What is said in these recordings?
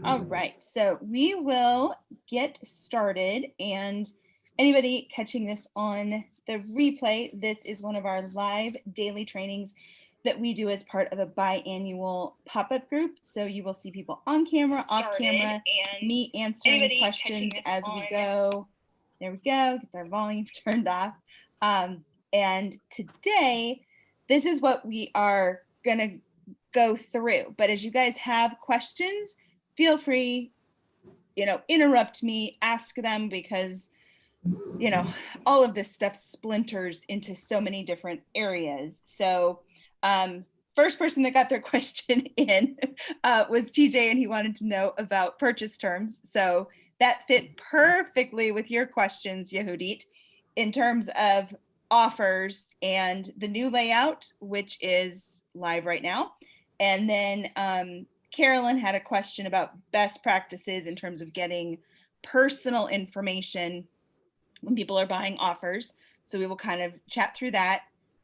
All right, so we will get started. And anybody catching this on the replay, this is one of our live daily trainings that we do as part of a biannual pop-up group. So you will see people on camera, off camera, me answering questions as we go. There we go, get their volume turned off. And today, this is what we are gonna go through. But as you guys have questions, feel free, interrupt me, ask them, because, all of this stuff splinters into so many different areas. So first person that got their question in was TJ, and he wanted to know about purchase terms. So that fit perfectly with your questions, Yehudit, in terms of offers and the new layout, which is live right now. And then Carolyn had a question about best practices in terms of getting personal information when people are buying offers. So we will kind of chat through that,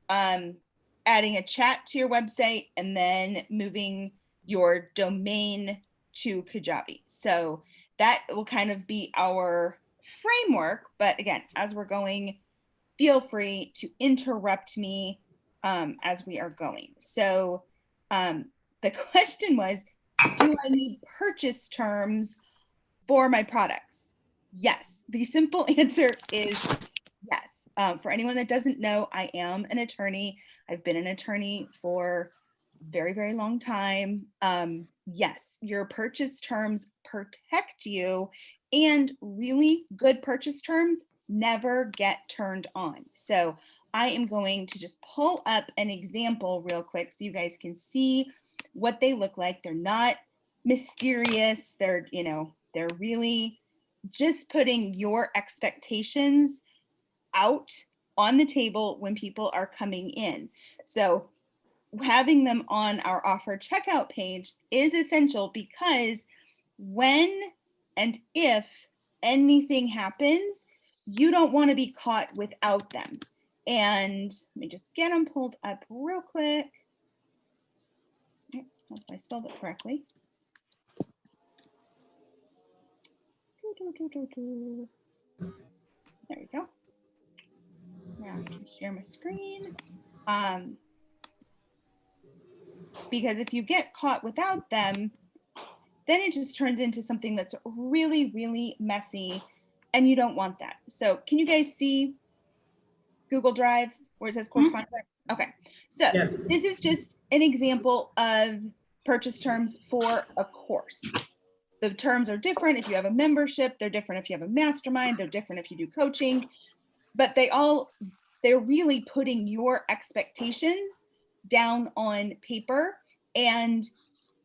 adding a chat to your website, and then moving your domain to Kajabi. So that will kind of be our framework. But again, as we're going, feel free to interrupt me as we are going. So the question was, do I need purchase terms for my products? Yes. The simple answer is yes. For anyone that doesn't know, I am an attorney. I've been an attorney for a very, very long time. Yes, your purchase terms protect you, and really good purchase terms never get turned on. So I am going to just pull up an example real quick so you guys can see what they look like. They're not mysterious. They're really just putting your expectations out on the table when people are coming in. So having them on our offer checkout page is essential, because when and if anything happens, you don't want to be caught without them. And let me just get them pulled up real quick. Hope I spelled it correctly. There we go. Now I can share my screen. Because if you get caught without them, then it just turns into something that's really, really messy, and you don't want that. So can you guys see Google Drive where it says course contract? Okay, so Yes. This is just an example of purchase terms for a course. The terms are different if you have a membership, they're different if you have a mastermind, they're different if you do coaching, but they're really putting your expectations down on paper. And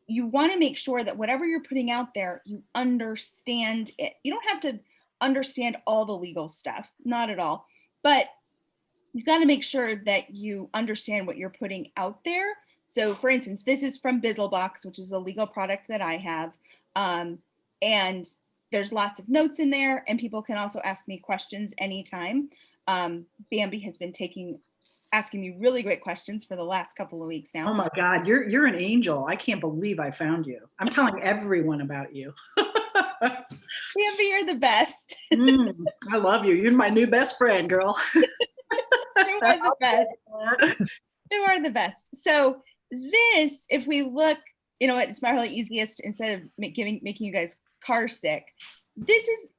you want to make sure that whatever you're putting out there, you understand it. You don't have to understand all the legal stuff, not at all, but you've got to make sure that you understand what you're putting out there. So for instance, this is from Bizzlebox, which is a legal product that I have. And there's lots of notes in there, and people can also ask me questions anytime. Bambi has been asking me really great questions for the last couple of weeks now. Oh my God, you're an angel. I can't believe I found you. I'm telling everyone about you. Bambi, you're the best. I love you. You're my new best friend, girl. You are the best. You are the best. So this, if we look, it's probably easiest, instead of making you guys car sick,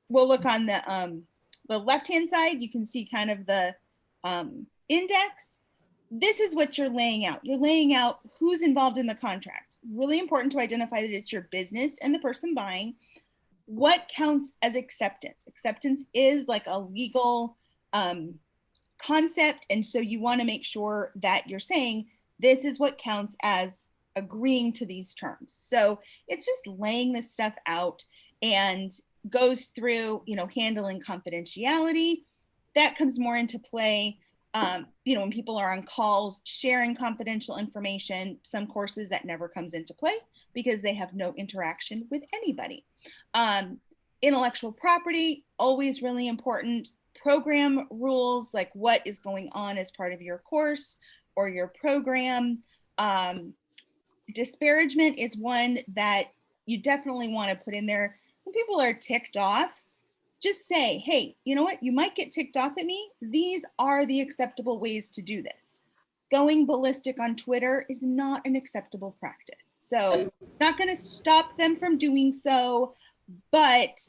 we'll look on the left-hand side. You can see kind of the index. This is what you're laying out. You're laying out who's involved in the contract. Really important to identify that it's your business and the person buying. What counts as acceptance? Acceptance is like a legal concept. And so you want to make sure that you're saying, this is what counts as agreeing to these terms. So it's just laying this stuff out, and goes through, handling confidentiality. That comes more into play, when people are on calls, sharing confidential information. Some courses that never comes into play because they have no interaction with anybody. Intellectual property, always really important. Program rules, like what is going on as part of your course or your program. Disparagement is one that you definitely want to put in there when people are ticked off, just say, hey, you know what? You might get ticked off at me. These are the acceptable ways to do this. Going ballistic on Twitter is not an acceptable practice. So it's not going to stop them from doing so, but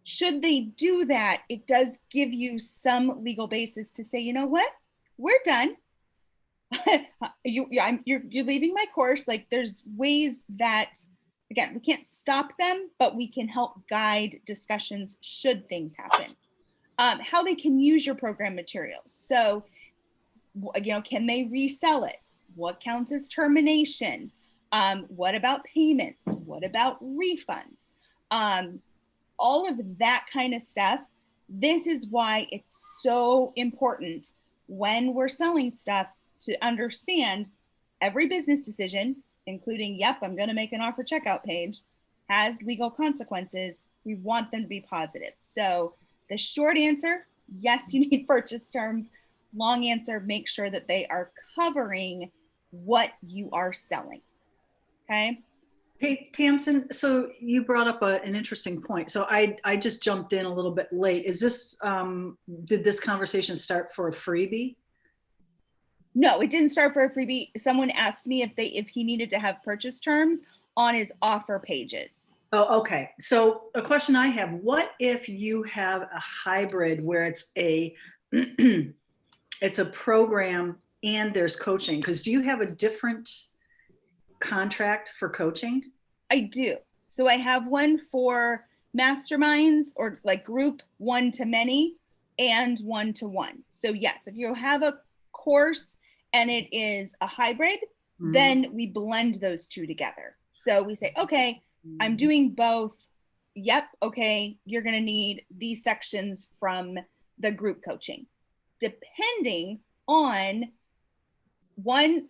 should they do that, it does give you some legal basis to say, you know what? We're done. You're leaving my course. Like, there's ways that, again, we can't stop them, but we can help guide discussions should things happen. How they can use your program materials. So, you know, can they resell it? What counts as termination? What about payments? What about refunds? All of that kind of stuff. This is why it's so important when we're selling stuff to understand every business decision, including, yep, I'm going to make an offer checkout page, has legal consequences. We want them to be positive. So the short answer, yes, you need purchase terms. Long answer, make sure that they are covering what you are selling. Okay. Hey, Tamsin, so you brought up an interesting point. So I just jumped in a little bit late. Is this, did this conversation start for a freebie? No, it didn't start for a freebie. Someone asked me if he needed to have purchase terms on his offer pages. Oh, okay. So a question I have, what if you have a hybrid where it's a, it's a program and there's coaching? Because do you have a different contract for coaching? I do. So I have one for masterminds or like group one-to-many and one-to-one. So yes, if you have a course and it is a hybrid, then we blend those two together. So we say, okay, I'm doing both. Yep. Okay. You're going to need these sections from the group coaching, depending on one,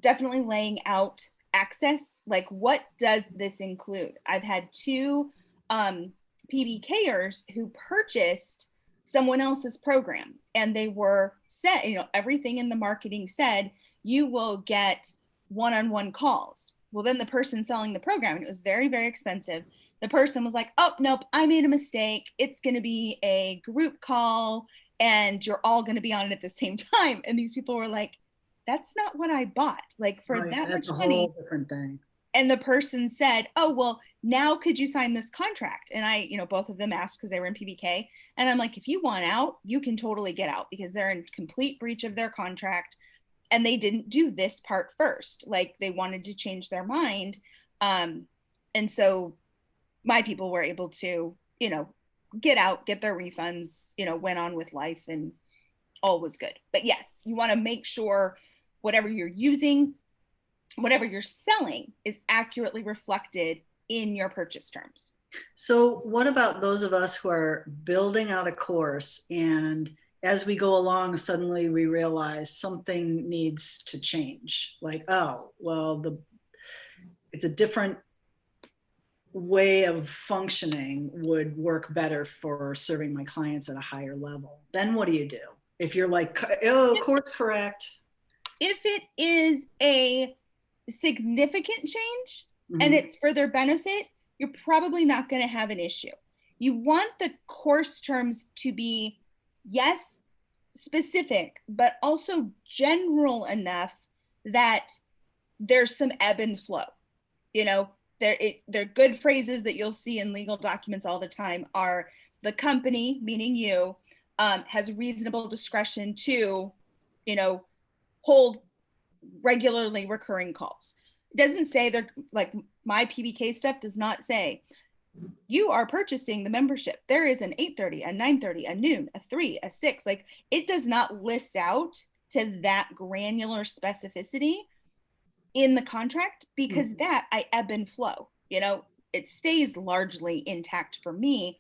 definitely laying out access. Like, what does this include? I've had two PBKers who purchased someone else's program, and they were set, you know, everything in the marketing said, you will get one-on-one calls. Well, then the person selling the program, and it was very, very expensive. The person was like, oh, nope, I made a mistake. It's going to be a group call and you're all going to be on it at the same time. And these people were like, that's not what I bought. Like, for that much money. Whole different thing. And the person said, oh, well, now could you sign this contract? And I, you know, both of them asked because they were in PBK. And I'm like, if you want out, you can totally get out because they're in complete breach of their contract. And they didn't do this part first. Like, they wanted to change their mind. And so my people were able to, you know, get out, get their refunds, you know, went on with life and all was good. But yes, you want to make sure whatever you're using, whatever you're selling is accurately reflected in your purchase terms. So what about those of us who are building out a course, and as we go along, suddenly we realize something needs to change? Like, oh, well, it's a different way of functioning would work better for serving my clients at a higher level. Then what do you do? If you're like, oh, course correct. If it is a significant change and it's for their benefit, you're probably not going to have an issue. You want the course terms to be, yes, specific, but also general enough that there's some ebb and flow. You know, they're good phrases that you'll see in legal documents all the time are the company, meaning you, has reasonable discretion to, you know, hold regularly recurring calls. It doesn't say they're like, my PBK stuff does not say you are purchasing the membership. There is an 8:30, a 9:30, a noon, a 3, a 6. Like, it does not list out to that granular specificity in the contract because that I ebb and flow. You know, it stays largely intact for me,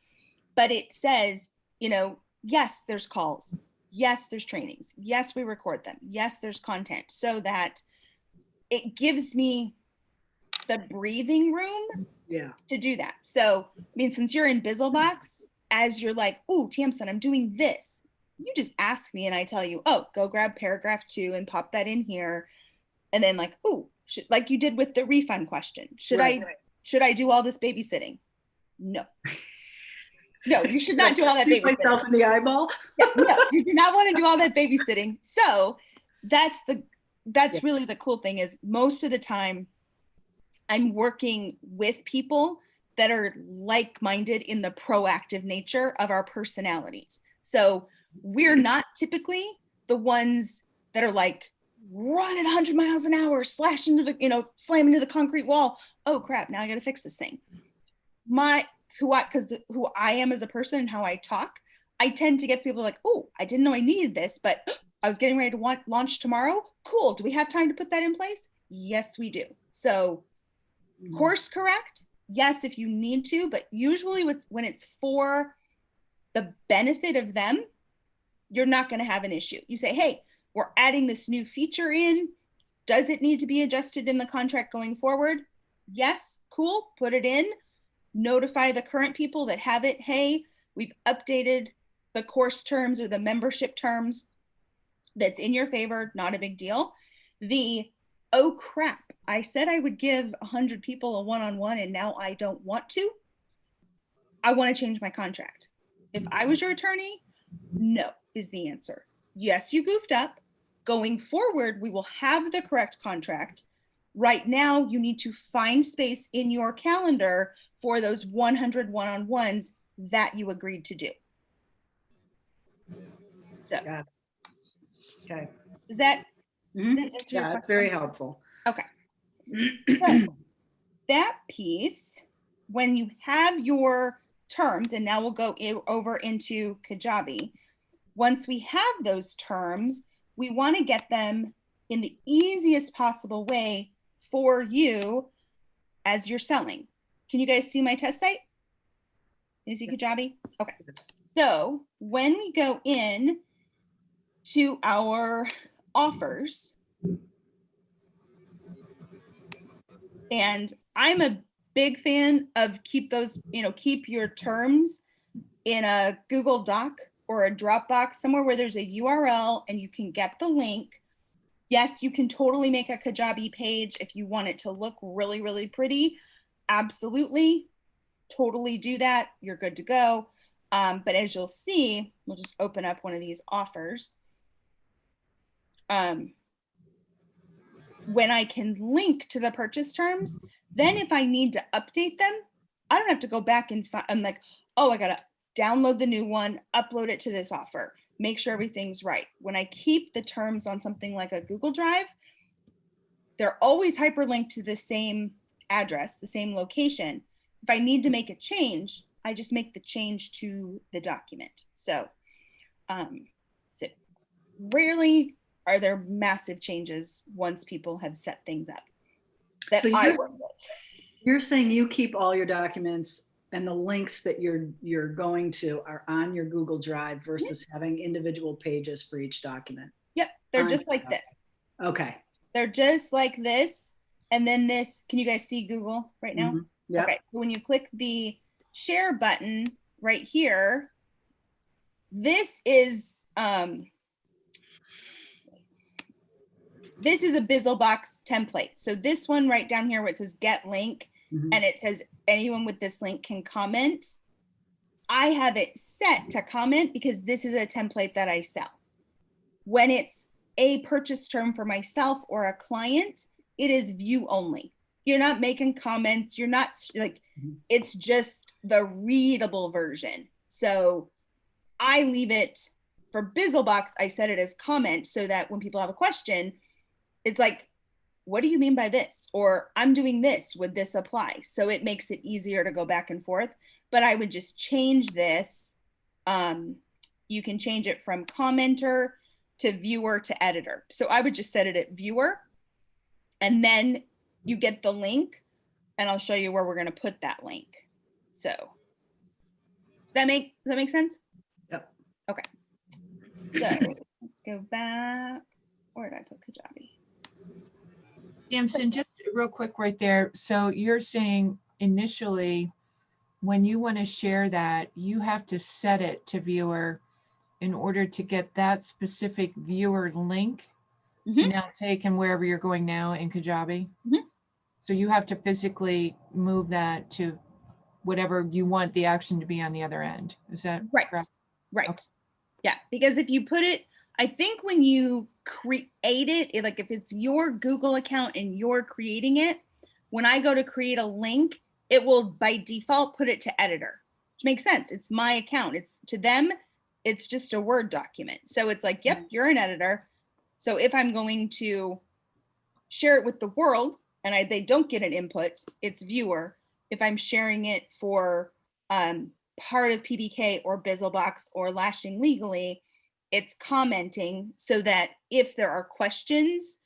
but it says, you know, yes, there's calls. Yes, there's trainings. Yes, we record them. Yes, there's content, so that it gives me the breathing room to do that. So, I mean, since you're in Bizzlebox, as you're like, oh, Tamsin, I'm doing this, you just ask me and I tell you, oh, go grab paragraph 2 and pop that in here. And then like, oh, like you did with the refund question. Should I should I do all this babysitting? No. No, you should not do all that Shoot babysitting. myself in the eyeball. Yeah, no, you do not want to do all that babysitting. So that's really the cool thing, is most of the time I'm working with people that are like-minded in the proactive nature of our personalities. So we're not typically the ones that are like, run at 100 miles an hour, slash into the, slam into the concrete wall. Oh crap, now I got to fix this thing. Who I am as a person and how I talk, I tend to get people like, oh, I didn't know I needed this, but I was getting ready to launch tomorrow. Cool. Do we have time to put that in place? Yes, we do. So course correct. Yes, if you need to, but usually when it's for the benefit of them, you're not going to have an issue. You say, hey, we're adding this new feature in. Does it need to be adjusted in the contract going forward? Yes, cool. Put it in. Notify the current people that have it. Hey, we've updated the course terms or the membership terms. That's in your favor. Not a big deal. Oh crap, I said I would give 100 people a one-on-one and now I don't want to. I want to change my contract. If I was your attorney, no is the answer. Yes, you goofed up. Going forward, we will have the correct contract. Right now, you need to find space in your calendar for those 100 one-on-ones that you agreed to do. So, okay. Does that answer your Yeah, question? that's very helpful. Okay. So that piece, when you have your terms, and now we'll go over into Kajabi. Once we have those terms, we want to get them in the easiest possible way for you as you're selling. Can you guys see my test site? Can you see Kajabi? Okay. So when we go in to our offers, and I'm a big fan of keep your terms in a Google Doc or a Dropbox, somewhere where there's a URL and you can get the link. Yes, you can totally make a Kajabi page if you want it to look really, really pretty. Absolutely, totally do that. You're good to go. But as you'll see, we'll just open up one of these offers. When I can link to the purchase terms, then if I need to update them, I don't have to go back and I'm like, oh, I got to download the new one, upload it to this offer, make sure everything's right. When I keep the terms on something like a Google Drive, they're always hyperlinked to the same address, the same location. If I need to make a change, I just make the change to the document. So rarely are there massive changes once people have set things up that So I work with. You're saying you keep all your documents and the links that you're going to are on your Google Drive versus having individual pages for each document. Yep, they're just like this. Okay. They're just like this. And then this, can you guys see Google right now? Yeah. Okay, so when you click the share button right here, this is a BizzleBox template. So this one right down here where it says get link, and it says anyone with this link can comment. I have it set to comment because this is a template that I sell. When it's a purchase term for myself or a client, it is view only. You're not making comments. You're not like, it's just the readable version. So I leave it for BizzleBox. I set it as comment so that when people have a question, it's like, what do you mean by this? Or I'm doing this, would this apply? So it makes it easier to go back and forth, but I would just change this. You can change it from commenter to viewer to editor. So I would just set it at viewer, and then you get the link, and I'll show you where we're going to put that link. So does that make sense? Yep. Okay. So let's go back. Where did I put Kajabi? Damson, just real quick right there. So you're saying initially when you want to share that, you have to set it to viewer in order to get that specific viewer link to now take and wherever you're going now in Kajabi. So you have to physically move that to whatever you want the action to be on the other end. Is that Right. correct? Right. Okay. Yeah, because if you put it, I think when you create it, like if it's your Google account and you're creating it, when I go to create a link, it will by default put it to editor, which makes sense. It's my account. It's to them, it's just a Word document. So it's like, yep, you're an editor. So if I'm going to share it with the world and they don't get an input, it's viewer. If I'm sharing it for part of PBK or Bizzlebox or Lashing Legally, it's commenting so that if there are questions,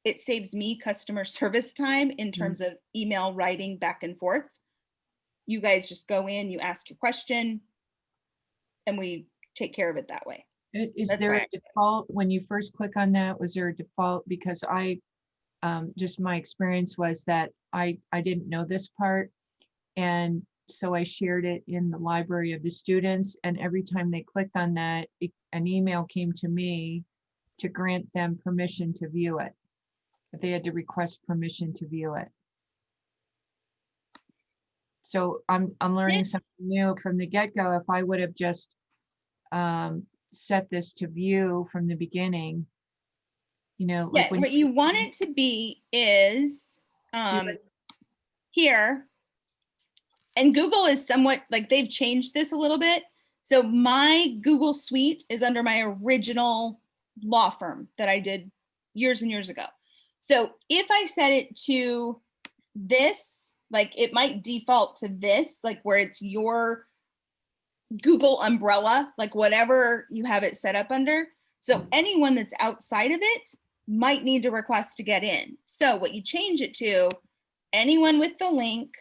it saves me customer service time in terms of email writing back and forth. You guys just go in, you ask your question, and we take care of it that way. Is That's there why a default when you first click on that? Was there a default? Because I just my experience was that I didn't know this part, and so I shared it in the library of the students, and every time they clicked on that, an email came to me to grant them permission to view it. But they had to request permission to view it. So I'm learning something new from the get-go. If I would have just set this to view from the beginning, you know, Yeah, like when what you want it to be is here. And Google is somewhat like they've changed this a little bit. So my Google Suite is under my original law firm that I did years and years ago. So if I set it to this, like it might default to this, like where it's your Google umbrella, like whatever you have it set up under. So anyone that's outside of it might need to request to get in. So what you change it to, anyone with the link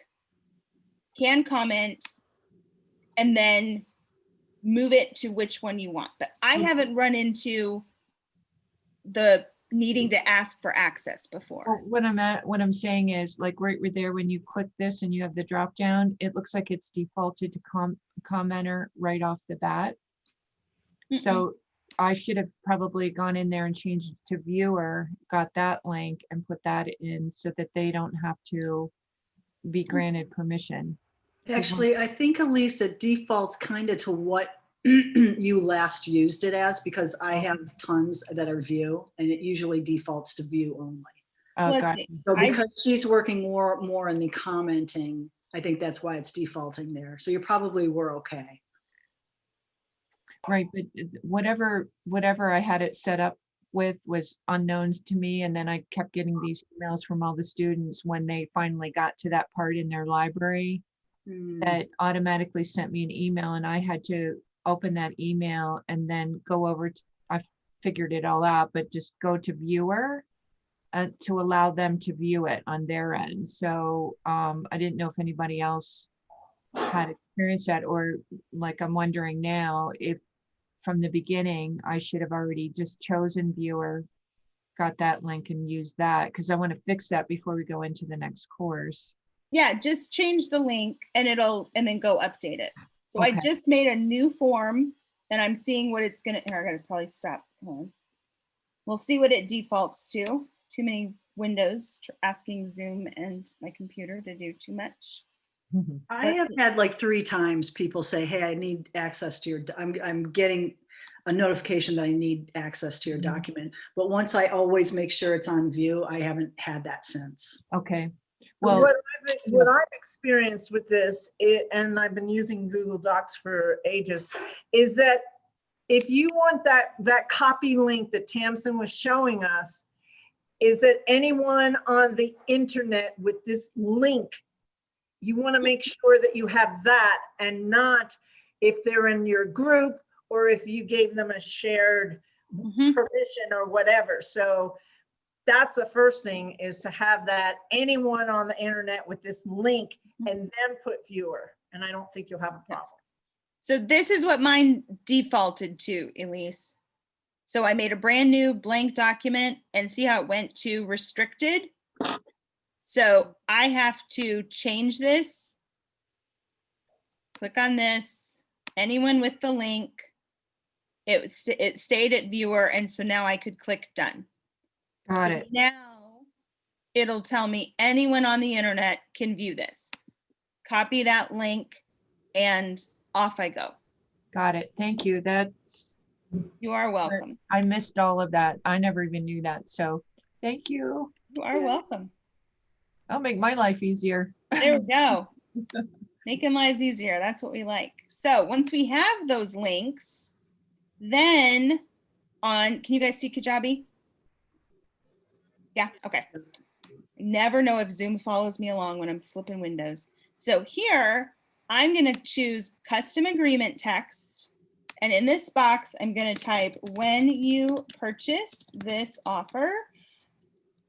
can comment and then move it to which one you want. But I haven't run into the needing to ask for access before. Well, what I'm saying is like right there when you click this and you have the drop down, it looks like it's defaulted to commenter right off the bat. So I should have probably gone in there and changed it to viewer, got that link and put that in so that they don't have to be granted permission. Actually, I think, Elise, it defaults kind of to what you last used it as, because I have tons that are view, and it usually defaults to view only. Oh, Let's got see. it. So because she's working more in the commenting, I think that's why it's defaulting there. So you probably were okay. Right, but whatever I had it set up with was unknowns to me, and then I kept getting these emails from all the students when they finally got to that part in their library that automatically sent me an email, and I had to open that email and then go over to, I figured it all out, but just go to viewer to allow them to view it on their end. So I didn't know if anybody else had experienced that, or like I'm wondering now if from the beginning I should have already just chosen viewer, got that link and used that, because I want to fix that before we go into the next course. Yeah, just change the link and then go update it. So Okay. I just made a new form and I'm seeing what it's gonna, here, I gotta probably stop. Hold on. We'll see what it defaults to. Too many windows asking Zoom and my computer to do too much. I have had like 3 times people say, hey, I need access to your, I'm getting a notification that I need access to your document. But once I always make sure it's on view, I haven't had that since. Okay. Well, what I've experienced with this, and I've been using Google Docs for ages, is that if you want that copy link that Tamsin was showing us, is that anyone on the internet with this link, you want to make sure that you have that, and not if they're in your group or if you gave them a shared permission or whatever. So that's the first thing, is to have that anyone on the internet with this link and then put viewer. And I don't think you'll have a problem. So this is what mine defaulted to, Elise. So I made a brand new blank document and see how it went to restricted. So I have to change this. Click on this, anyone with the link. It stayed at viewer. And so now I could click done. got it. Now it'll tell me anyone on the internet can view this. Copy that link and off I go. Got it. Thank you. That's, You are welcome. I missed all of that. I never even knew that. So thank you. You are welcome. I'll make my life easier. There we go. Making lives easier. That's what we like. So once we have those links, then can you guys see Kajabi? Yeah, okay. Never know if Zoom follows me along when I'm flipping windows. So here, I'm gonna choose custom agreement text. And in this box, I'm gonna type, when you purchase this offer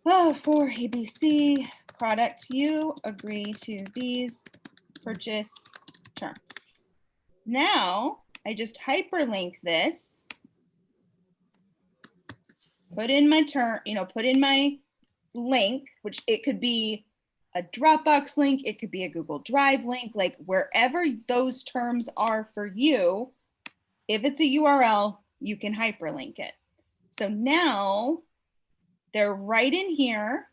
for ABC product, you agree to these purchase terms. Now, I just hyperlink this, put in my put in my link, which it could be a Dropbox link, it could be a Google Drive link, like wherever those terms are for you, if it's a URL, you can hyperlink it. So now they're right in here.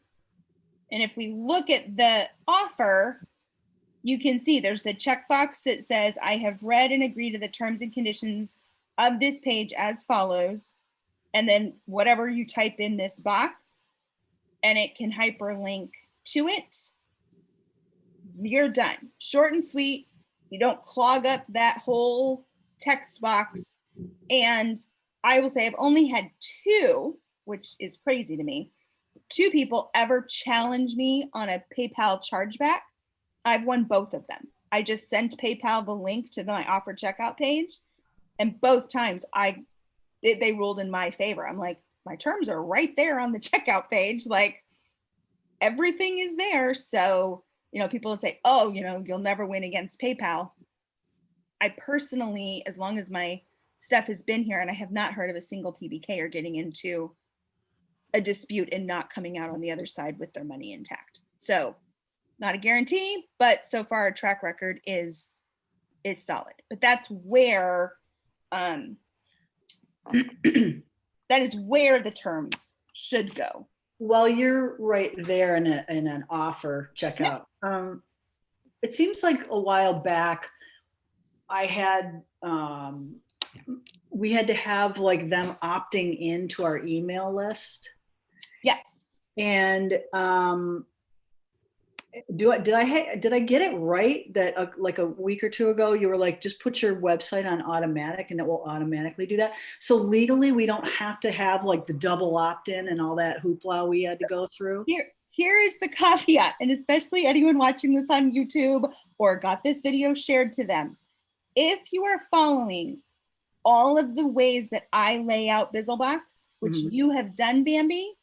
And if we look at the offer, you can see there's the checkbox that says, I have read and agreed to the terms and conditions of this page as follows. And then whatever you type in this box, and it can hyperlink to it. You're done. Short and sweet. You don't clog up that whole text box. And I will say I've only had 2, which is crazy to me, 2 people ever challenge me on a PayPal chargeback. I've won both of them. I just sent PayPal the link to my offer checkout page, and both times they ruled in my favor. I'm like, my terms are right there on the checkout page. Like everything is there. So, people would say, oh, you'll never win against PayPal. I personally, as long as my stuff has been here, and I have not heard of a single PBKer getting into a dispute and not coming out on the other side with their money intact. So not a guarantee, but so far our track record is solid. But that's where that is where the terms should go. Well, you're right there in an offer checkout. It seems like a while back, I had we had to have like them opting into our email list. Yes. And did I get it right that like a week or 2 ago you were like, just put your website on automatic and it will automatically do that? So legally we don't have to have like the double opt-in and all that hoopla we had to go through? Here is the caveat, and especially anyone watching this on YouTube or got this video shared to them. If you are following all of the ways that I lay out Bizzlebox, which you have done, Bambi,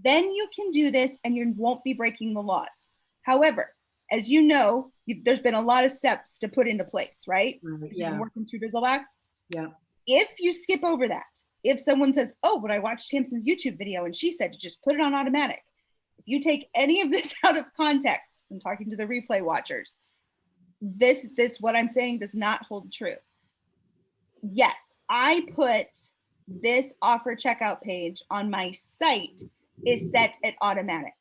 then you can do this and you won't be breaking the laws. However, as you know, there's been a lot of steps to put into place, right? Yeah. You're working through Bizzlebox. Yeah. If you skip over that, if someone says, oh, but I watched Tamsin's YouTube video and she said to just put it on automatic. If you take any of this out of context, I'm talking to the replay watchers, this what I'm saying does not hold true. Yes, I put this offer checkout page on my site is set at automatic.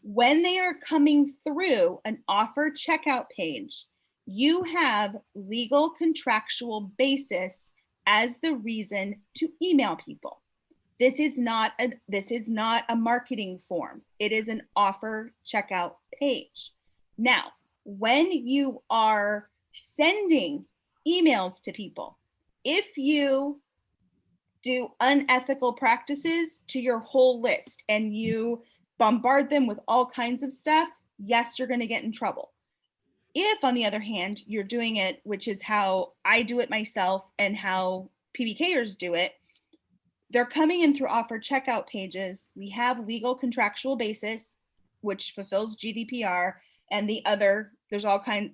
When they are coming through an offer checkout page, you have legal contractual basis as the reason to email people. This is not a marketing form. It is an offer checkout page. Now, when you are sending emails to people, if you do unethical practices to your whole list and you bombard them with all kinds of stuff, yes, you're going to get in trouble. If, on the other hand, you're doing it, which is how I do it myself and how PBKers do it, they're coming in through offer checkout pages. We have legal contractual basis, which fulfills GDPR, and the other, there's all kinds,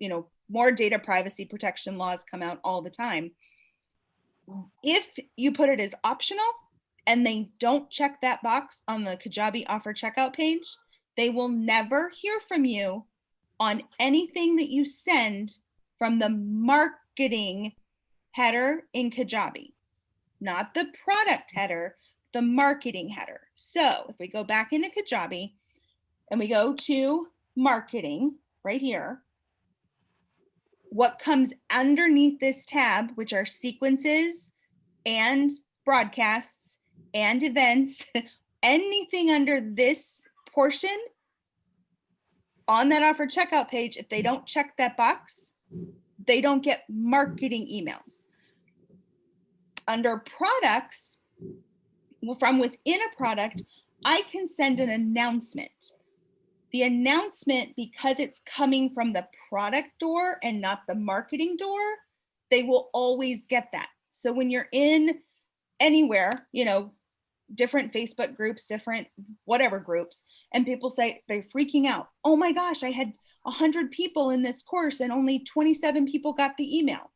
more data privacy protection laws come out all the time. If you put it as optional and they don't check that box on the Kajabi offer checkout page, they will never hear from you on anything that you send from the marketing header in Kajabi, not the product header, the marketing header. So if we go back into Kajabi, and we go to marketing right here, what comes underneath this tab, which are sequences and broadcasts and events, anything under this portion on that offer checkout page, if they don't check that box, they don't get marketing emails. Under products, well, from within a product, I can send an announcement. The announcement, because it's coming from the product door and not the marketing door, they will always get that. So when you're in anywhere, you know, different Facebook groups, different whatever groups, and people say they're freaking out. Oh my gosh, I had 100 people in this course and only 27 people got the email.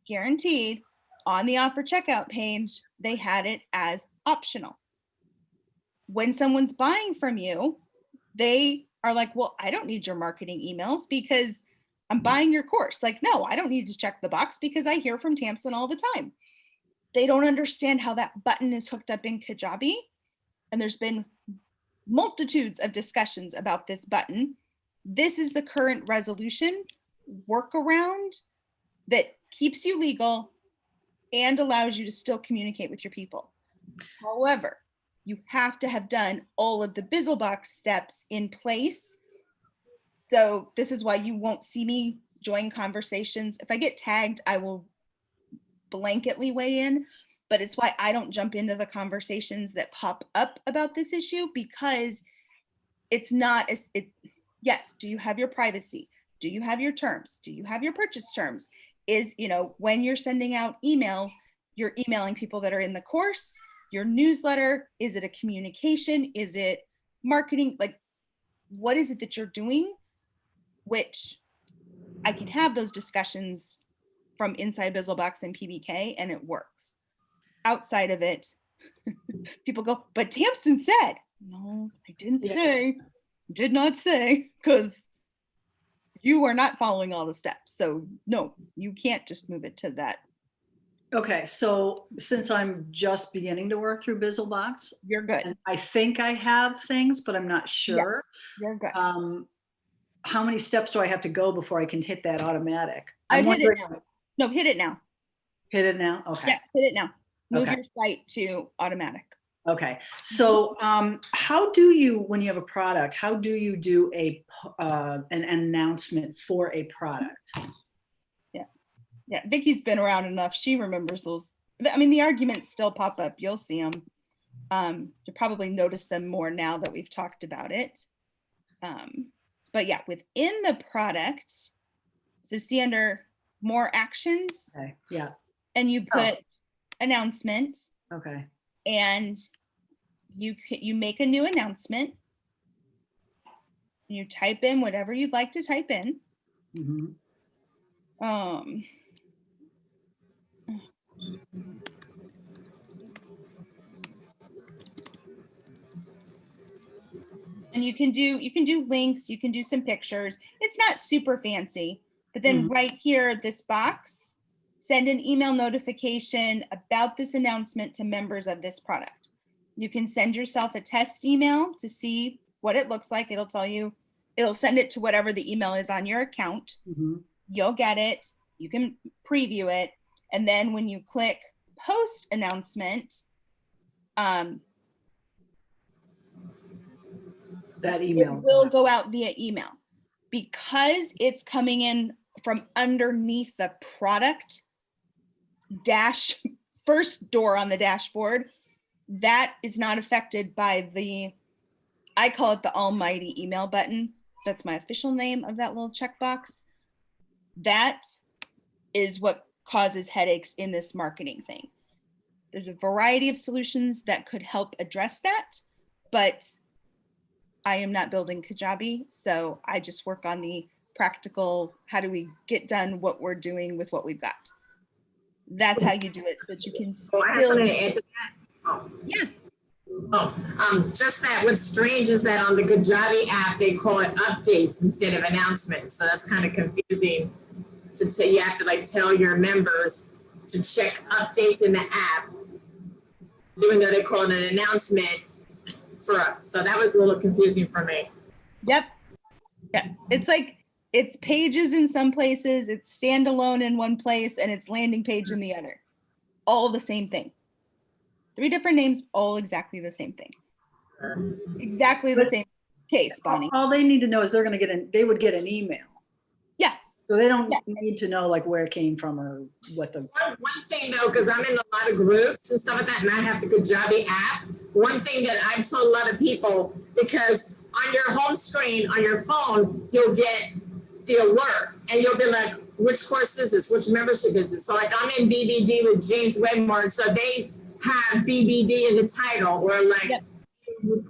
Guaranteed, on the offer checkout page, they had it as optional. When someone's buying from you, they are like, well, I don't need your marketing emails because I'm buying your course. Like, no, I don't need to check the box because I hear from Tamsin all the time. They don't understand how that button is hooked up in Kajabi. And there's been multitudes of discussions about this button. This is the current resolution workaround that keeps you legal and allows you to still communicate with your people. However, you have to have done all of the Bizzlebox steps in place. So this is why you won't see me join conversations. If I get tagged, I will blanketly weigh in, but it's why I don't jump into the conversations that pop up about this issue, because it's not as yes, do you have your privacy? Do you have your terms? Do you have your purchase terms? Is, you know, when you're sending out emails, you're emailing people that are in the course, your newsletter, is it a communication? Is it marketing? Like, what is it that you're doing? Which I can have those discussions from inside Bizzlebox and PBK, and it works. Outside of it, people go, but Tamsin said, no, I didn't say, did not say, because you are not following all the steps. So no, you can't just move it to that. Okay, so since I'm just beginning to work through Bizzlebox, You're good. and I think I have things, but I'm not sure. You're good. How many steps do I have to go before I can hit that automatic? I'd hit it now. No, hit it now. Hit it now? Okay. Yeah, hit it now. Move Okay. your site to automatic. Okay. So how do you, when you have a product, how do you do an announcement for a product? Yeah, Vicky's been around enough. She remembers those. I mean, the arguments still pop up. You'll see them. You'll probably notice them more now that we've talked about it. But yeah, within the product, so see under more actions. Okay. Yeah. And you put announcement. Okay. And you make a new announcement. You type in whatever you'd like to type in. Mm-hmm. And you can do links, you can do some pictures. It's not super fancy, but then right here, this box, send an email notification about this announcement to members of this product. You can send yourself a test email to see what it looks like. It'll tell you, it'll send it to whatever the email is on your account. You'll get it, you can preview it. And then when you click post announcement, that email it will go out via email. Because it's coming in from underneath the product first door on the dashboard, that is not affected by I call it the almighty email button. That's my official name of that little checkbox. That is what causes headaches in this marketing thing. There's a variety of solutions that could help address that, but I am not building Kajabi, so I just work on the practical, how do we get done what we're doing with what we've got? That's how you do it, so that you can still. I have something to add to that. Oh. Yeah. Just that what's strange is that on the Kajabi app, they call it updates instead of announcements. So that's kind of confusing you have to like tell your members to check updates in the app, even though they call it an announcement for us. So that was a little confusing for me. Yep. Yeah. It's like, it's pages in some places, it's standalone in one place, and it's landing page in the other. All the same thing. 3 different names, all exactly the same thing. Exactly the same case, Bonnie. All they need to know is they would get an email. Yeah. So they don't need to know like where it came from or what the. One thing though, because I'm in a lot of groups and stuff like that, and I have the Kajabi app. One thing that I've told a lot of people, because on your home screen on your phone, you'll get the alert, and you'll be like, which course is this? Which membership is this? So like I'm in BBD with James Wedmore, so they have BBD in the title, or like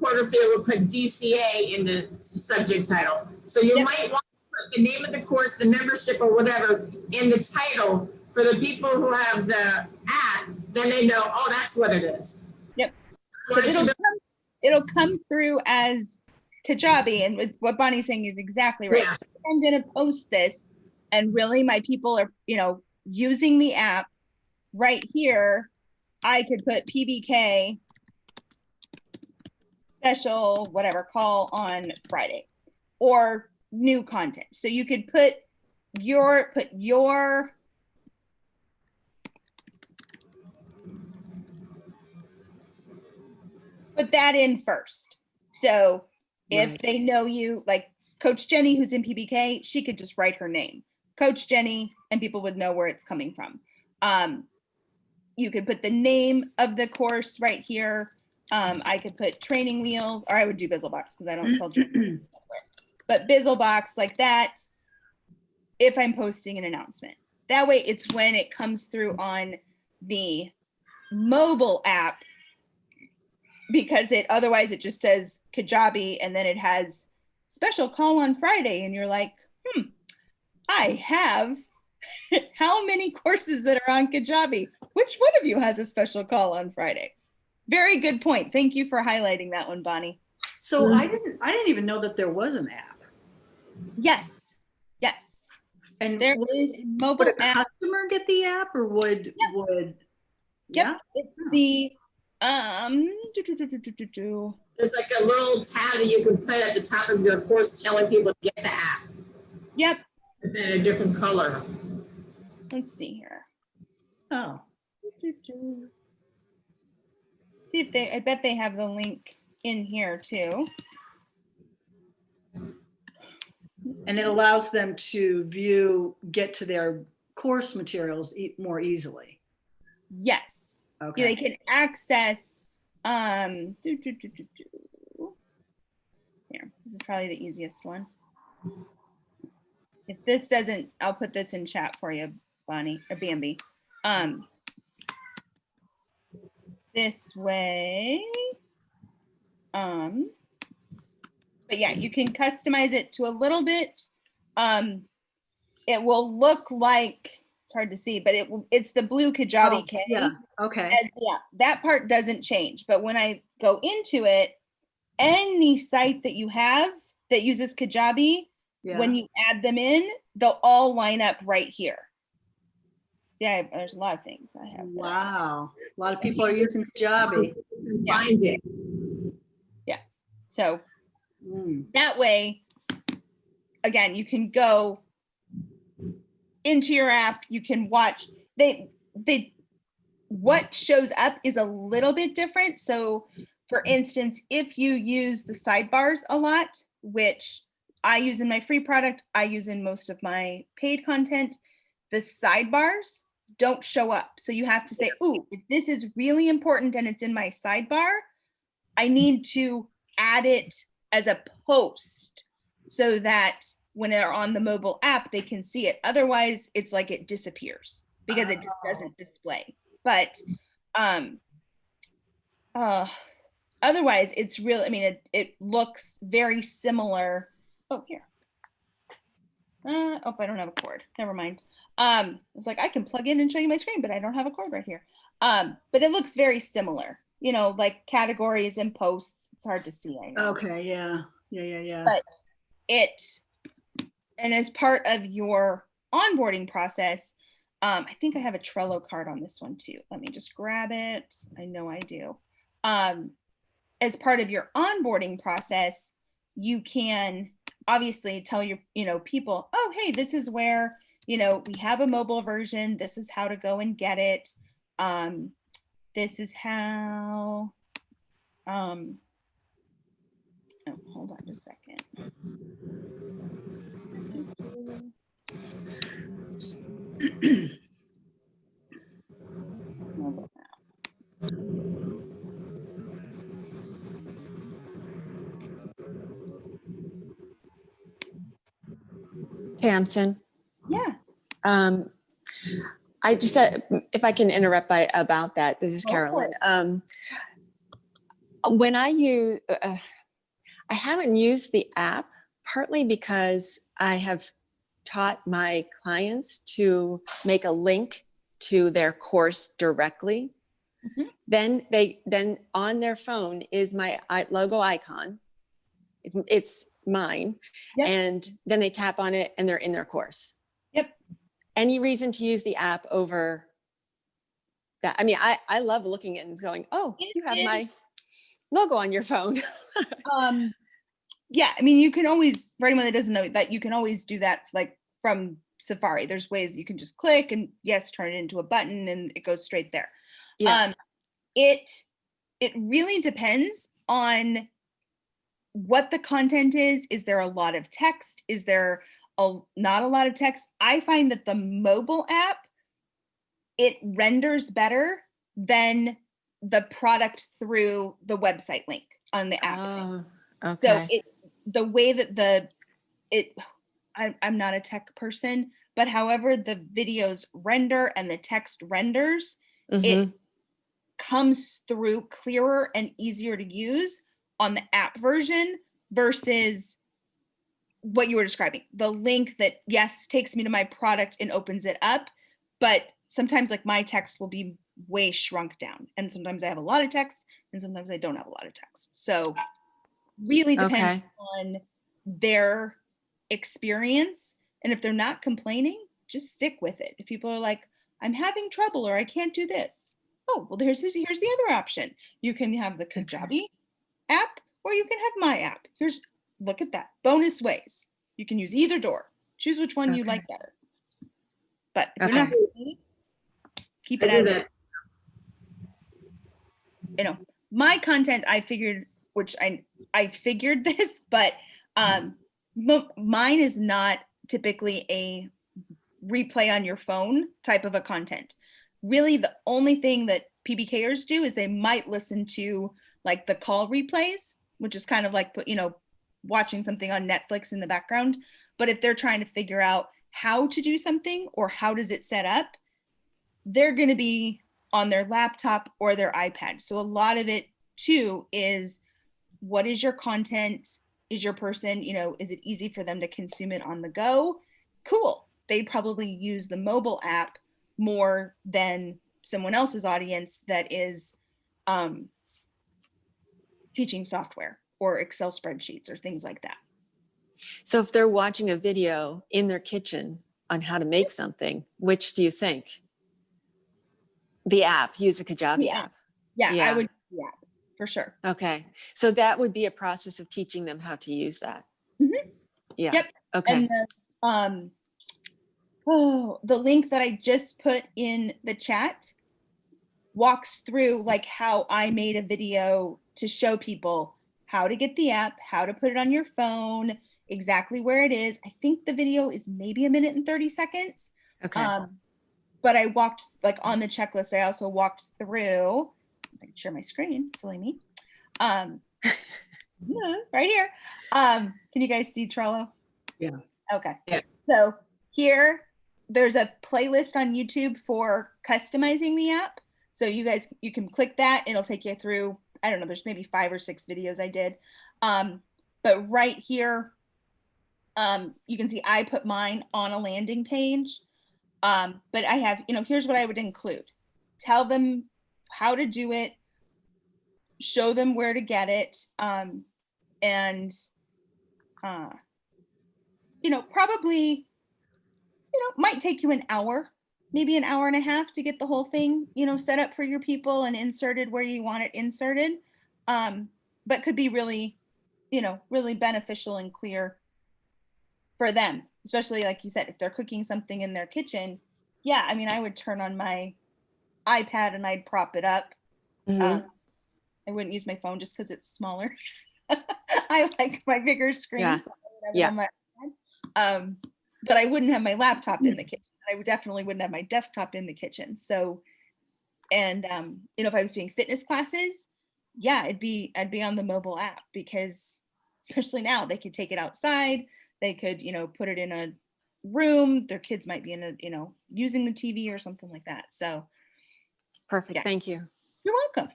Porterfield will put DCA in the subject title. So you might want to put the name of the course, the membership, or whatever in the title for the people who have the app. Then they know, oh, that's what it is. Yep. It'll come through as Kajabi, and what Bonnie's saying is exactly right. Yeah. So if I'm going to post this, and really my people are, using the app right here, I could put PBK special, whatever, call on Friday, or new content. So you could put your put that in first. So if they know you, like Coach Jenny, who's in PBK, she could just write her name, Coach Jenny, and people would know where it's coming from. You could put the name of the course right here. I could put training wheels, or I would do Bizzlebox because I don't sell training. But Bizzlebox like that, if I'm posting an announcement. That way it's when it comes through on the mobile app, because otherwise it just says Kajabi, and then it has special call on Friday, and you're like, I have how many courses that are on Kajabi? Which one of you has a special call on Friday? Very good point. Thank you for highlighting that one, Bonnie. So I didn't even know that there was an app. Yes. And there is a mobile would a app. customer get the app, or would Yep. It's the There's like a little tab that you can put at the top of your course telling people to get the app. Yep. And then a different color. Let's see here. Oh. See if I bet they have the link in here too. And it allows them to get to their course materials more easily. Yes. Okay. Yeah, they can access, here, this is probably the easiest one. If this doesn't, I'll put this in chat for you, Bonnie, or Bambi. This way, but yeah, you can customize it to a little bit. It will look like, it's hard to see, but it's the blue Kajabi K. Yeah, okay. That part doesn't change. But when I go into it, any site that you have that uses Kajabi, when you add them in, they'll all line up right here. See, there's a lot of things I have. Wow. A lot of people are using Kajabi. Find it. Yeah. So that way, again, you can go into your app, you can watch. What shows up is a little bit different. So for instance, if you use the sidebars a lot, which I use in my free product, I use in most of my paid content, the sidebars don't show up. So you have to say, ooh, if this is really important and it's in my sidebar, I need to add it as a post so that when they're on the mobile app, they can see it. Otherwise, it's like it disappears because it just doesn't display. But otherwise, it's really, I mean, it looks very similar. Oh, here. Oh, I don't have a cord. Never mind. I was like, I can plug in and show you my screen, but I don't have a cord right here. But it looks very similar, like categories and posts. It's hard to see. I know. Okay, yeah. But and as part of your onboarding process, I think I have a Trello card on this one too. Let me just grab it. I know I do. As part of your onboarding process, you can obviously tell your, people, oh, hey, this is where, we have a mobile version. This is how to go and get it. This is how, oh, hold on just a second. Mobile app. Tamsin, Yeah. I just if I can interrupt about that, this is Carolyn. When I use, I haven't used the app partly because I have taught my clients to make a link to their course directly. Mhm. Then on their phone is my logo icon. It's mine. Yep. And then they tap on it and they're in their course. Yep. Any reason to use the app over that? I mean, I love looking at it and going, oh, you have my logo on your phone. Yeah, I mean, you can always, for anyone that doesn't know that, you can always do that like from Safari. There's ways you can just click and yes, turn it into a button and it goes straight there. Yeah. It really depends on what the content is. Is there a lot of text? Is there not a lot of text? I find that the mobile app, it renders better than the product through the website link on the app. Oh, okay. So the way that I'm not a tech person, but however the videos render and the text renders, it comes through clearer and easier to use on the app version versus what you were describing. The link that, yes, takes me to my product and opens it up, but sometimes like my text will be way shrunk down. And sometimes I have a lot of text and sometimes I don't have a lot of text. So really depends on their experience. And if they're not complaining, just stick with it. If people are like, I'm having trouble or I can't do this. Oh, well, here's the other option. You can have the Kajabi app or you can have my app. Look at that. Bonus ways. You can use either door. Choose which one you like better. But if you're not complaining, keep it as it. My content, I figured, which I figured this, but mine is not typically a replay on your phone type of a content. Really, the only thing that PBKers do is they might listen to like the call replays, which is kind of like, watching something on Netflix in the background. But if they're trying to figure out how to do something or how does it set up, they're going to be on their laptop or their iPad. So a lot of it too is, what is your content? Is your person, is it easy for them to consume it on the go? Cool. They probably use the mobile app more than someone else's audience that is teaching software or Excel spreadsheets or things like that. So if they're watching a video in their kitchen on how to make something, which do you think? The app, use the Kajabi app. Yeah, I would use the app for sure. Okay. So that would be a process of teaching them how to use that. Mm-hmm. Yeah. Yep. Okay. And the link that I just put in the chat walks through like how I made a video to show people how to get the app, how to put it on your phone, exactly where it is. I think the video is maybe 1 minute and 30 seconds. Okay. But I walked like on the checklist. I also walked through, I can share my screen, silly me. Right here. Can you guys see Trello? Yeah. Okay. Yeah. So here, there's a playlist on YouTube for customizing the app. So you can click that. It'll take you through, I don't know, there's maybe 5 or 6 videos I did. But right here, you can see I put mine on a landing page. But I have, here's what I would include. Tell them how to do it, show them where to get it, probably, might take you an hour, maybe an hour and a half to get the whole thing, set up for your people and inserted where you want it inserted. But could be really, really beneficial and clear for them, especially like you said, if they're cooking something in their kitchen. Yeah, I mean, I would turn on my iPad and I'd prop it up. Mhm. I wouldn't use my phone just because it's smaller. I like my bigger screen. Yeah. So I would have it Yeah. on my iPad. But I wouldn't have my laptop in the kitchen. I definitely wouldn't have my desktop in the kitchen. So, and if I was doing fitness classes, yeah, I'd be on the mobile app, because especially now they could take it outside. They could, put it in a room. Their kids might be in a, using the TV or something like that. So Perfect. Yeah. Thank you. you're welcome.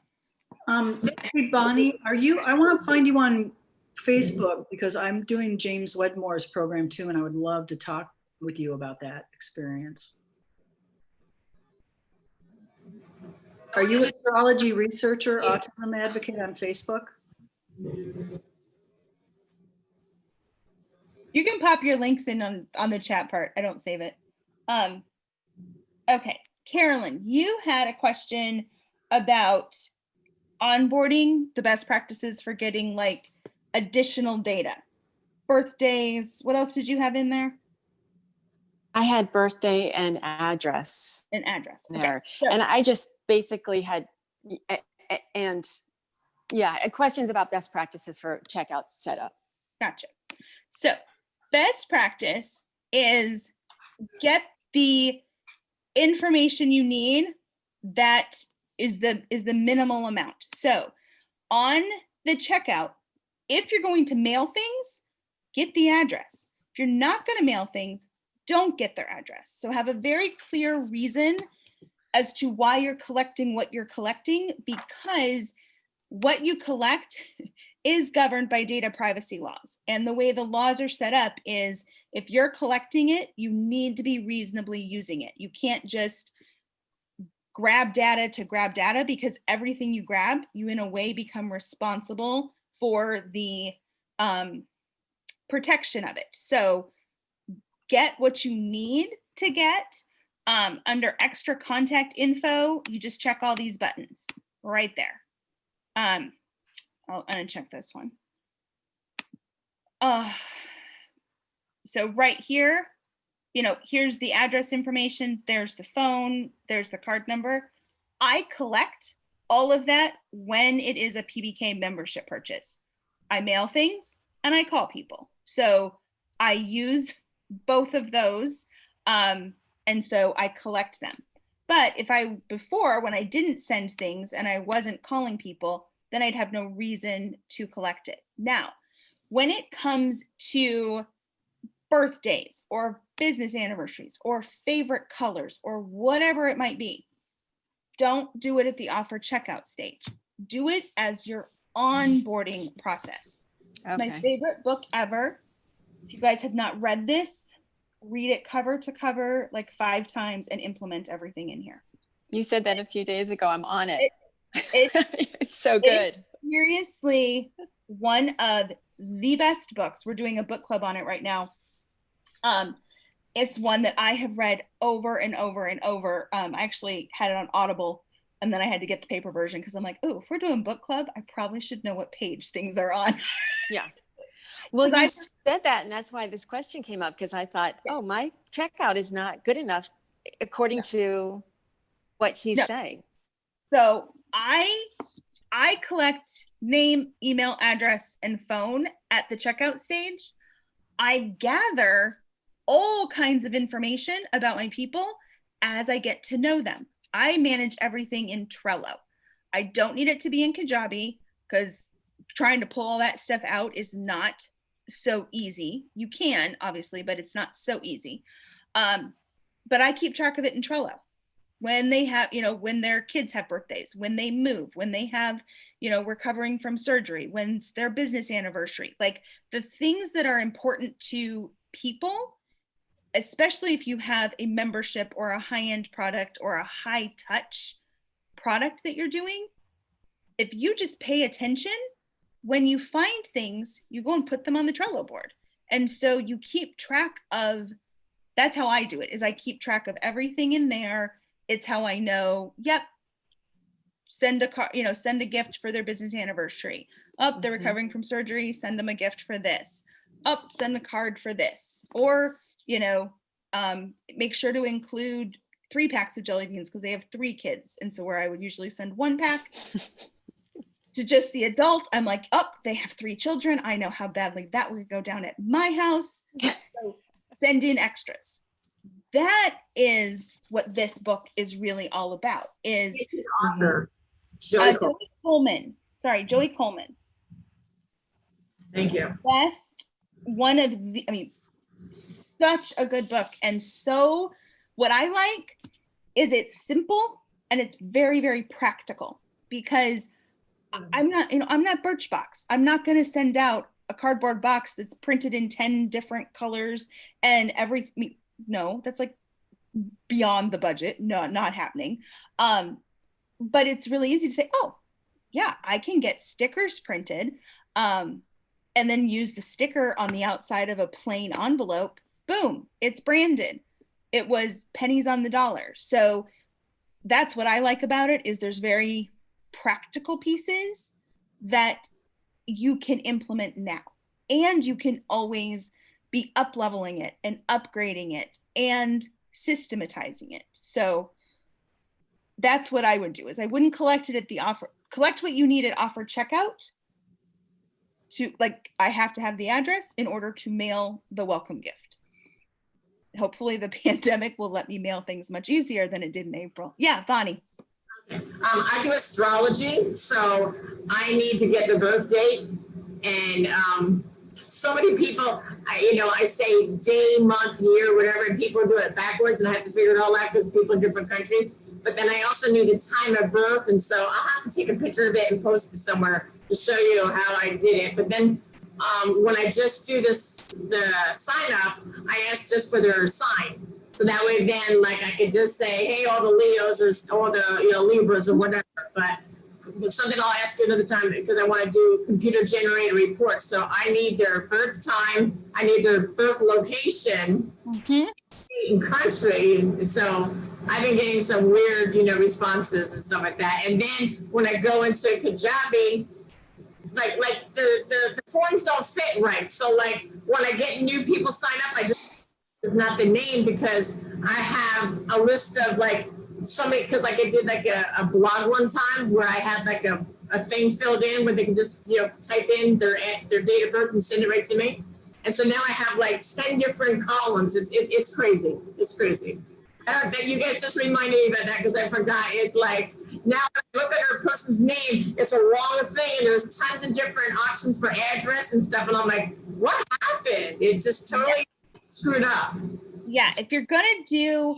Hey, Bonnie, I want to find you on Facebook, because I'm doing James Wedmore's program too, and I would love to talk with you about that experience. Are you an astrology researcher, autism advocate on Facebook? You can pop your links in on the chat part. I don't save it. Okay, Carolyn, you had a question about onboarding, the best practices for getting like additional data, birthdays. What else did you have in there? I had birthday and address An address. there. So- And I just basically had, questions about best practices for checkout setup. Gotcha. So best practice is get the information you need that is the minimal amount. So on the checkout, if you're going to mail things, get the address. If you're not going to mail things, don't get their address. So have a very clear reason as to why you're collecting what you're collecting, because what you collect is governed by data privacy laws. And the way the laws are set up is, if you're collecting it, you need to be reasonably using it. You can't just grab data to grab data, because everything you grab, you in a way become responsible for the protection of it. So get what you need to get. Under extra contact info, you just check all these buttons right there. I'll uncheck this one. So right here, here's the address information, there's the phone, there's the card number. I collect all of that when it is a PBK membership purchase. I mail things and I call people. So I use both of those. And so I collect them. But before, when I didn't send things and I wasn't calling people, then I'd have no reason to collect it. Now, when it comes to birthdays or business anniversaries or favorite colors or whatever it might be, don't do it at the offer checkout stage. Do it as your onboarding process. It's my favorite book ever. If you guys have not read this, read it cover to cover like 5 times and implement everything in here. You said that a few days ago. I'm on it. It's so good. Seriously, one of the best books. We're doing a book club on it right now. It's one that I have read over and over and over. I actually had it on Audible, and then I had to get the paper version because I'm like, oh, if we're doing book club, I probably should know what page things are on. Yeah. Well, you said that, and that's why this question came up, because I thought, oh, my checkout is not good enough according to what he's saying. So I collect name, email, address, and phone at the checkout stage. I gather all kinds of information about my people as I get to know them. I manage everything in Trello. I don't need it to be in Kajabi, because trying to pull all that stuff out is not so easy. You can, obviously, but it's not so easy. But I keep track of it in Trello. When they have, when their kids have birthdays, when they move, when they have, recovering from surgery, when it's their business anniversary, like the things that are important to people, especially if you have a membership or a high-end product or a high-touch product that you're doing. If you just pay attention, when you find things, you go and put them on the Trello board. And so you keep track of, that's how I do it, is I keep track of everything in there. It's how I know, yep, send a car, send a gift for their business anniversary. Oh, they're recovering from surgery, send them a gift for this. Oh, send a card for this. Or, make sure to include 3 packs of jelly beans because they have 3 kids. And so where I would usually send 1 pack to just the adult, I'm like, oh, they have 3 children. I know how badly that would go down at my house. So send in extras. That is what this book is really all about. Is Author, Joey Coleman. Joey Coleman. Sorry, Joey Coleman. Thank you. Best one of the, such a good book. And so what I like is it's simple and it's very, very practical, because I'm not Birchbox. I'm not going to send out a cardboard box that's printed in 10 different colors and no, that's like beyond the budget. No, not happening. But it's really easy to say, oh yeah, I can get stickers printed, and then use the sticker on the outside of a plain envelope. Boom, it's branded. It was pennies on the dollar. So that's what I like about it, is there's very practical pieces that you can implement now, and you can always be up leveling it and upgrading it and systematizing it. So that's what I would do, is I wouldn't collect it at the offer, collect what you need at offer checkout. To, like, I have to have the address in order to mail the welcome gift. Hopefully the pandemic will let me mail things much easier than it did in April. Yeah, Bonnie. I do astrology, so I need to get the birth date, and so many people, I say day, month, year, whatever, and people do it backwards, and I have to figure it all out because people in different countries. But then I also need the time of birth, and so I'll have to take a picture of it and post it somewhere to show you how I did it. But then when I just do the sign up, I ask just for their sign. So that way then, like, I could just say, hey, all the Leos or all the Libras or whatever. But something I'll ask you another time, because I want to do computer generated reports. So I need their birth time, I need their birth location, and country. So I've been getting some weird, responses and stuff like that. And then when I go into Kajabi, like the forms don't fit right. So like when I get new people sign up, I just is not the name, because I have a list of like somebody, because like I did like a blog one time where I had like a thing filled in where they can just type in their date of birth and send it right to me. And so now I have like 10 different columns. It's crazy. It's crazy. I don't think you guys just reminded me about that, because I forgot. It's like now I look at her person's name, it's a wrong thing, and there's tons of different options for address and stuff, and I'm like, what happened? It just totally screwed up. Yeah, if you're gonna do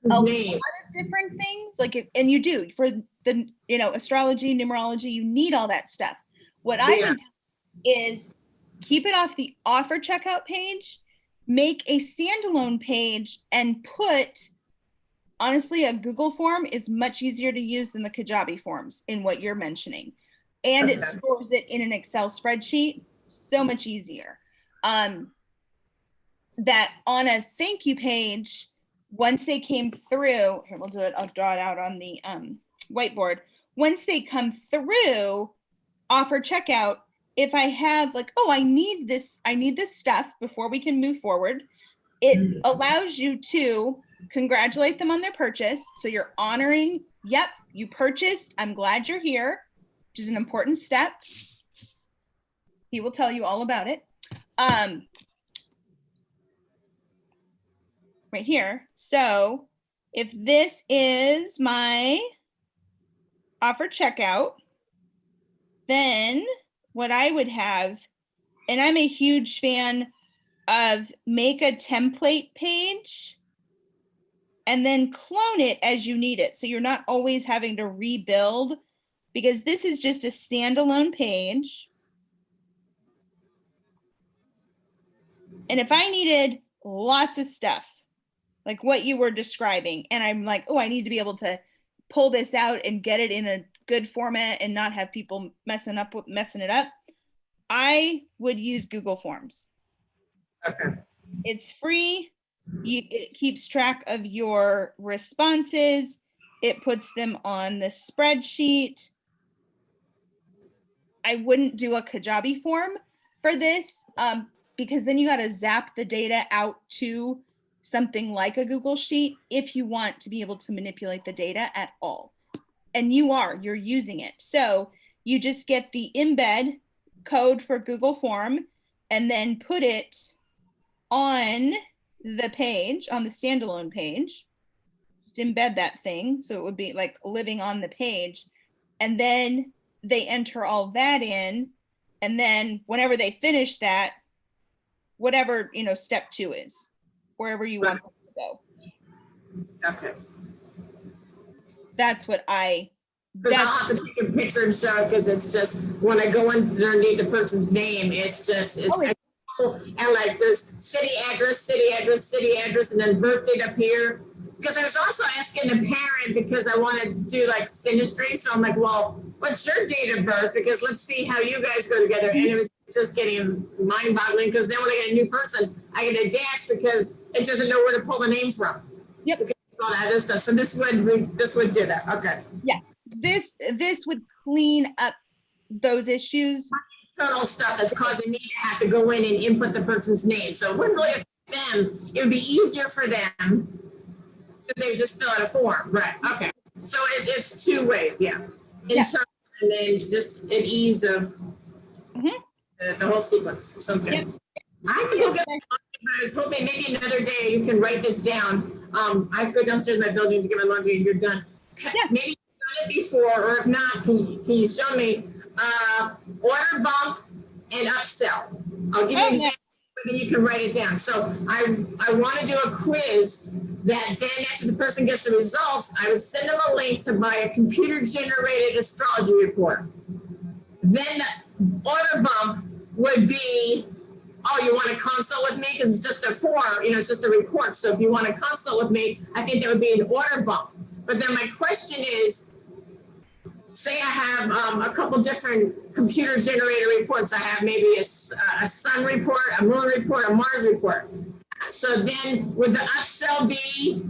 a lot of different things, like and you do for the astrology, numerology, you need all that stuff. What I would do is keep it off the offer checkout page, make a standalone page, and put, honestly, a Google form is much easier to use than the Kajabi forms in what you're mentioning. And it stores it in an Excel spreadsheet, so much easier. That on a thank you page, once they came through, here, we'll do it, I'll draw it out on the whiteboard. Once they come through offer checkout, if I have like, oh, I need this stuff before we can move forward, it allows you to congratulate them on their purchase. So you're honoring, yep, you purchased, I'm glad you're here, which is an important step. He will tell you all about it. Right here. So if this is my offer checkout, then what I would have, and I'm a huge fan of make a template page and then clone it as you need it. So you're not always having to rebuild, because this is just a standalone page. And if I needed lots of stuff, like what you were describing, and I'm like, oh, I need to be able to pull this out and get it in a good format and not have people messing it up, I would use Google Forms. Okay. It's free. It keeps track of your responses. it puts them on the spreadsheet. I wouldn't do a Kajabi form for this because then you got to zap the data out to something like a Google Sheet if you want to be able to manipulate the data at all. And you're using it. So you just get the embed code for Google Form and then put it on the page, on the standalone page. Just embed that thing. So it would be like living on the page. And then they enter all that in. And then whenever they finish that, whatever, step 2 is, wherever you want them to go. Okay. That's what Because I'll have to take a picture and show, because it's just, when I go underneath the person's name, it's and like there's city address, and then birth date up here. Because I was also asking the parent, because I want to do like synastry. So I'm like, well, what's your date of birth? Because let's see how you guys go together. And it was just getting mind boggling, because then when I get a new person, I get a dash because it doesn't know where to pull the name from. Yep. Because all that other stuff. So this would do that. Okay. Yeah. This would clean up those issues. Internal stuff that's causing me to have to go in and input the person's name. So it wouldn't really affect them. It would be easier for them if they just fill out a form. Right. Okay. So it's 2 ways. Yeah. Internal and then just an ease of the whole sequence. Sounds good. Yep. I can go get I was hoping maybe another day you can write this down. I have to go downstairs in my building to get my laundry and you're done. Yeah. Maybe you've done it before, or if not, can you show me order bump and upsell? I'll give you an example, whether you can write it down. So I want to do a quiz that then after the person gets the results, I would send them a link to buy a computer-generated astrology report. Then order bump would be, oh, you want to consult with me? Because it's just a form, it's just a report. So if you want to consult with me, I think that would be an order bump. But then my question is, say I have a couple different computer generated reports. I have maybe a sun report, a moon report, a Mars report. So then would the upsell be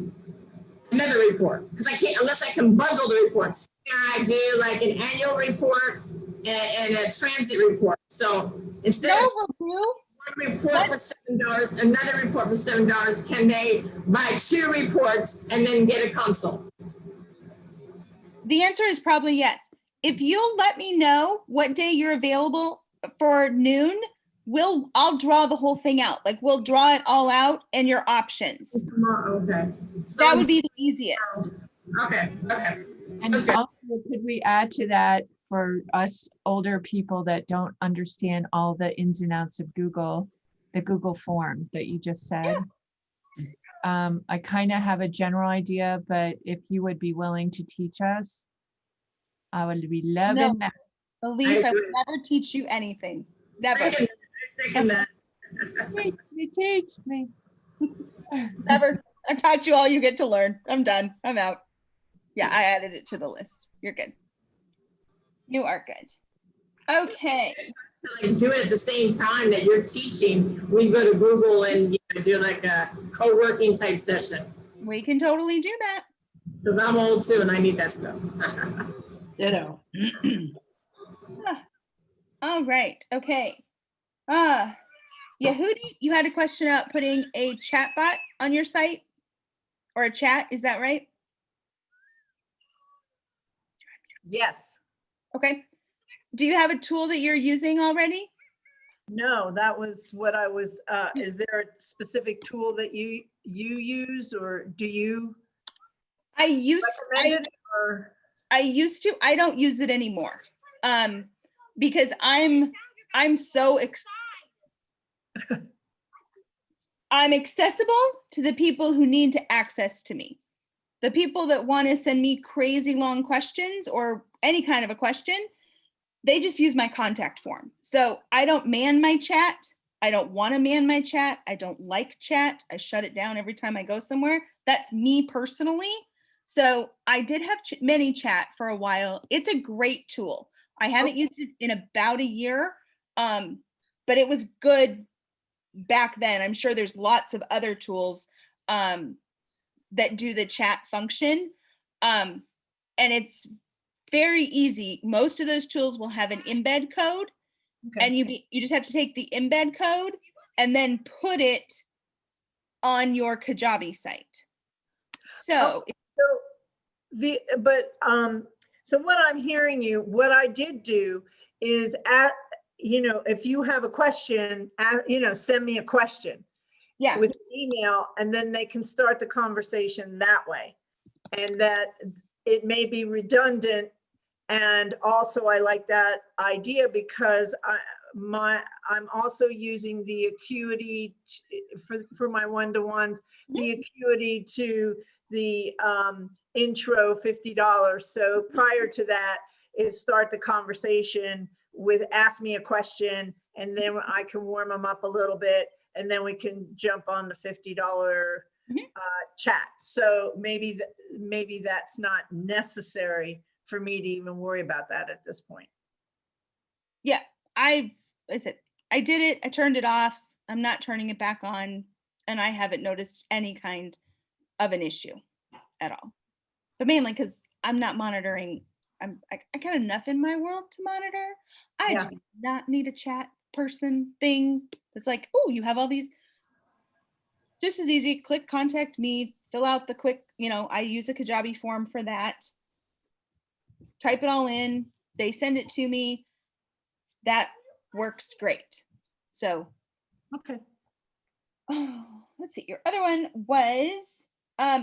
another report? Because I can't, unless I can bundle the reports. I do like an annual report and a transit report. So instead of one report for $7, another report for $7, can they buy 2 reports and then get a consult? The answer is probably yes. If you'll let me know what day you're available for noon, I'll draw the whole thing out. Like we'll draw it all out and your options. Okay. So that would be the easiest. Okay. And also, could we add to that for us older people that don't understand all the ins and outs of Google, the Google form that you just said? I kind of have a general idea, but if you would be willing to teach us, I would be loving that. Elise, I would never teach you anything. Never. Second that. Teach me. Never. I've taught you all you get to learn. I'm done. I'm out. Yeah, I added it to the list. You're good. You are good. Okay. To like do it at the same time that you're teaching, we go to Google and do like a co-working type session. We can totally do that. Because I'm old too and I need that stuff. Ditto. All right. Okay. Yehudi, you had a question about putting a chatbot on your site or a chat. Is that right? Yes. Okay. Do you have a tool that you're using already? No, that was what I was, is there a specific tool that you use, or do you recommend it, or? I used to, I don't use it anymore. Because I'm so I'm accessible to the people who need to access to me. The people that want to send me crazy long questions or any kind of a question, they just use my contact form. So I don't man my chat. I don't want to man my chat. I don't like chat. I shut it down every time I go somewhere. That's me personally. So I did have ManyChat for a while. It's a great tool. I haven't used it in about a year, but it was good back then. I'm sure there's lots of other tools that do the chat function. And it's very easy. Most of those tools will have an embed code, Okay. and you just have to take the embed code and then put it on your Kajabi site. So So what I'm hearing you, what I did do is if you have a question, send me a question yeah, with email, and then they can start the conversation that way. And that it may be redundant. And also I like that idea because I'm also using the Acuity for my one-to-ones, the Acuity to the intro $50. So prior to that is start the conversation with ask me a question, and then I can warm them up a little bit, and then we can jump on the $50 chat. So maybe that's not necessary for me to even worry about that at this point. yeah, I did it. I turned it off. I'm not turning it back on, and I haven't noticed any kind of an issue at all. But mainly because I'm not monitoring. I got enough in my world to monitor. I do not need a chat person thing that's like, oh, you have all these. Just as easy, click contact me, fill out the quick, I use a Kajabi form for that. Type it all in, they send it to me. That works great. So, okay. Let's see. Your other one was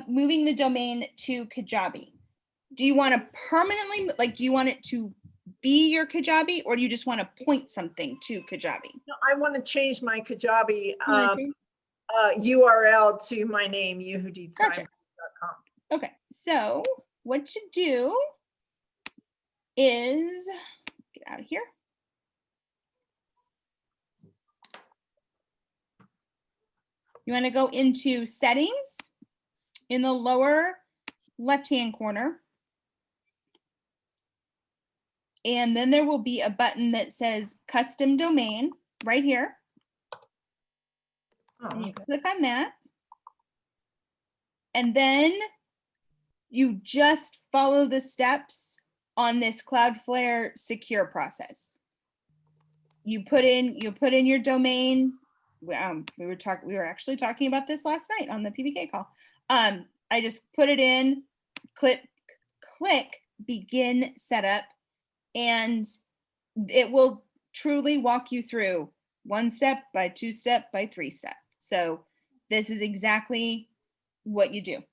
moving the domain to Kajabi. Do you want to permanently, do you want it to be your Kajabi, or do you just want to point something to Kajabi? No, I want to change my Kajabi URL to my name, yehuditsimon.com. Gotcha. Okay, so what you do is get out of here. You want to go into settings in the lower left-hand corner. And then there will be a button that says custom domain right here. Oh, And you okay. click on that. And then you just follow the steps on this Cloudflare secure process. You put in your domain. We were actually talking about this last night on the PBK call. I just put it in, click begin setup, and it will truly walk you through 1 step by 2 step by 3 step. So this is exactly what you do.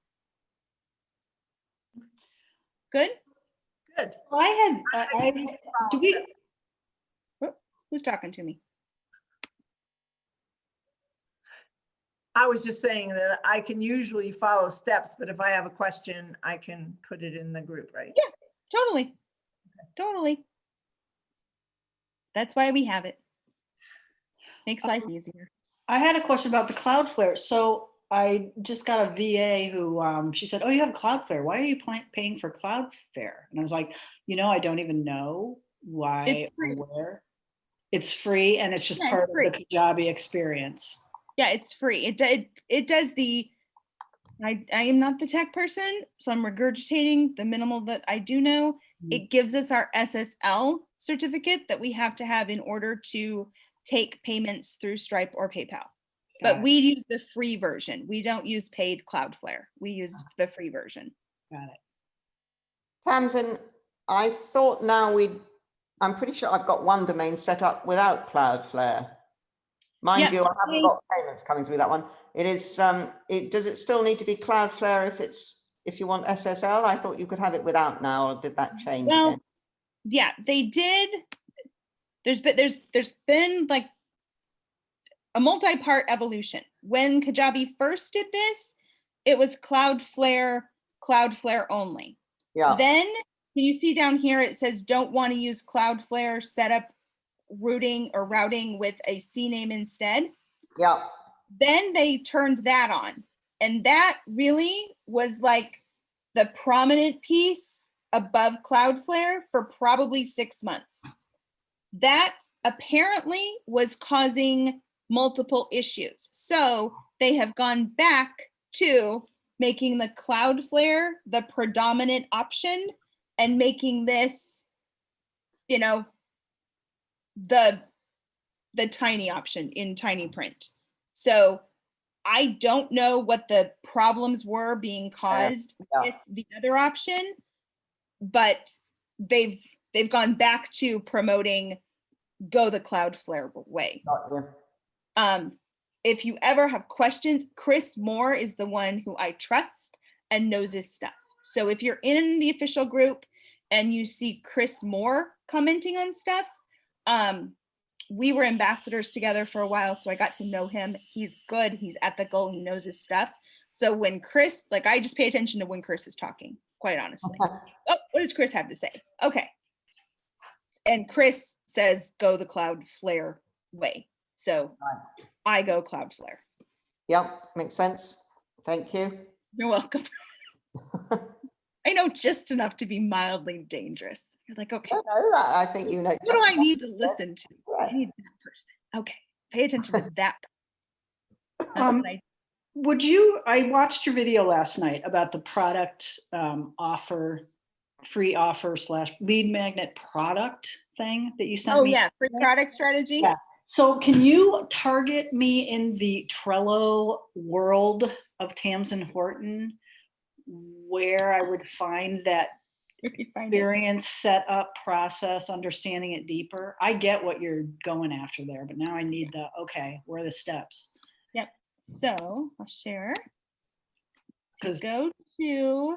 Good? Good. Well, Who's talking to me? I was just saying that I can usually follow steps, but if I have a question, I can put it in the group, right? Yeah, totally. Totally. That's why we have it. Makes life easier. I had a question about the Cloudflare. So I just got a VA who she said, "Oh, you have Cloudflare. Why are you paying for Cloudflare?" And I was like, I don't even know why or where. It's free, and it's just part of the Kajabi experience. Yeah, it's free. It does the. I am not the tech person, so I'm regurgitating the minimal that I do know. It gives us our SSL certificate that we have to have in order to take payments through Stripe or PayPal. But we use the free version. We don't use paid Cloudflare. We use the free version. Got it. Tamsin, I thought I'm pretty sure I've got one domain set up without Cloudflare. Mind you, I haven't got payments coming through that one. It is, does it still need to be Cloudflare if you want SSL? I thought you could have it without now, or did that change again? Yeah, they did. There's been like a multi-part evolution. When Kajabi first did this, it was Cloudflare only. Yeah. Then, can you see down here, it says don't want to use Cloudflare setup routing with a CNAME instead. Yeah. Then they turned that on. And that really was like the prominent piece above Cloudflare for probably 6 months. That apparently was causing multiple issues. So they have gone back to making the Cloudflare the predominant option and making this, you know, the tiny option in tiny print. So I don't know what the problems were being caused with the other option, but they've gone back to promoting go the Cloudflare way. If you ever have questions, Chris Moore is the one who I trust and knows his stuff. So if you're in the official group and you see Chris Moore commenting on stuff, we were ambassadors together for a while, so I got to know him. He's good, he's ethical, he knows his stuff. So when Chris, like, I just pay attention to when Chris is talking, quite honestly. Oh, what does Chris have to say? Okay. And Chris says, go the Cloudflare way. So I go Cloudflare. Yep, makes sense. Thank you. You're welcome. I know just enough to be mildly dangerous. You're like, okay. I think you know. What do I need to listen to? I need that person. Okay, pay attention to that. That's what I watched your video last night about the product free offer / lead magnet product thing that you sent me. Oh yeah, free product strategy. Yeah. So can you target me in the Trello world of Tamsin Horton, where I would find that experience, setup, process, understanding it deeper? I get what you're going after there, but now I need okay, where are the steps? Yep. So I'll share. Go to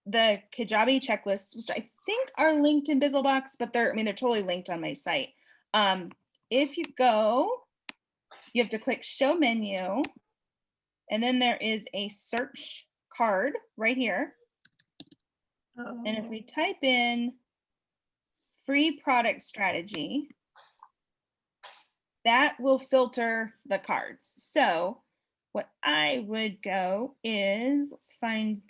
the Kajabi checklists, which I think are linked in Bizzlebox, but they're totally linked on my site. If you go, you have to click show menu, and then there is a search card right here. And if we type in free product strategy, that will filter the cards. So what I would go is, let's find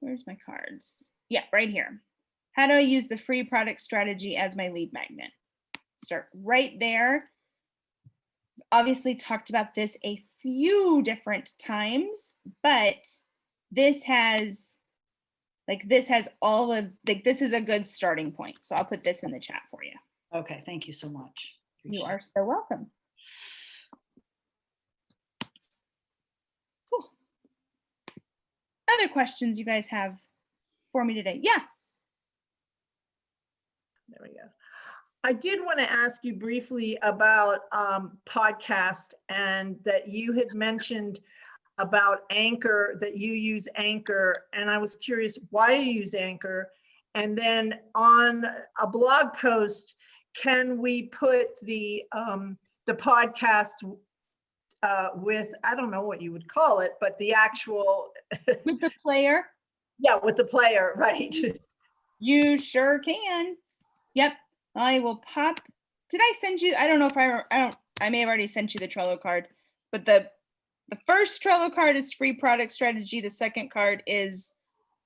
where's my cards? Yeah, right here. How do I use the free product strategy as my lead magnet? Start right there. Obviously talked about this a few different times, but this has all of, this is a good starting point. So I'll put this in the chat for you. Okay, thank you so much. You are so welcome. Cool. Other questions you guys have for me today? Yeah. There we go. I did want to ask you briefly about podcast, and that you had mentioned about Anchor, that you use Anchor, and I was curious why you use Anchor. And then on a blog post, can we put the podcast with, I don't know what you would call it, but the actual with the player? Yeah, with the player, right? You sure can. Yep. I will pop. Did I send you? I don't know if I may have already sent you the Trello card, but the first Trello card is free product strategy. The second card is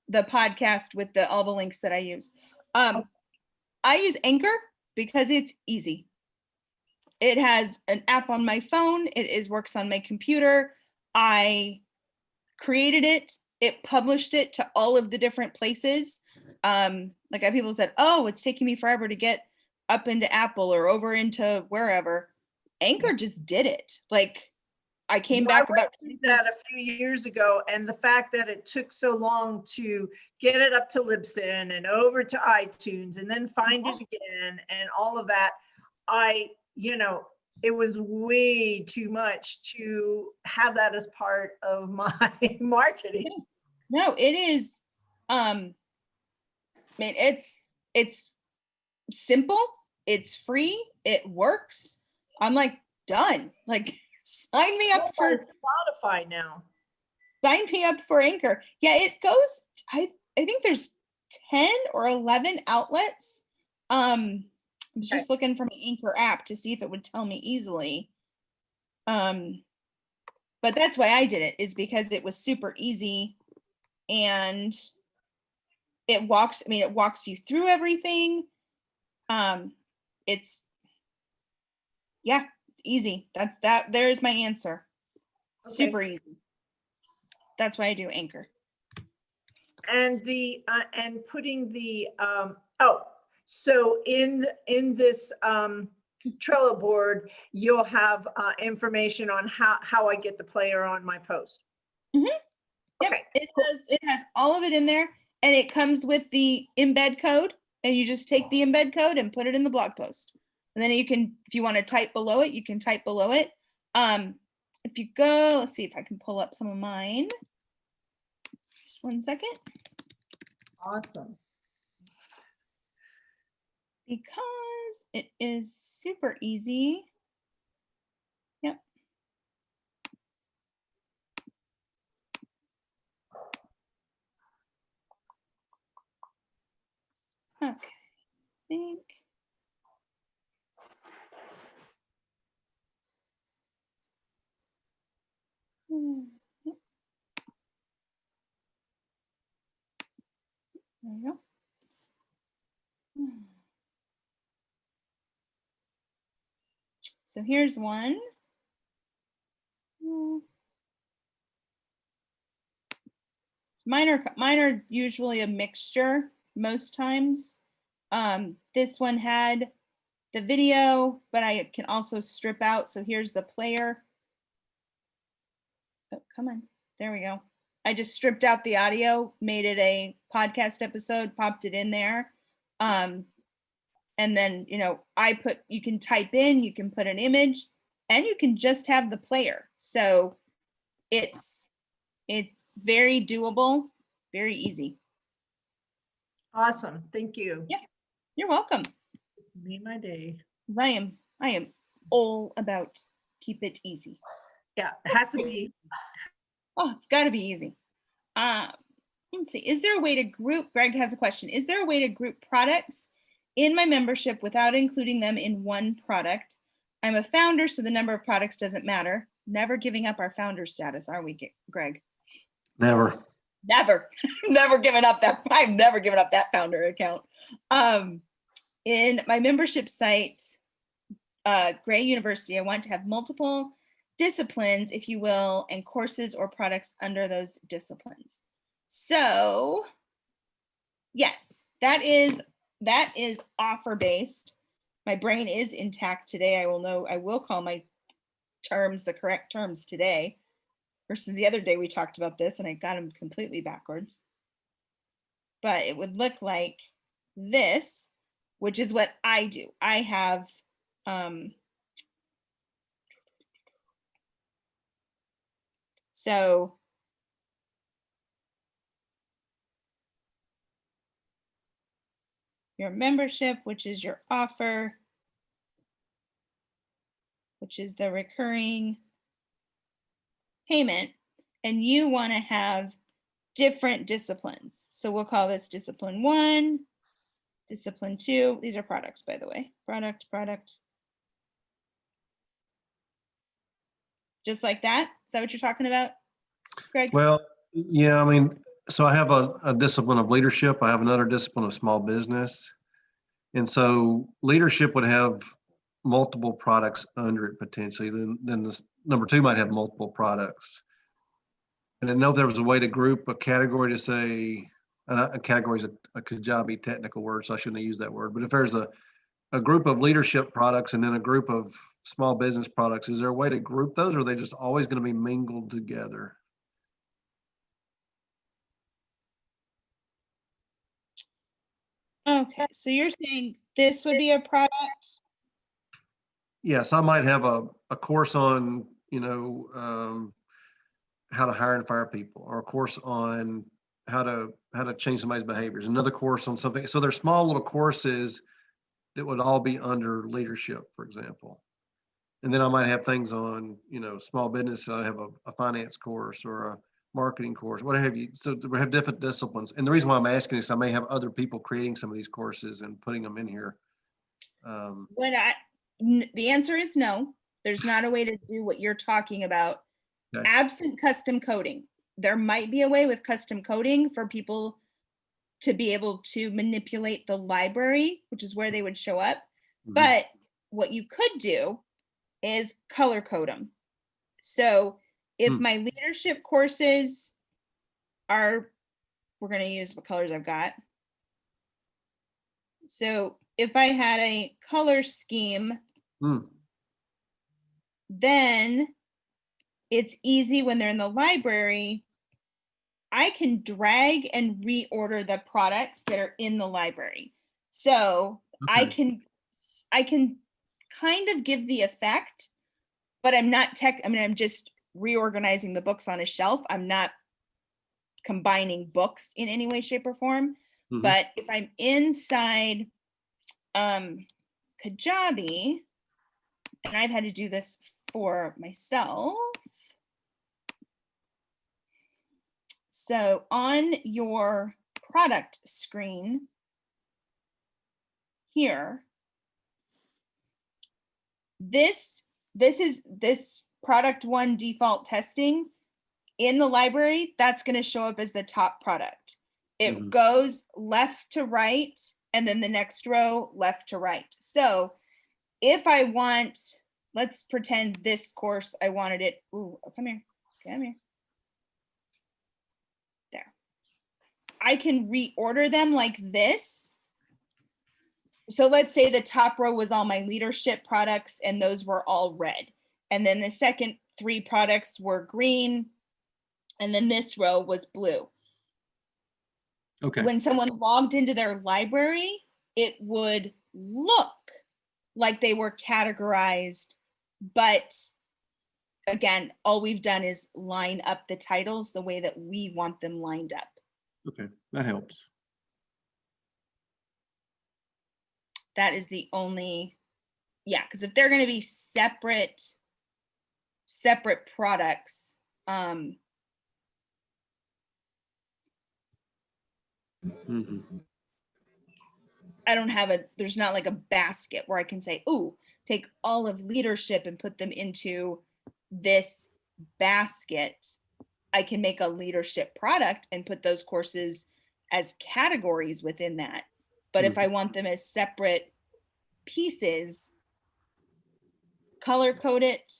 the podcast with all the links that I use. I use Anchor because it's easy. It has an app on my phone. It works on my computer. I created it. It published it to all of the different places. Like people said, oh, it's taking me forever to get up into Apple or over into wherever. Anchor just did it. Like I came back about that a few years ago, and the fact that it took so long to get it up to Libsyn and over to iTunes and then find it again and all of that, it was way too much to have that as part of my marketing. No, it is. It's simple. It's free. It works. I'm like done. Like sign me up for Spotify now. Sign me up for Anchor. Yeah, it goes. I think there's 10 or 11 outlets. I was just looking for my Anchor app to see if it would tell me easily. But that's why I did it, is because it was super easy, and it walks you through everything. It's easy. There's my answer. Super easy. That's why I do Anchor. And the, and putting the, so in this Trello board, you'll have information on how I get the player on my post. Mm-hmm. Yep. Okay. It has all of it in there, and it comes with the embed code, and you just take the embed code and put it in the blog post. And then you can, if you want to type below it, you can type below it. If you go, let's see if I can pull up some of mine. Just one second. Awesome. Because it is super easy. Yep. Okay, I think. Yep. There you go. So here's one. Mine are usually a mixture most times. This one had the video, but I can also strip out. So here's the player. Oh, come on. There we go. I just stripped out the audio, made it a podcast episode, popped it in there. And then, you know, you can type in, you can put an image, and you can just have the player. So it's very doable, very easy. Awesome. Thank you. Yeah, you're welcome. Made my day. Because I am all about keep it easy. Yeah, it has to be. Oh, it's got to be easy. Let's see. Is there a way to group? Greg has a question. Is there a way to group products in my membership without including them in one product? I'm a founder, so the number of products doesn't matter. Never giving up our founder status, are we, Greg? Never. Never. Never given up that. I've never given up that founder account. In my membership site, Gray University, I want to have multiple disciplines, if you will, and courses or products under those disciplines. So yes, that is offer based. My brain is intact today. I will call my terms the correct terms today versus the other day we talked about this and I got them completely backwards. But it would look like this, which is what I do. I have so your membership, which is your offer, which is the recurring payment, and you want to have different disciplines. So we'll call this discipline 1, discipline 2. These are products, by the way. Product. Just like that? Is that what you're talking about, Greg? Well, yeah, I mean, so I have a discipline of leadership. I have another discipline of small business. And so leadership would have multiple products under it potentially. Then this number 2 might have multiple products. And I know if there was a way to group a category to say, a category is a Kajabi technical word, so I shouldn't have used that word. But if there's a group of leadership products and then a group of small business products, is there a way to group those, or are they just always going to be mingled together? Okay, so you're saying this would be a product? Yes, I might have a course on, how to hire and fire people, or a course on how to change somebody's behaviors, another course on something. So there's small little courses that would all be under leadership, for example. And then I might have things on, small business. I have a finance course or a marketing course, what have you. So we have different disciplines. And the reason why I'm asking is I may have other people creating some of these courses and putting them in here. The answer is no. There's not a way to do what you're talking about. Okay. Absent custom coding. There might be a way with custom coding for people to be able to manipulate the library, which is where they would show up. Mm-hmm. But what you could do is color code them. So If my leadership courses are, we're going to use what colors I've got. So if I had a color scheme, then it's easy when they're in the library. I can drag and reorder the products that are in the library. So I can kind of give the effect, but I'm not I'm just reorganizing the books on a shelf. I'm not combining books in any way, shape, or form. But if I'm inside Kajabi, and I've had to do this for myself. So on your product screen here, this product 1 default testing in the library, that's going to show up as the top product. It goes left to right, and then the next row left to right. So if I want, let's pretend this course, I wanted it. Ooh, come here. There. I can reorder them like this. So let's say the top row was all my leadership products and those were all red. And then the second 3 products were green. And then this row was blue. Okay. When someone logged into their library, it would look like they were categorized. But again, all we've done is line up the titles the way that we want them lined up. Okay, that helps. That is the only, yeah, because if they're going to be separate products, I don't have there's not like a basket where I can say, ooh, take all of leadership and put them into this basket. I can make a leadership product and put those courses as categories within that. But if I want them as separate pieces, color code it,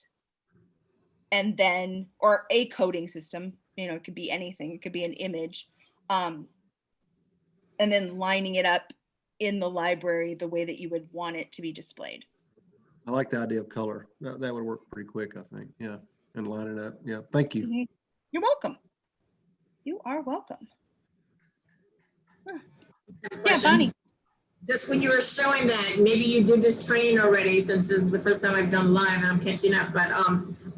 and then, or a coding system, it could be anything. It could be an image. And then lining it up in the library the way that you would want it to be displayed. I like the idea of color. That would work pretty quick, I think. Yeah, and line it up. Yeah, thank you. You're welcome. You are welcome. Yeah, Bonnie. Just when you were showing that, maybe you did this training already, since this is the first time I've done live and I'm catching up, but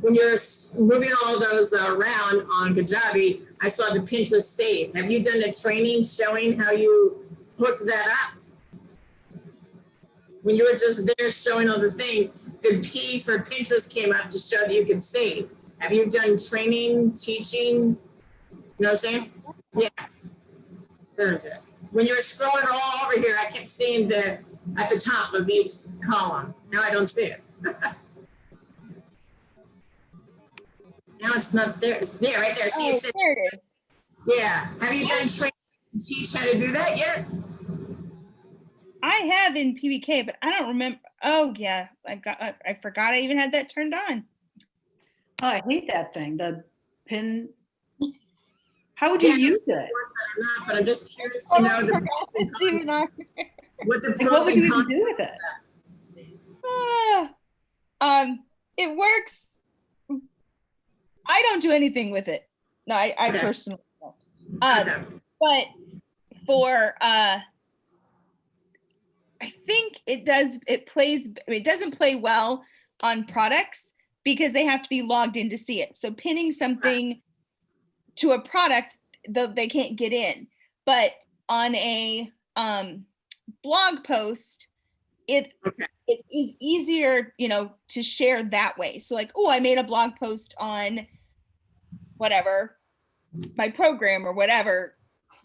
when you're moving all those around on Kajabi, I saw the Pinterest save. Have you done a training showing how you hooked that up? When you were just there showing all the things, the P for Pinterest came up to show that you could save. Have you done training, teaching? You know what I'm saying? Yeah. Where is it? When you were scrolling all over here, I kept seeing at the top of each column. Now I don't see it. Now it's not there. It's there, right there. See, Oh, there it is. Yeah. Have you done training to teach how to do that yet? I have in PBK, but I don't remember. Oh yeah, I forgot I even had that turned on. Oh, I hate that thing. The pin. How would you use it? But I'm just curious to know what the Like, what would you even do with it? It works. I don't do anything with it. No, I personally don't. But for I think it does. It doesn't play well on products because they have to be logged in to see it. So pinning something to a product, they can't get in. But on a blog post, it is easier, to share that way. So like, oh, I made a blog post on whatever, my program or whatever.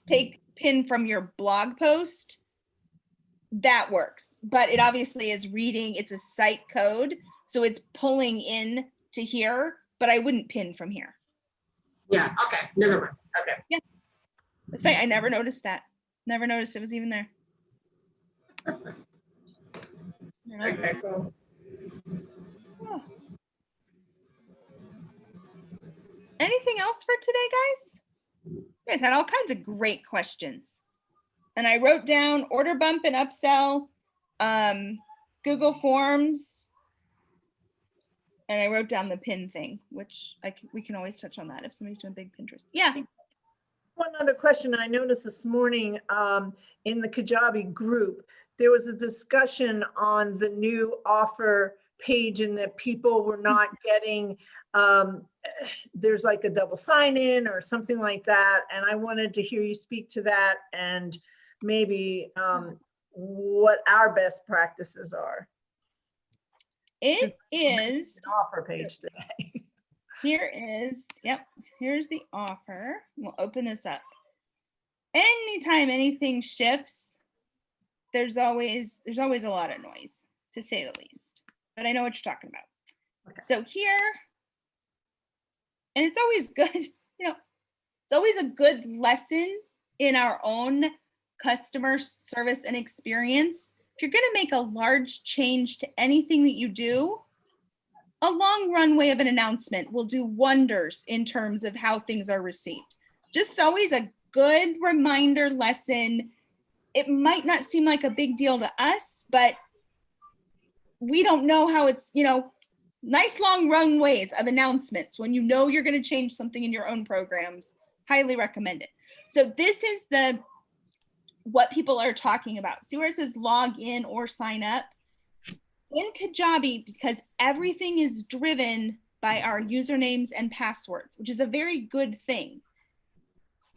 Take pin from your blog post. That works, but it obviously is reading. It's a site code, so it's pulling in to here. But I wouldn't pin from here. Yeah. Okay. Never mind. Okay. Yeah, that's fine. I never noticed that. Never noticed it was even there. Okay. Cool. Oh. Anything else for today, guys? You guys had all kinds of great questions. And I wrote down order bump and upsell, Google Forms, and I wrote down the pin thing, which we can always touch on that if somebody's doing big Pinterest. Yeah. One other question I noticed this morning in the Kajabi group, there was a discussion on the new offer page and that people were not getting, there's like a double sign in or something like that. And I wanted to hear you speak to that and maybe what our best practices are. It is an offer page today. Here is, yep, here's the offer. We'll open this up. Anytime anything shifts, there's always a lot of noise, to say the least. But I know what you're talking about. Okay. So here, and it's always good, it's always a good lesson in our own customer service and experience. If you're going to make a large change to anything that you do, a long runway of an announcement will do wonders in terms of how things are received. Just always a good reminder lesson. It might not seem like a big deal to us, but we don't know how it's, nice long runways of announcements when you know you're going to change something in your own programs. Highly recommend it. So this is what people are talking about. See where it says log in or sign up? In Kajabi, because everything is driven by our usernames and passwords, which is a very good thing.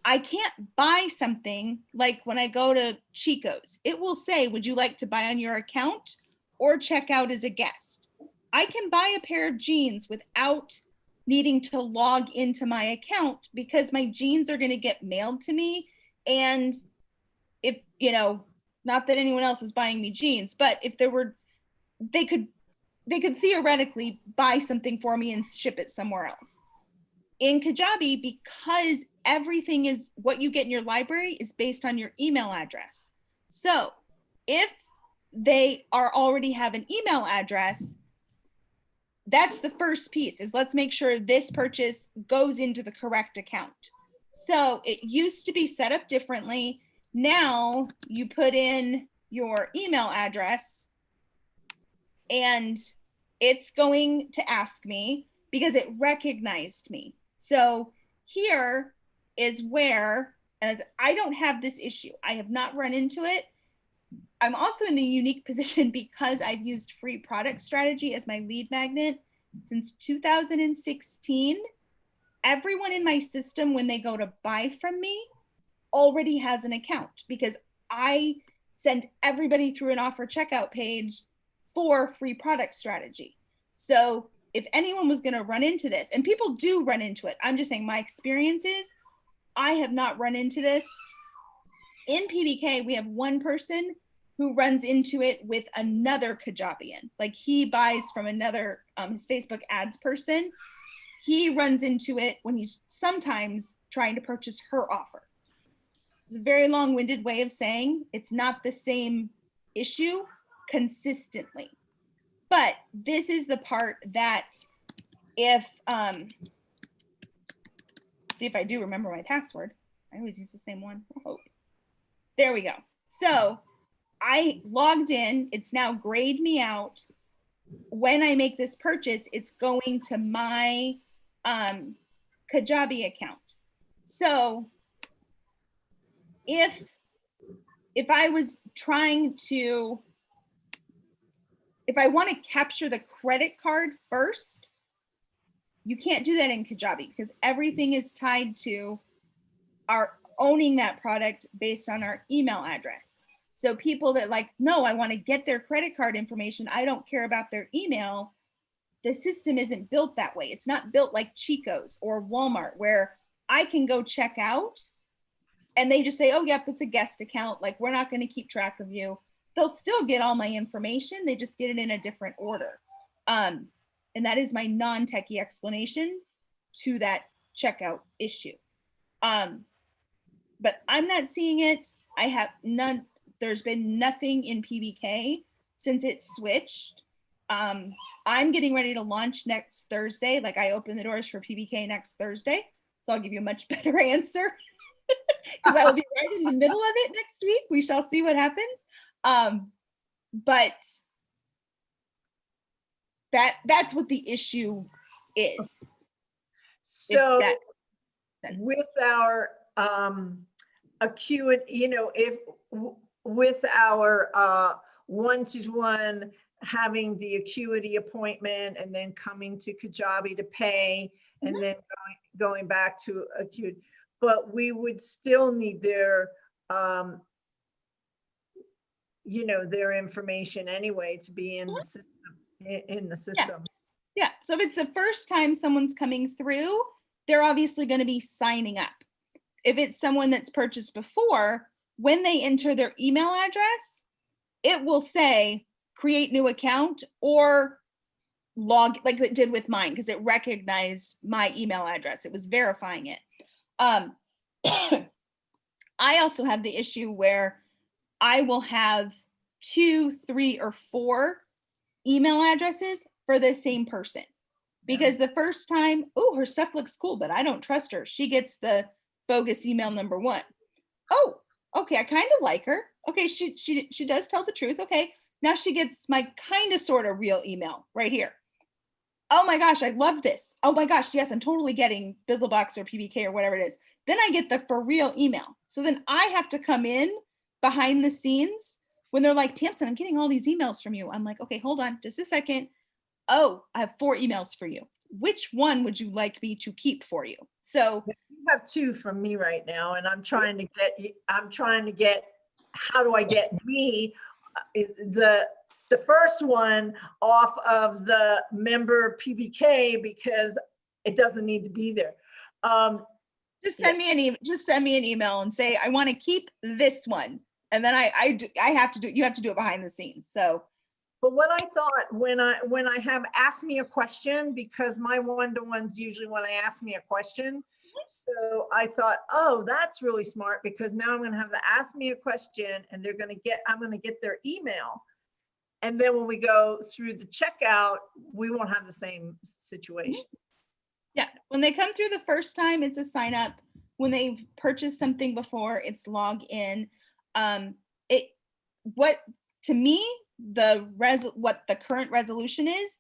I can't buy something like when I go to Chico's. It will say, would you like to buy on your account or check out as a guest? I can buy a pair of jeans without needing to log into my account because my jeans are going to get mailed to me. And if, not that anyone else is buying me jeans, but if there were, they could theoretically buy something for me and ship it somewhere else. In Kajabi, because everything is what you get in your library is based on your email address. So if they already have an email address, that's the first piece, is let's make sure this purchase goes into the correct account. So it used to be set up differently. Now you put in your email address and it's going to ask me because it recognized me. So here is where, as I don't have this issue, I have not run into it. I'm also in the unique position because I've used free product strategy as my lead magnet since 2016. Everyone in my system, when they go to buy from me, already has an account because I send everybody through an offer checkout page for free product strategy. So if anyone was going to run into this, and people do run into it, I'm just saying my experience is I have not run into this. In PBK, we have one person who runs into it with another Kajabian. Like he buys from another, his Facebook ads person. He runs into it when he's sometimes trying to purchase her offer. It's a very long-winded way of saying it's not the same issue consistently. But this is the part that if, see if I do remember my password. I always use the same one. Oh, there we go. So I logged in. It's now grayed me out. When I make this purchase, it's going to my Kajabi account. So if I was trying to, if I want to capture the credit card first, you can't do that in Kajabi because everything is tied to our owning that product based on our email address. So people that like, no, I want to get their credit card information, I don't care about their email. The system isn't built that way. It's not built like Chico's or Walmart where I can go check out and they just say, oh, yep, it's a guest account. Like, we're not going to keep track of you. They'll still get all my information. They just get it in a different order. And that is my non-techie explanation to that checkout issue. But I'm not seeing it. I have none. There's been nothing in PBK since it switched. I'm getting ready to launch next Thursday. Like I open the doors for PBK next Thursday. So I'll give you a much better answer because I will be right in the middle of it next week. We shall see what happens. But that's what the issue is. So Sense. with our acuity, you know, with our one-to-one having the acuity appointment and then coming to Kajabi to pay and then going back to acuity, but we would still need their you know, their information anyway to be in the system. Yeah. So if it's the first time someone's coming through, they're obviously going to be signing up. If it's someone that's purchased before, when they enter their email address, it will say create new account or log, like it did with mine, because it recognized my email address. It was verifying it. I also have the issue where I will have 2, 3, or 4 email addresses for the same person. Because the first time, oh, her stuff looks cool, but I don't trust her. She gets the bogus email number 1. Oh, okay, I kind of like her. Okay, she does tell the truth. Okay, now she gets my kind of sort of real email right here. Oh my gosh, I love this. Oh my gosh, yes, I'm totally getting Bizzlebox or PBK or whatever it is. Then I get the for real email. So then I have to come in behind the scenes when they're like, Tamsin, I'm getting all these emails from you. I'm like, okay, hold on just a second. Oh, I have 4 emails for you. Which one would you like me to keep for you? So you have 2 from me right now, and I'm trying to get, how do I get me the first one off of the member PBK because it doesn't need to be there. Just send me an email and say, I want to keep this one. And then I have to do, you have to do it behind the scenes. So, but what I thought when I have asked me a question, because my one-to-ones usually when I ask me a question, so I thought, oh, that's really smart because now I'm going to have to ask me a question and I'm going to get their email. And then when we go through the checkout, we won't have the same situation. Yeah, when they come through the first time, it's a sign up. When they've purchased something before, it's log in. What to me, what the current resolution is,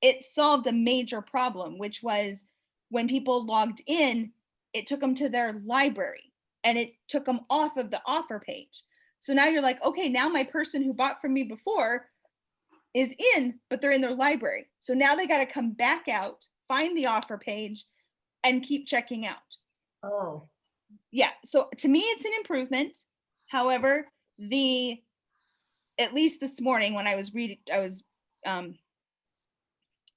it solved a major problem, which was when people logged in, it took them to their library and it took them off of the offer page. So now you're like, okay, now my person who bought from me before is in, but they're in their library. So now they got to come back out, find the offer page, and keep checking out. Oh. Yeah. So to me, it's an improvement. However, at least this morning when I was reading, I was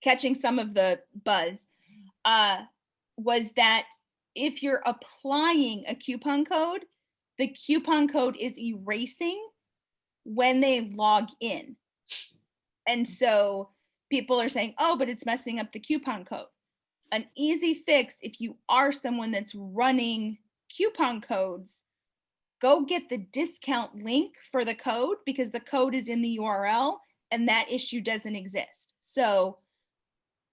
catching some of the buzz, was that if you're applying a coupon code, the coupon code is erasing when they log in. And so people are saying, oh, but it's messing up the coupon code. An easy fix, if you are someone that's running coupon codes, go get the discount link for the code because the code is in the URL and that issue doesn't exist. So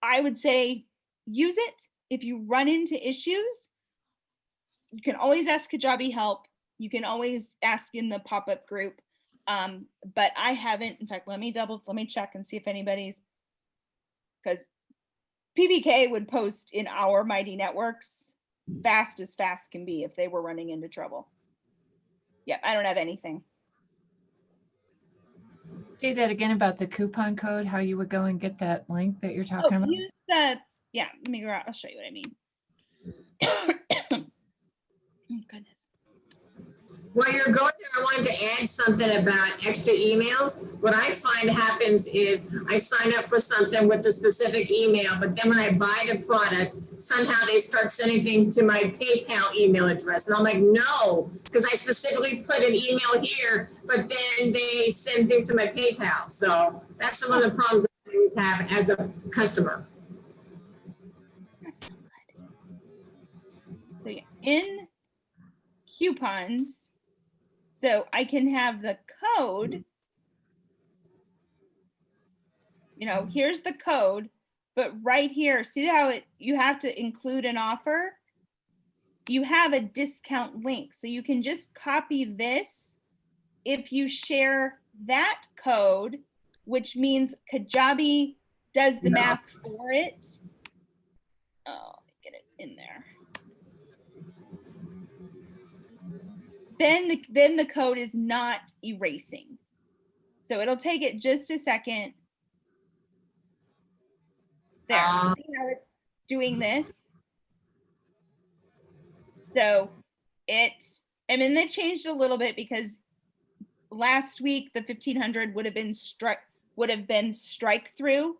I would say use it. If you run into issues, you can always ask Kajabi help. You can always ask in the pop-up group. But I haven't, in fact, let me check and see if anybody's, because PBK would post in our Mighty Networks fast as fast can be if they were running into trouble. Yeah, I don't have anything. Say that again about the coupon code, how you would go and get that link that you're talking about. Use the, yeah, let me go out, I'll show you what I mean. Oh, goodness. While you're going there, I wanted to add something about extra emails. What I find happens is I sign up for something with a specific email, but then when I buy the product, somehow they start sending things to my PayPal email address. And I'm like, no, because I specifically put an email here, but then they send things to my PayPal. So that's some of the problems I always have as a customer. That's not good. So yeah, in coupons, so I can have the code here's the code, but right here, see how you have to include an offer? You have a discount link. So you can just copy this. If you share that code, which means Kajabi does the math for it. Oh, get it in there. Then the code is not erasing. So it'll take it just a second. There, see how it's doing this? So they've changed a little bit because last week the 1500 would have been strike through,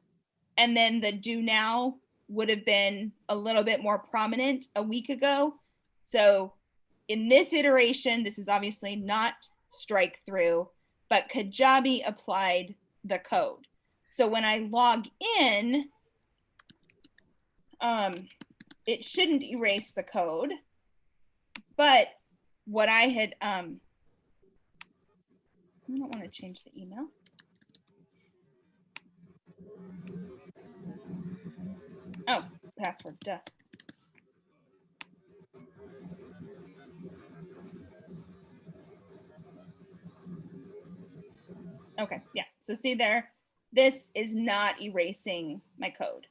and then the do now would have been a little bit more prominent a week ago. So in this iteration, this is obviously not strike through, but Kajabi applied the code. So when I log in, it shouldn't erase the code, but what I had, I don't want to change the email. Oh, password, duh. Okay, yeah, so see there, this is not erasing my code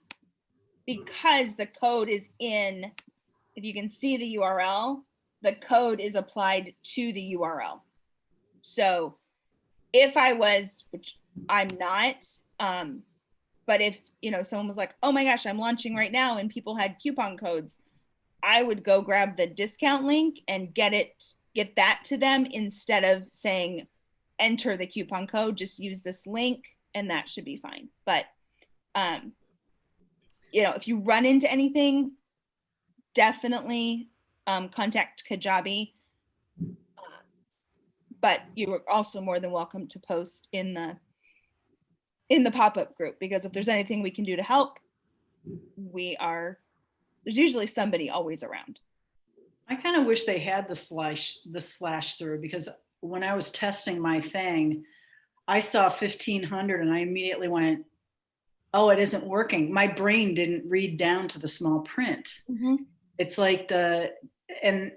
because the code is in, if you can see the URL, the code is applied to the URL. So if I was, which I'm not, but if, someone was like, oh my gosh, I'm launching right now and people had coupon codes, I would go grab the discount link and get that to them instead of saying, enter the coupon code, just use this link and that should be fine. But, if you run into anything, definitely contact Kajabi. But you are also more than welcome to post in the pop-up group, because if there's anything we can do to help, there's usually somebody always around. I kind of wish they had the slash through, because when I was testing my thing, I saw 1500 and I immediately went, oh, it isn't working. My brain didn't read down to the small print. Mm-hmm. It's like and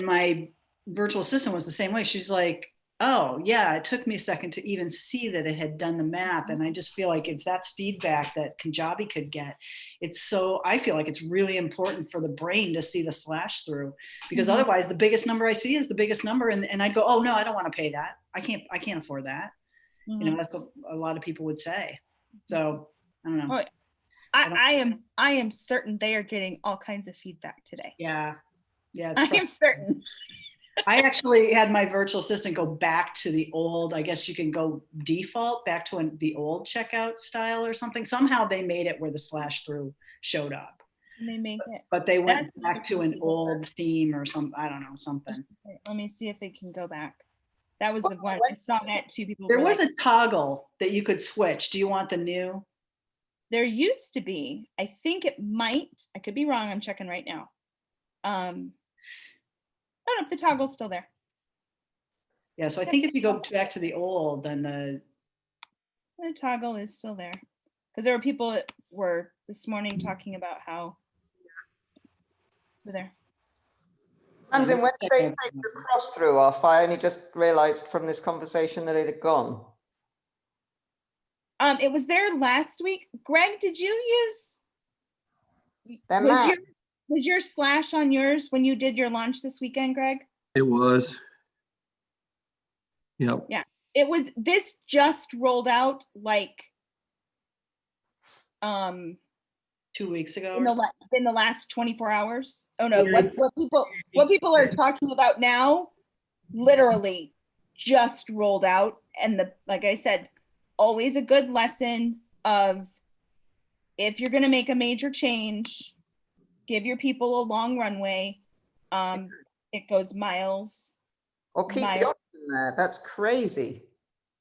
my virtual assistant was the same way. She's like, oh yeah, it took me a second to even see that it had done the math. And I just feel like if that's feedback that Kajabi could get, I feel like it's really important for the brain to see the slash through, because Mm-hmm. otherwise the biggest number I see is the biggest number. And I'd go, oh no, I don't want to pay that. I can't afford that. Mm-hmm. That's what a lot of people would say. So I don't know. Oh, I am certain they are getting all kinds of feedback today. Yeah. I am certain. I actually had my virtual assistant go back to the old, I guess you can go default back to the old checkout style or something. Somehow they made it where the slash through showed up. And they make it. But they went back to an old theme or I don't know, something. Let me see if they can go back. That was the one. I saw that two people. There was a toggle that you could switch. Do you want the new? There used to be. I think it might. I could be wrong. I'm checking right now. I don't know if the toggle's still there. Yeah, so I think if you go back to the old, then the toggle is still there. Because there were people that were this morning talking about how there. And then when did they take the cross through off? I only just realized from this conversation that it had gone. It was there last week. Greg, did you use? Was your slash on yours when you did your launch this weekend, Greg? It was. Yep. Yeah, it was. This just rolled out like 2 weeks ago. In the last 24 hours. Oh no, what people are talking about now literally just rolled out. And like I said, always a good lesson of if you're going to make a major change, give your people a long runway. It goes miles. Or keep the option there. That's crazy.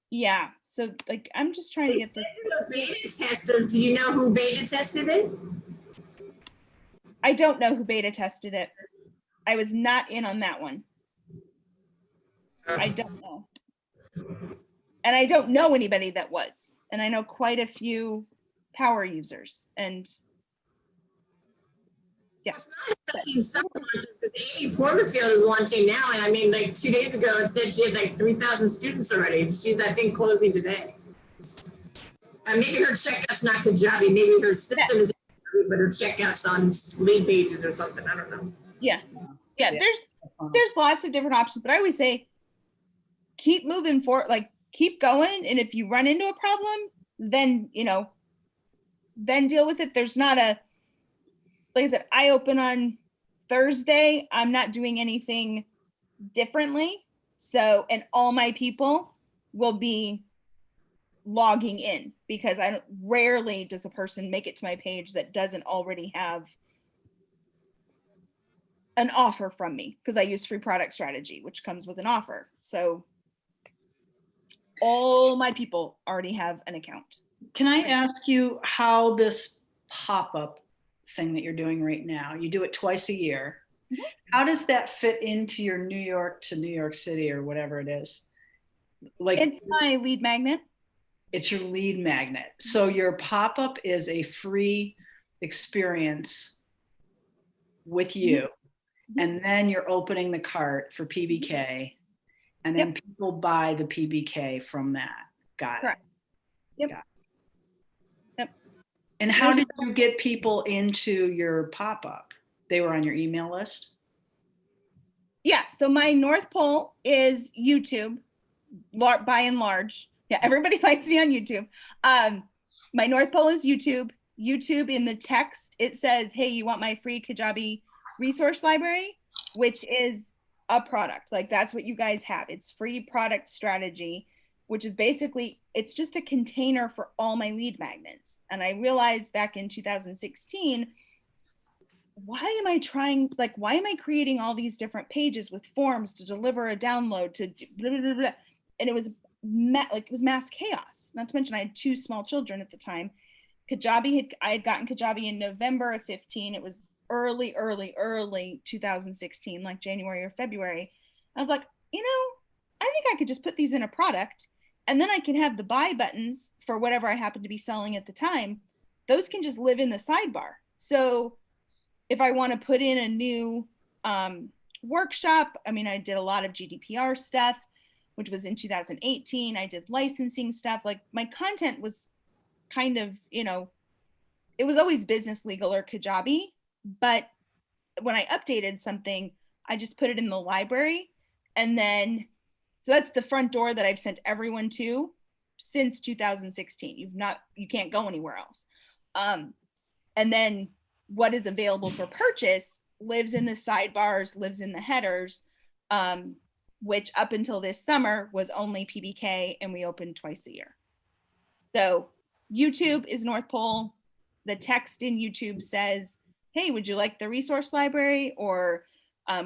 Yeah. So like, I'm just trying to get this. Beta testers. Do you know who beta tested it? I don't know who beta tested it. I was not in on that one. I don't know. And I don't know anybody that was. and I know quite a few power users, and yeah. Some launches, because Amy Porterfield is launching now, and I mean, like 2 days ago, it said she had like 3,000 students already, and she's, I think, closing today. Maybe her checkout's not Kajabi, maybe her system is, but her checkout's on lead pages or something. I don't know. Yeah. There's lots of different options, but I always say keep moving forward, like keep going, and if you run into a problem, then then deal with it. There's not a, like I said, I open on Thursday. I'm not doing anything differently. So, and all my people will be logging in, because rarely does a person make it to my page that doesn't already have an offer from me, because I use free product strategy, which comes with an offer. So all my people already have an account. Can I ask you how this pop-up thing that you're doing right now, you do it twice a year. Mm-hmm. How does that fit into your New York to New York City or whatever it is? Like, it's my lead magnet. It's your lead magnet. So your pop-up is a free experience with you. And then you're opening the cart for PBK. And then people buy the PBK from that. Got Correct. it. Yep. Yep. And how did you get people into your pop-up? They were on your email list? Yeah. So my North Pole is YouTube, by and large. Yeah, everybody finds me on YouTube. My North Pole is YouTube. YouTube, in the text, it says, hey, you want my free Kajabi resource library, which is a product. Like, that's what you guys have. It's free product strategy, which is basically, it's just a container for all my lead magnets. And I realized back in 2016, why am I creating all these different pages with forms to deliver a download to blah, blah, blah, blah. And it was it was mass chaos. Not to mention I had 2 small children at the time. I had gotten Kajabi in November of 15. It was early 2016, like January or February. I was like, I think I could just put these in a product, and then I can have the buy buttons for whatever I happen to be selling at the time. Those can just live in the sidebar. So if I want to put in a new workshop, I mean, I did a lot of GDPR stuff, which was in 2018. I did licensing stuff. Like, my content was kind of, it was always business, legal, or Kajabi. But when I updated something, I just put it in the library. And then, so that's the front door that I've sent everyone to since 2016. You can't go anywhere else. And then what is available for purchase lives in the sidebars, lives in the headers, which up until this summer was only PBK, and we opened twice a year. So YouTube is North Pole. The text in YouTube says, hey, would you like the resource library? Or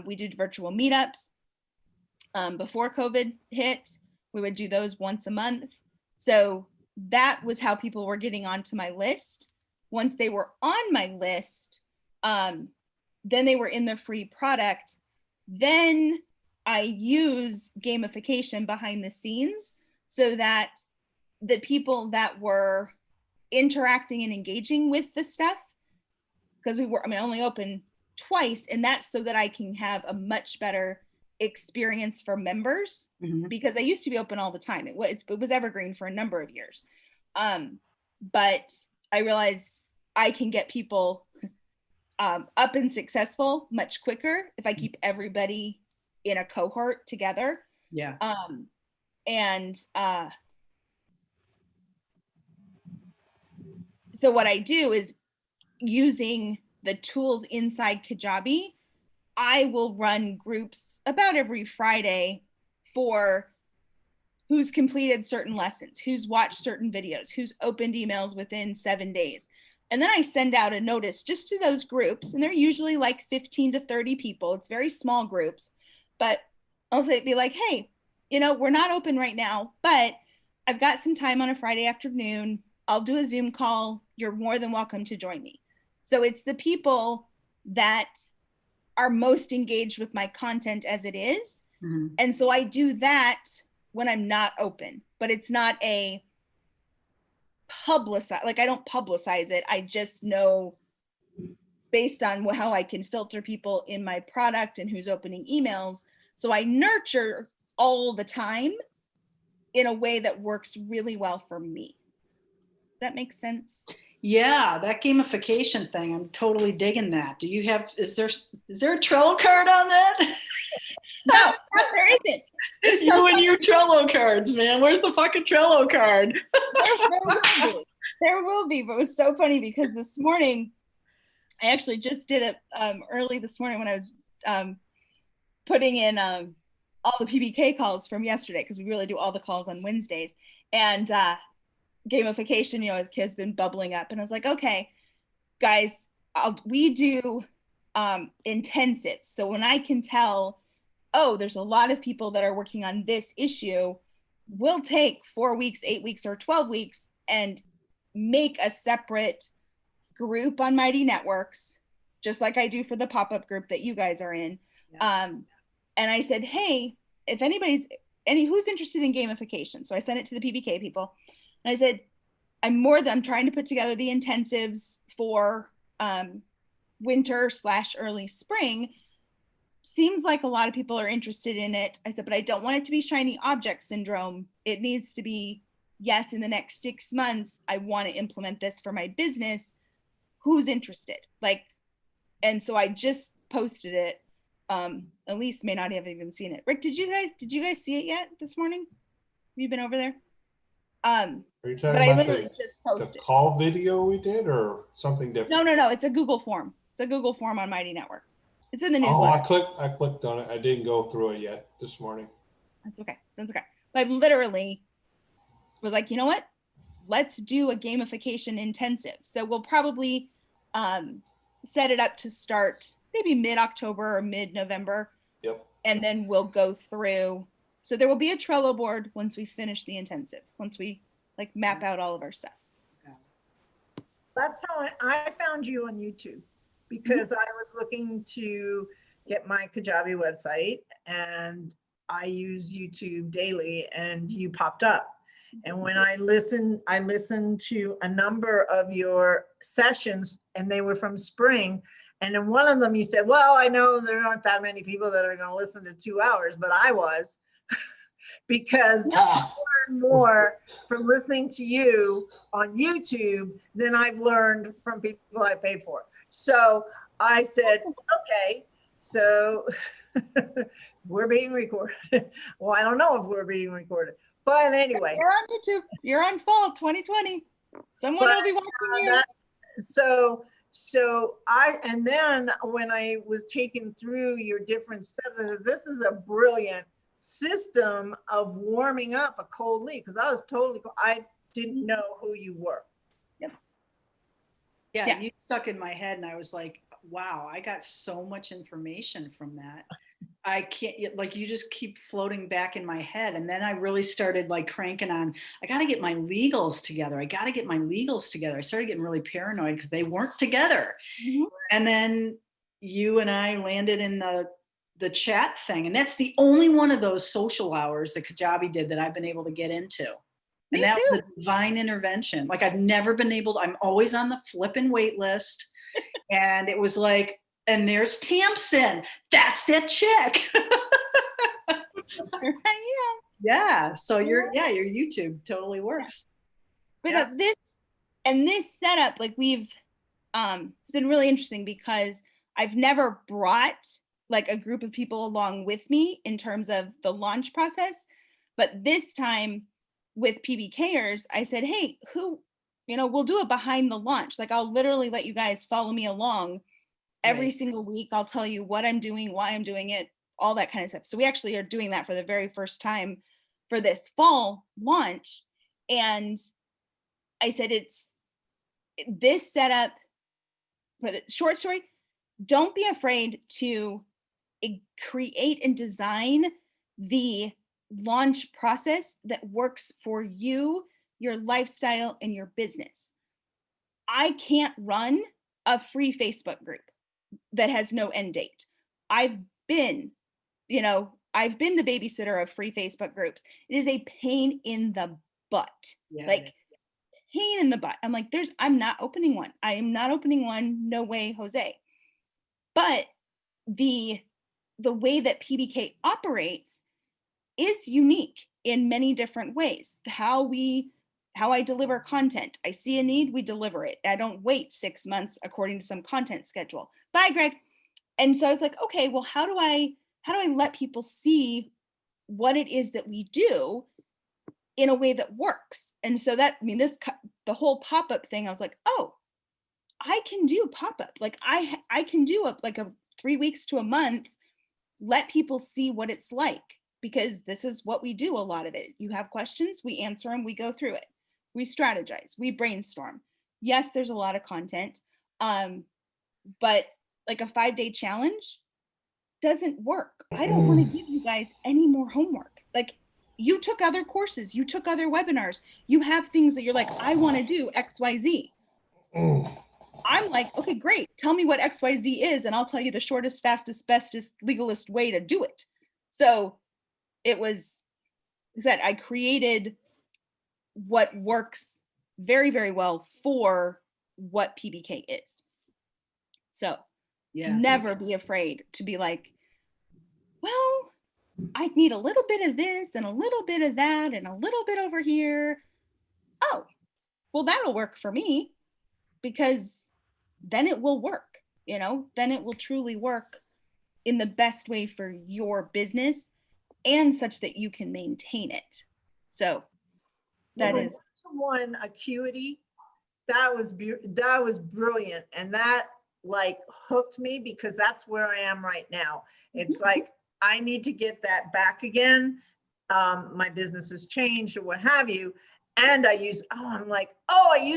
we did virtual meetups before COVID hit. We would do those once a month. So that was how people were getting onto my list. Once they were on my list, then they were in the free product. Then I use gamification behind the scenes so that the people that were interacting and engaging with the stuff, because I only open twice, and that's so that I can have a much better experience for members, because I used to be open all the time. It was evergreen for a number of years. But I realized I can get people up and successful much quicker if I keep everybody in a cohort together. Yeah. So what I do is, using the tools inside Kajabi, I will run groups about every Friday for who's completed certain lessons, who's watched certain videos, who's opened emails within 7 days. And then I send out a notice just to those groups, and they're usually like 15 to 30 people. It's very small groups, but I'll be like, hey, we're not open right now, but I've got some time on a Friday afternoon. I'll do a Zoom call. You're more than welcome to join me. So it's the people that are most engaged with my content as it is. And so I do that when I'm not open, but it's not publicize, like I don't publicize it. I just know based on how I can filter people in my product and who's opening emails. So I nurture all the time in a way that works really well for me. That makes sense? Yeah, that gamification thing, I'm totally digging that. Do you have, is there a Trello card on that? No, there isn't. It's so You and funny. your Trello cards, man. Where's the fucking Trello card? There will be, but it was so funny because this morning, I actually just did it early this morning when I was putting in all the PBK calls from yesterday, because we really do all the calls on Wednesdays. And gamification, you know, has been bubbling up. And I was like, okay, guys, we do intensives. So when I can tell, oh, there's a lot of people that are working on this issue, we'll take 4 weeks, 8 weeks, or 12 weeks and make a separate group on Mighty Networks, just like I do for the pop-up group that you guys are in. Yeah. And I said, hey, if who's interested in gamification? So I sent it to the PBK people. And I said, I'm trying to put together the intensives for winter/early spring. Seems like a lot of people are interested in it. I said, but I don't want it to be shiny object syndrome. It needs to be, yes, in the next 6 months, I want to implement this for my business. Who's interested? And so I just posted it. Elise may not have even seen it. Rick, did you guys see it yet this morning? Have you been over there? Are you talking But I about literally just the posted. call video we did or something different? No. It's a Google form. It's a Google form on Mighty Networks. It's in the Oh, newsletter. I clicked on it. I didn't go through it yet this morning. That's okay. But I literally was like, you know what? Let's do a gamification intensive. So we'll probably set it up to start maybe mid-October or mid-November. Yep. And then we'll go through. So there will be a Trello board once we finish the intensive, once we map out all of our stuff. That's how I found you on YouTube, because I was looking to get my Kajabi website and I use YouTube daily and you popped up. And when I listened to a number of your sessions and they were from spring. And in one of them you said, well, I know there aren't that many people that are going to listen to 2 hours, but I was. Because I learned more from listening to you on YouTube than I've learned from people I pay for. So I said, okay, so we're being recorded. Well, I don't know if we're being recorded, but anyway. You're on YouTube. You're on fall 2020. Someone will be watching you. And then when I was taking through your different steps, I said, this is a brilliant system of warming up a cold lead, because I didn't know who you were. Yeah, you stuck in my head and I was like, wow, I got so much information from that. I can't, you just keep floating back in my head. And then I really started cranking on, I got to get my legals together. I started getting really paranoid because they weren't together. Mm-hmm. And then you and I landed in the chat thing. And that's the only one of those social hours that Kajabi did that I've been able to get into. And that was a divine intervention. I've never been I'm always on the flipping wait list. And it was and there's Tamsin. That's that chick. Yeah. So your YouTube totally works. But this setup, we've, it's been really interesting because I've never brought a group of people along with me in terms of the launch process. But this time with PBKers, I said, hey, we'll do it behind the launch. I'll literally let you guys follow me along every single week. I'll tell you what I'm doing, why I'm doing it, all that kind of stuff. So we actually are doing that for the very first time for this fall launch. And I said, it's this setup for the short story. Don't be afraid to create and design the launch process that works for you, your lifestyle, and your business. I can't run a free Facebook group that has no end date. I've been the babysitter of free Facebook groups. It is a pain in the butt. pain in the butt. I'm like, I'm not opening one. I am not opening one. No way, Jose. But the way that PBK operates is unique in many different ways. How I deliver content. I see a need, we deliver it. I don't wait 6 months according to some content schedule. Bye, Greg. And so I was like, okay, well, how do I let people see what it is that we do in a way that works? And so that, I mean, the whole pop-up thing, I was like, oh, I can do pop-up. Like I can do a 3 weeks to a month, let people see what it's like, because this is what we do, a lot of it. You have questions, we answer them, we go through it. We strategize, we brainstorm. Yes, there's a lot of content, but like a 5-day challenge doesn't work. I don't want to give you guys any more homework. Like, you took other courses, you took other webinars, you have things that you're like, I want to do XYZ. I'm like, okay, great. Tell me what XYZ is, and I'll tell you the shortest, fastest, bestest, legalist way to do it. So it was, like I said, I created what works very, very well for what PBK is. So never be afraid to be like, well, I need a little bit of this and a little bit of that and a little bit over here. Oh, well, that'll work for me, because then it will work, then it will truly work in the best way for your business and such that you can maintain it. So that is one acuity. That was brilliant. And that like hooked me, because that's where I am right now. It's like, I need to get that back again. My business has changed or what have you. And I use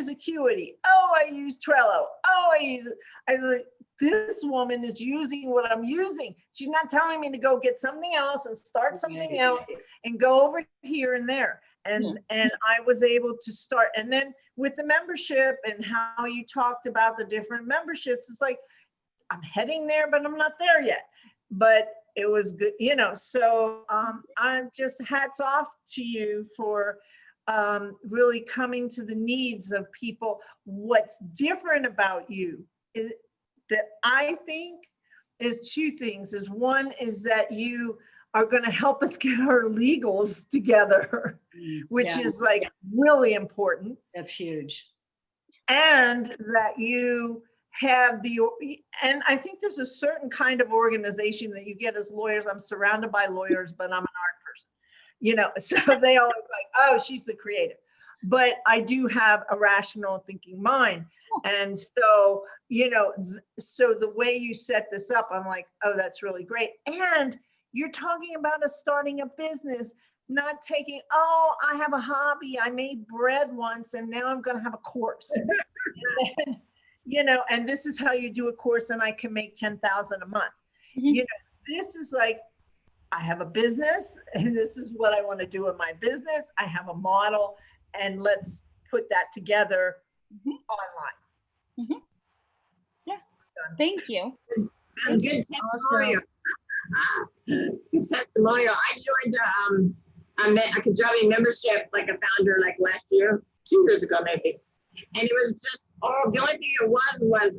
Acuity. Oh, I use Trello. Oh, I was like, this woman is using what I'm using. She's not telling me to go get something else and start something else and go over here and there. And I was able to start. And then with the membership and how you talked about the different memberships, it's like, I'm heading there, but I'm not there yet. But it was good, so I just hats off to you for really coming to the needs of people. What's different about you is that I think is two things. Is one is that you are going to help us get our legals together, which is like really important. That's huge. And that you have and I think there's a certain kind of organization that you get as lawyers. I'm surrounded by lawyers, but I'm an art person, so they always like, oh, she's the creative. But I do have a rational thinking mind. And so, so the way you set this up, I'm like, oh, that's really great. And you're talking about starting a business, not taking, oh, I have a hobby. I made bread once and now I'm going to have a course. And then, and this is how you do a course and I can make 10,000 a month. This is like, I have a business and this is what I want to do in my business. I have a model and let's put that together online. Yeah. Thank you. Good testimonial. Good testimonial. I joined a Kajabi membership, like a founder, like last year, 2 years ago, maybe. And it was just, the only thing it was I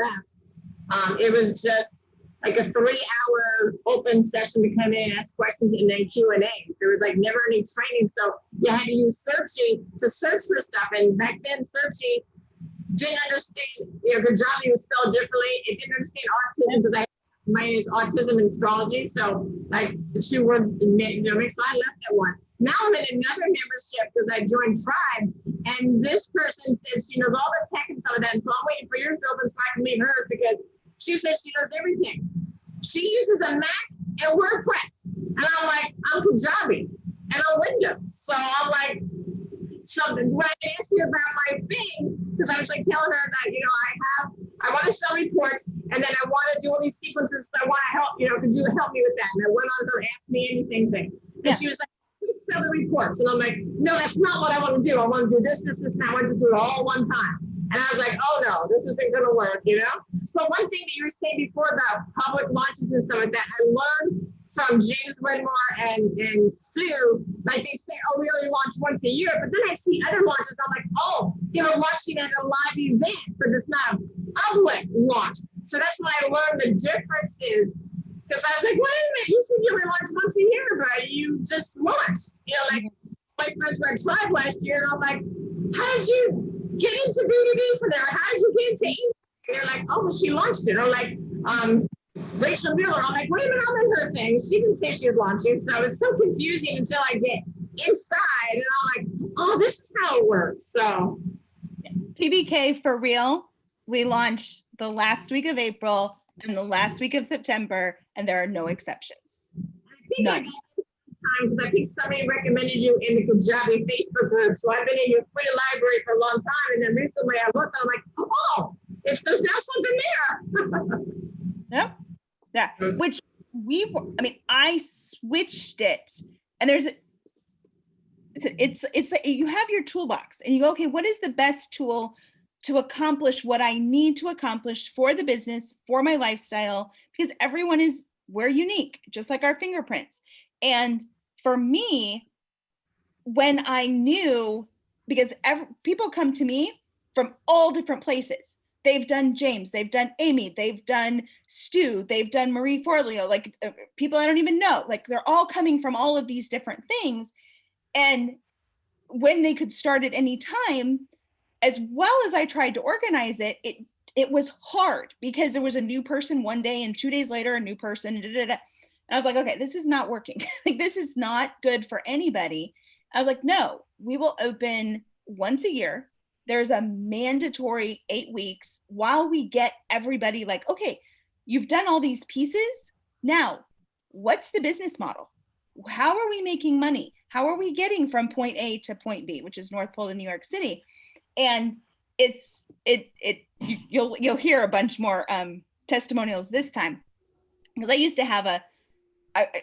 left. It was just like a 3-hour open session to come in and ask questions and then Q&A. There was like never any training. So you had to use Searchy to search for stuff. And back then, Searchy didn't understand, Kajabi was spelled differently. It didn't understand autism, because my name is autism and astrology. So like the 2 words mixed. So I left that one. Now I'm in another membership because I joined Tribe, and this person said she knows all the tech and some of that. And so I'm waiting for yours to open so I can leave hers, because she says she knows everything. She uses a Mac and WordPress. And I'm like, I'm Kajabi and I'm Windows. So I'm like, something. When I asked you about my thing, because I was like telling her that, I want to sell reports, and then I want to do all these sequences. So I want to help, could you help me with that? And I went on her Ask Me Anything thing. And she was like, please sell the reports. And I'm like, no, that's not what I want to do. I want to do this, and I want to do it all one time. And I was like, oh no, this isn't going to work, But one thing that you were saying before about public launches and stuff like that, I learned from James Wedmore and Sue, like they say, oh, we only launch once a year, but then I see other launches, I'm like, oh, they were launching at a live event, but it's not a public launch. So that's when I learned the differences, because I was like, wait a minute, you said you only launch once a year, but you just launched. You know, like my friends were at Tribe last year, and I'm like, how did you get into B2B for them? How did you get into email? They're like, oh, well, she launched it. Or like, Rachel Miller, I'm like, wait a minute, I'm in her thing. She didn't say she was launching. So it's so confusing until I get inside and I'm like, oh, this is how it works. So PBK for real, we launch the last week of April and the last week of September, and there are no exceptions. None. Because I think somebody recommended you in the Kajabi Facebook group. So I've been in your free library for a long time. And then recently I looked and I'm like, oh, if there's now something there. Yep. Yeah. Which I switched it, and there's it's you have your toolbox and you go, okay, what is the best tool to accomplish what I need to accomplish for the business, for my lifestyle, because we're unique, just like our fingerprints. And for me, when I knew, because people come to me from all different places. They've done James, they've done Amy, they've done Stu, they've done Marie Forleo, like people I don't even know. Like they're all coming from all of these different things. And when they could start at any time, as well as I tried to organize it, it was hard because there was a new person one day and 2 days later, a new person. And I was like, okay, this is not working. Like this is not good for anybody. I was like, no, we will open once a year. There's a mandatory 8 weeks while we get everybody like, okay, you've done all these pieces. Now, what's the business model? How are we making money? How are we getting from point A to point B, which is North Pole to New York City? And you'll hear a bunch more testimonials this time, because I used to have it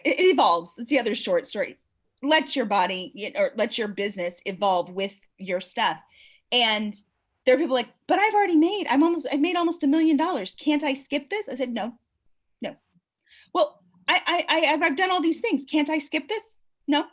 evolves. That's the other short story. Let your body or let your business evolve with your stuff. And there are people like, but I've already made, I made almost $1 million. Can't I skip this? I said, no. Well, I've done all these things. Can't I skip this? No.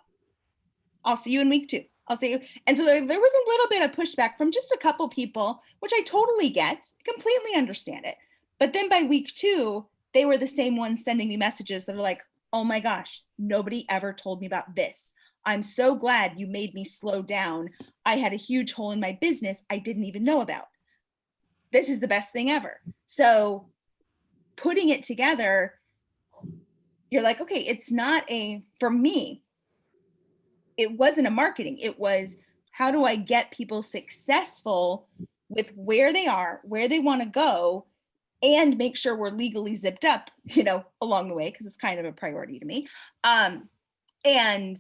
I'll see you in week 2. I'll see you. And so there was a little bit of pushback from just a couple people, which I totally get, completely understand it. But then by week 2, they were the same ones sending me messages that are like, oh my gosh, nobody ever told me about this. I'm so glad you made me slow down. I had a huge hole in my business I didn't even know about. This is the best thing ever. So putting it together, you're like, okay, it's not for me, it wasn't a marketing. It was, how do I get people successful with where they are, where they want to go, and make sure we're legally zipped up, along the way, because it's kind of a priority to me. And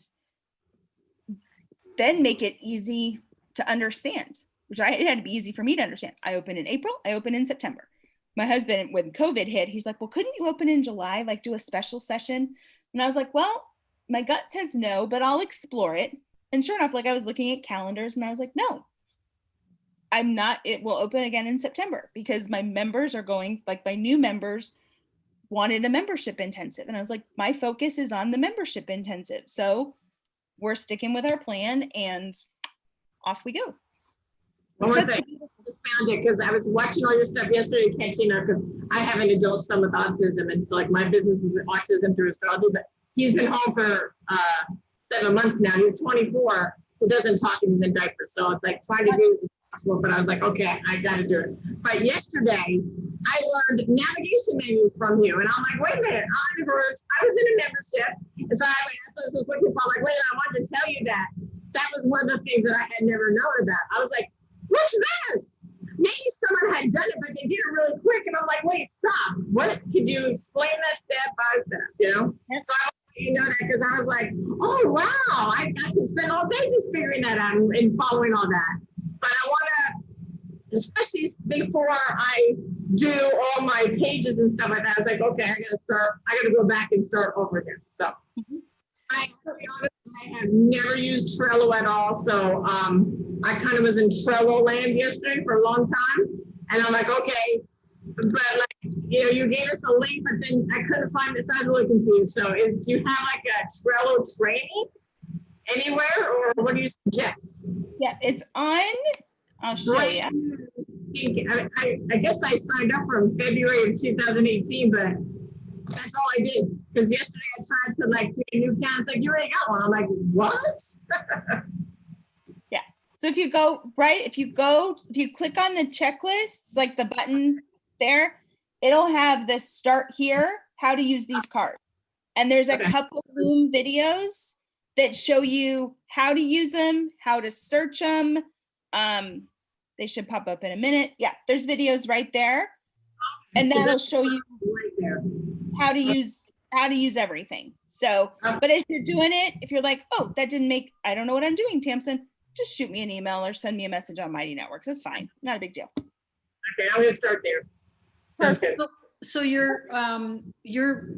then make it easy to understand, which it had to be easy for me to understand. I open in April, I open in September. My husband, when COVID hit, he's like, well, couldn't you open in July, like do a special session? And I was like, well, my gut says no, but I'll explore it. And sure enough, like I was looking at calendars and I was like, no, I'm not, it will open again in September because my members are going, like my new members wanted a membership intensive. And I was like, my focus is on the membership intensive. So we're sticking with our plan and off we go. One more thing, I found it because I was watching all your stuff yesterday, catching up, because I have an adult son with autism, and so like my business is autism through astrology, but he's been home for 7 months now. He's 24, who doesn't talk and he's in diapers. So it's like trying to do as possible, but I was like, okay, I got to do it. But yesterday, I learned navigation menus from you, and I'm like, wait a minute, I was in a membership, and so I was looking for, like, wait, I wanted to tell you that. That was one of the things that I had never known about. I was like, what's this? Maybe someone had done it, but they did it really quick. And I'm like, wait, stop. What could you explain that step by step? So I want you to know that, because I was like, oh, wow, I can spend all day just figuring that out and following all that. But I want to, especially before I do all my pages and stuff like that, I was like, okay, I got to go back and start over again. So I have never used Trello at all. So I kind of was in Trello land yesterday for a long time. And I'm like, okay, but like, you gave us a link, but then I couldn't find it, so I was really confused. So do you have like a Trello training anywhere, or what do you suggest? Yeah, it's on, I'll show you. I guess I signed up from February of 2018, but that's all I did. Because yesterday I tried to like create a new account. It's like, you already got one. I'm like, what? Yeah. So if you go, if you click on the checklists, like the button there, it'll have the start here, how to use these cards. And there's a couple Loom videos that show you how to use them, how to search them. They should pop up in a minute. Yeah, there's videos right there. And that'll show you how to use everything. So, but if you're doing it, if you're like, oh, that didn't make, I don't know what I'm doing, Tamsin, just shoot me an email or send me a message on Mighty Networks. That's fine. Not a big deal. Okay, I'm gonna start there. Perfect. So your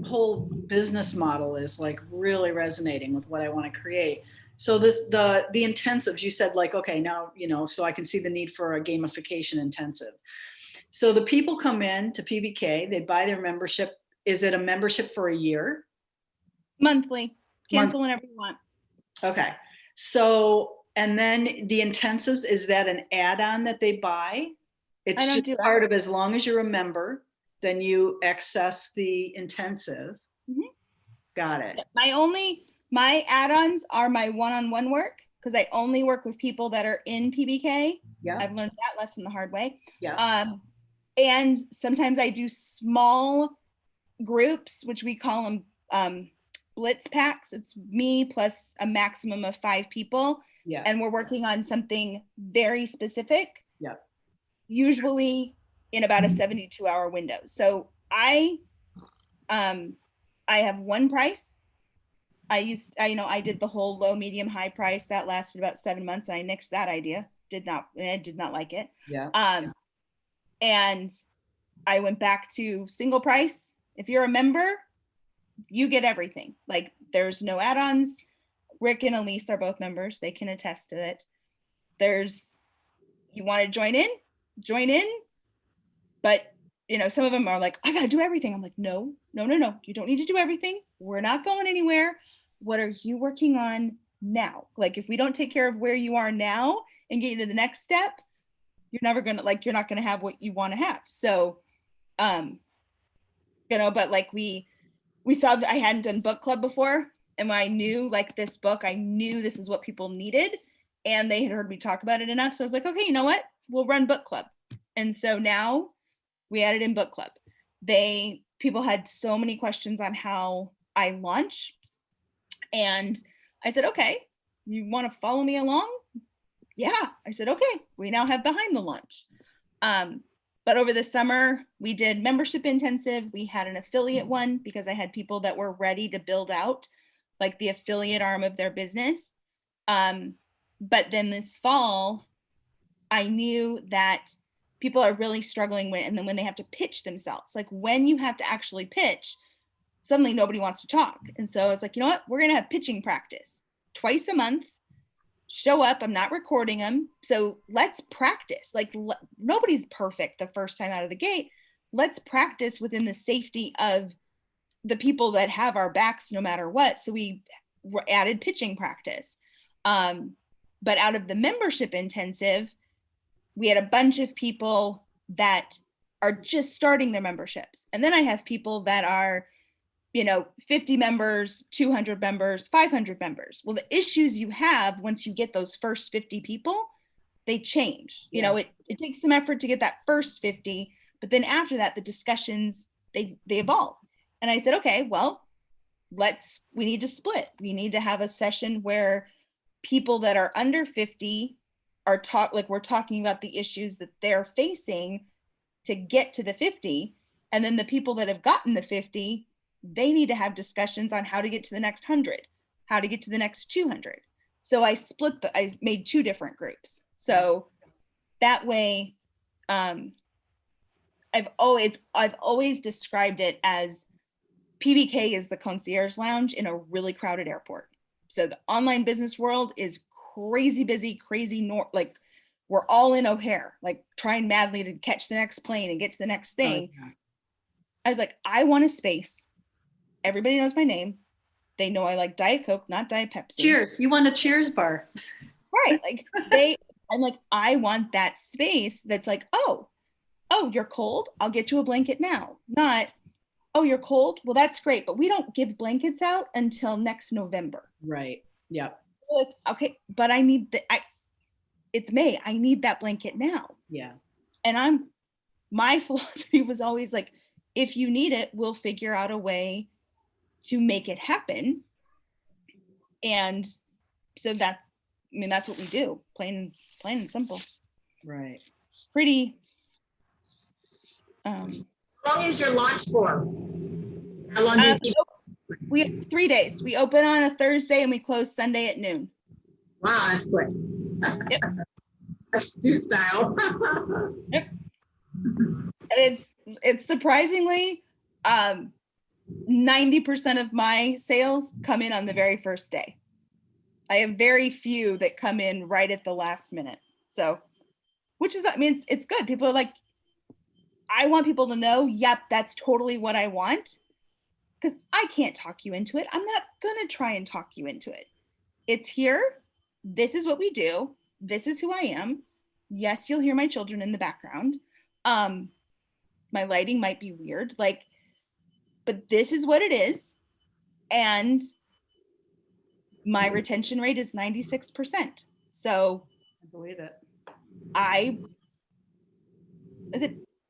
whole business model is like really resonating with what I want to create. So the intensives, you said like, okay, now, so I can see the need for a gamification intensive. So the people come in to PBK, they buy their membership. Is it a membership for a year? Monthly. Cancel whenever you want. Okay. So, and then the intensives, is that an add-on that they buy? It's just part of, as long as you're a member, then you access the intensive. Mm-hmm. Got it. My add-ons are my one-on-one work, because I only work with people that are in PBK. Yeah. I've learned that lesson the hard way. Yeah. And sometimes I do small groups, which we call them blitz packs. It's me plus a maximum of 5 people. Yeah. And we're working on something very specific. Yeah. Usually in about a 72-hour window. So I have one price. I did the whole low, medium, high price that lasted about 7 months. And I nixed that idea. I did not like it. Yeah. And I went back to single price. If you're a member, you get everything. Like, there's no add-ons. Rick and Elise are both members. They can attest to it. You want to join in. But, some of them are like, I got to do everything. I'm like, no. You don't need to do everything. We're not going anywhere. What are you working on now? Like, if we don't take care of where you are now and get you to the next step, you're not going to have what you want to have. So, but like we saw that I hadn't done book club before. And when I knew like this book, I knew this is what people needed, and they had heard me talk about it enough. So I was like, okay, you know what? We'll run book club. And so now we added in book club. People had so many questions on how I launch. And I said, okay, you want to follow me along? Yeah. I said, okay, we now have behind the launch. But over the summer, we did membership intensive. We had an affiliate one because I had people that were ready to build out like the affiliate arm of their business. But then this fall, I knew that people are really struggling when they have to pitch themselves, like when you have to actually pitch, suddenly nobody wants to talk. And so it's like, you know what, we're going to have pitching practice twice a month. Show up. I'm not recording them. So let's practice. Like nobody's perfect the first time out of the gate. Let's practice within the safety of the people that have our backs no matter what. So we added pitching practice. But out of the membership intensive, we had a bunch of people that are just starting their memberships. And then I have people that are, 50 members, 200 members, 500 members. Well, the issues you have once you get those first 50 people, they change. It takes some effort to get that first 50, but then after that, the discussions, they evolve. And I said, okay, well, we need to split. We need to have a session where people that are under 50 we're talking about the issues that they're facing to get to the 50. And then the people that have gotten the 50, they need to have discussions on how to get to the next 100, how to get to the next 200. So I made 2 different groups. So that way, I've always described it as PBK is the concierge lounge in a really crowded airport. So the online business world is crazy busy, crazy, we're all in O'Hare, like trying madly to catch the next plane and get to the next thing. Oh, yeah. I was like, I want a space. Everybody knows my name. They know I like Diet Coke, not Diet Pepsi. Cheers. You want a Cheers bar. Right. Like I'm like, I want that space that's like, oh, you're cold. I'll get you a blanket now. Not, oh, you're cold. Well, that's great. But we don't give blankets out until next November. Right. Yep. Like, okay, but it's May. I need that blanket now. Yeah. And my philosophy was always like, if you need it, we'll figure out a way to make it happen. And so that's what we do. Plain and simple. Right. Pretty. How long is your launch for? How long do you keep? We have 3 days. We open on a Thursday and we close Sunday at noon. Wow, that's quick. Yep. That's Stu style. Yep. And it's surprisingly, 90% of my sales come in on the very first day. I have very few that come in right at the last minute. So, which is, I mean, it's good. People are like, I want people to know, yep, that's totally what I want. Because I can't talk you into it. I'm not going to try and talk you into it. It's here. This is what we do. This is who I am. Yes, you'll hear my children in the background. My lighting might be weird, but this is what it is. And my retention rate is 96%. So I believe it.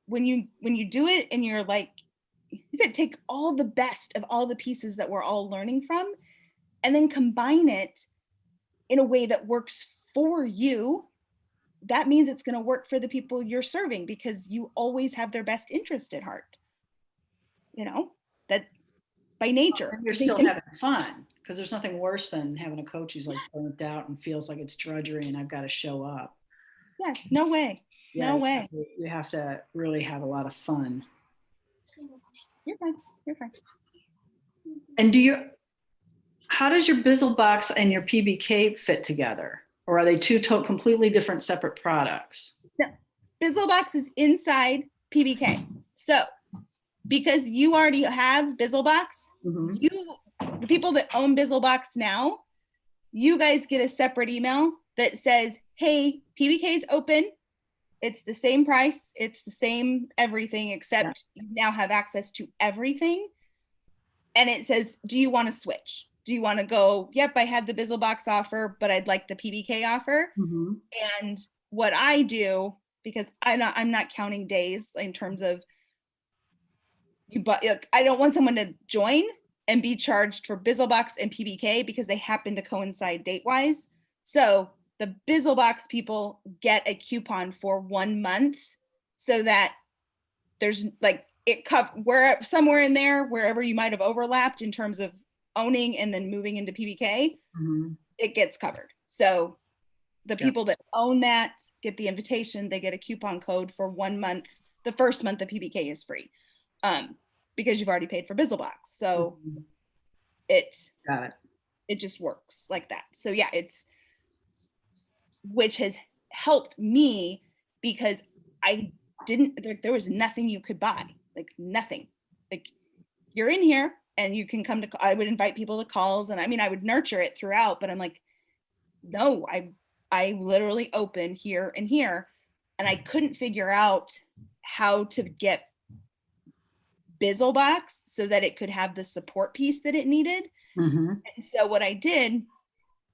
when you do it and you're like, you said, take all the best of all the pieces that we're all learning from and then combine it in a way that works for you. That means it's going to work for the people you're serving because you always have their best interest at heart. You know, that by nature. And you're still having fun because there's nothing worse than having a coach who's like burnt out and feels like it's drudgery and I've got to show up. Yeah, no way. Yeah, no way. You have to really have a lot of fun. You're fine. You're fine. And how does your Bizzlebox and your PBK fit together? Or are they two completely different separate products? No, Bizzlebox is inside PBK. So because you already have Bizzlebox, the people that own Bizzlebox now, you guys get a separate email that says, hey, PBK is open. It's the same price. It's the same everything, except you now have access to everything. And it says, do you want to switch? Do you want to go, yep, I have the Bizzlebox offer, but I'd like the PBK offer. And what I do, because I'm not counting days in terms of I don't want someone to join and be charged for Bizzlebox and PBK because they happen to coincide date-wise. So the Bizzlebox people get a coupon for 1 month so that there's somewhere in there, wherever you might have overlapped in terms of owning and then moving into PBK, it gets covered. So the people that own that get the invitation, they get a coupon code for 1 month. The first month of PBK is free because you've already paid for Bizzlebox. So it just works like that. So yeah, which has helped me because there was nothing you could buy, like nothing. Like you're in here and you can come to, I would invite people to calls and I would nurture it throughout, but I'm like, no, I literally open here and here and I couldn't figure out how to get Bizzlebox so that it could have the support piece that it needed. And so what I did,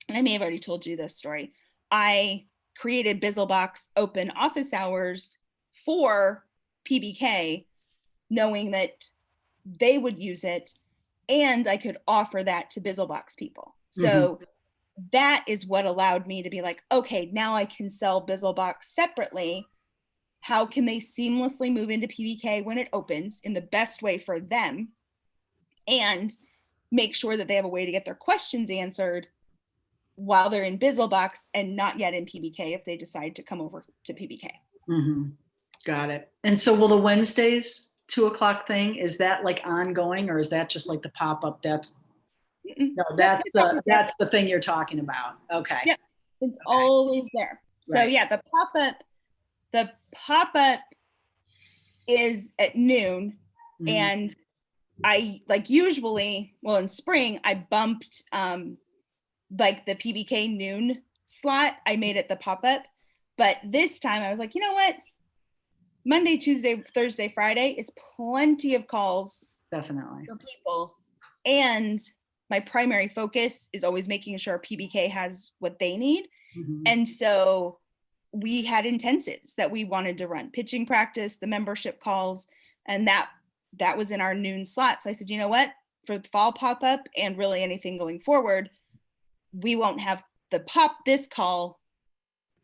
and I may have already told you this story, I created Bizzlebox open office hours for PBK, knowing that they would use it and I could offer that to Bizzlebox people. So that is what allowed me to be like, okay, now I can sell Bizzlebox separately. How can they seamlessly move into PBK when it opens in the best way for them and make sure that they have a way to get their questions answered while they're in Bizzlebox and not yet in PBK if they decide to come over to PBK. Got it. And so will the Wednesdays 2 o'clock thing, is that like ongoing or is that just like the pop-up? That's the thing you're talking about. Okay. Yep. It's always there. So Right. yeah, the pop-up is at noon. Mhm. And I like usually, well, in spring, I bumped like the PBK noon slot. I made it the pop-up. But this time I was like, you know what? Monday, Tuesday, Thursday, Friday is plenty of calls Definitely. for people. And my primary focus is always making sure PBK has what they need. Mhm. And so we had intensives that we wanted to run, pitching practice, the membership calls, and that was in our noon slot. So I said, you know what, for the fall pop-up and really anything going forward, we won't have this call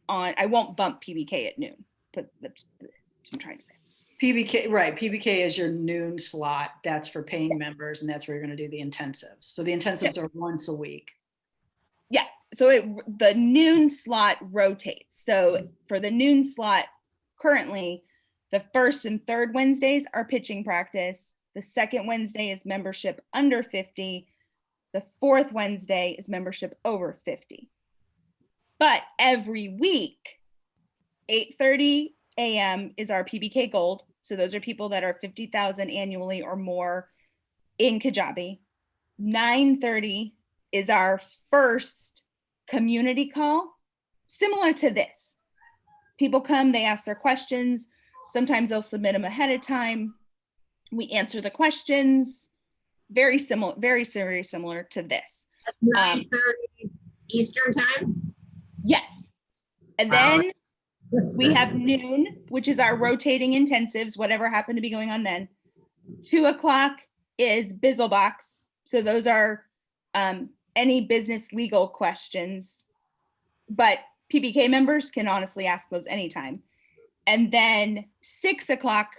on, I won't bump PBK at noon, but that's what I'm trying to say. PBK, right. PBK is your noon slot. That's for paying members, and that's where you're going to do the intensives. So the intensives are once a week. Yeah. So the noon slot rotates. So for the noon slot currently, the first and third Wednesdays are pitching practice. The second Wednesday is membership under 50. The fourth Wednesday is membership over 50. But every week, 8:30 a.m. is our PBK Gold. So those are people that are 50,000 annually or more in Kajabi. 9:30 is our first community call, similar to this. People come, they ask their questions. Sometimes they'll submit them ahead of time. We answer the questions. Very similar to this. 9:30 Eastern time? Yes. And then we have noon, which is our rotating intensives, whatever happened to be going on then. 2 o'clock is Bizzlebox. So those are any business legal questions, but PBK members can honestly ask those anytime. And then 6 o'clock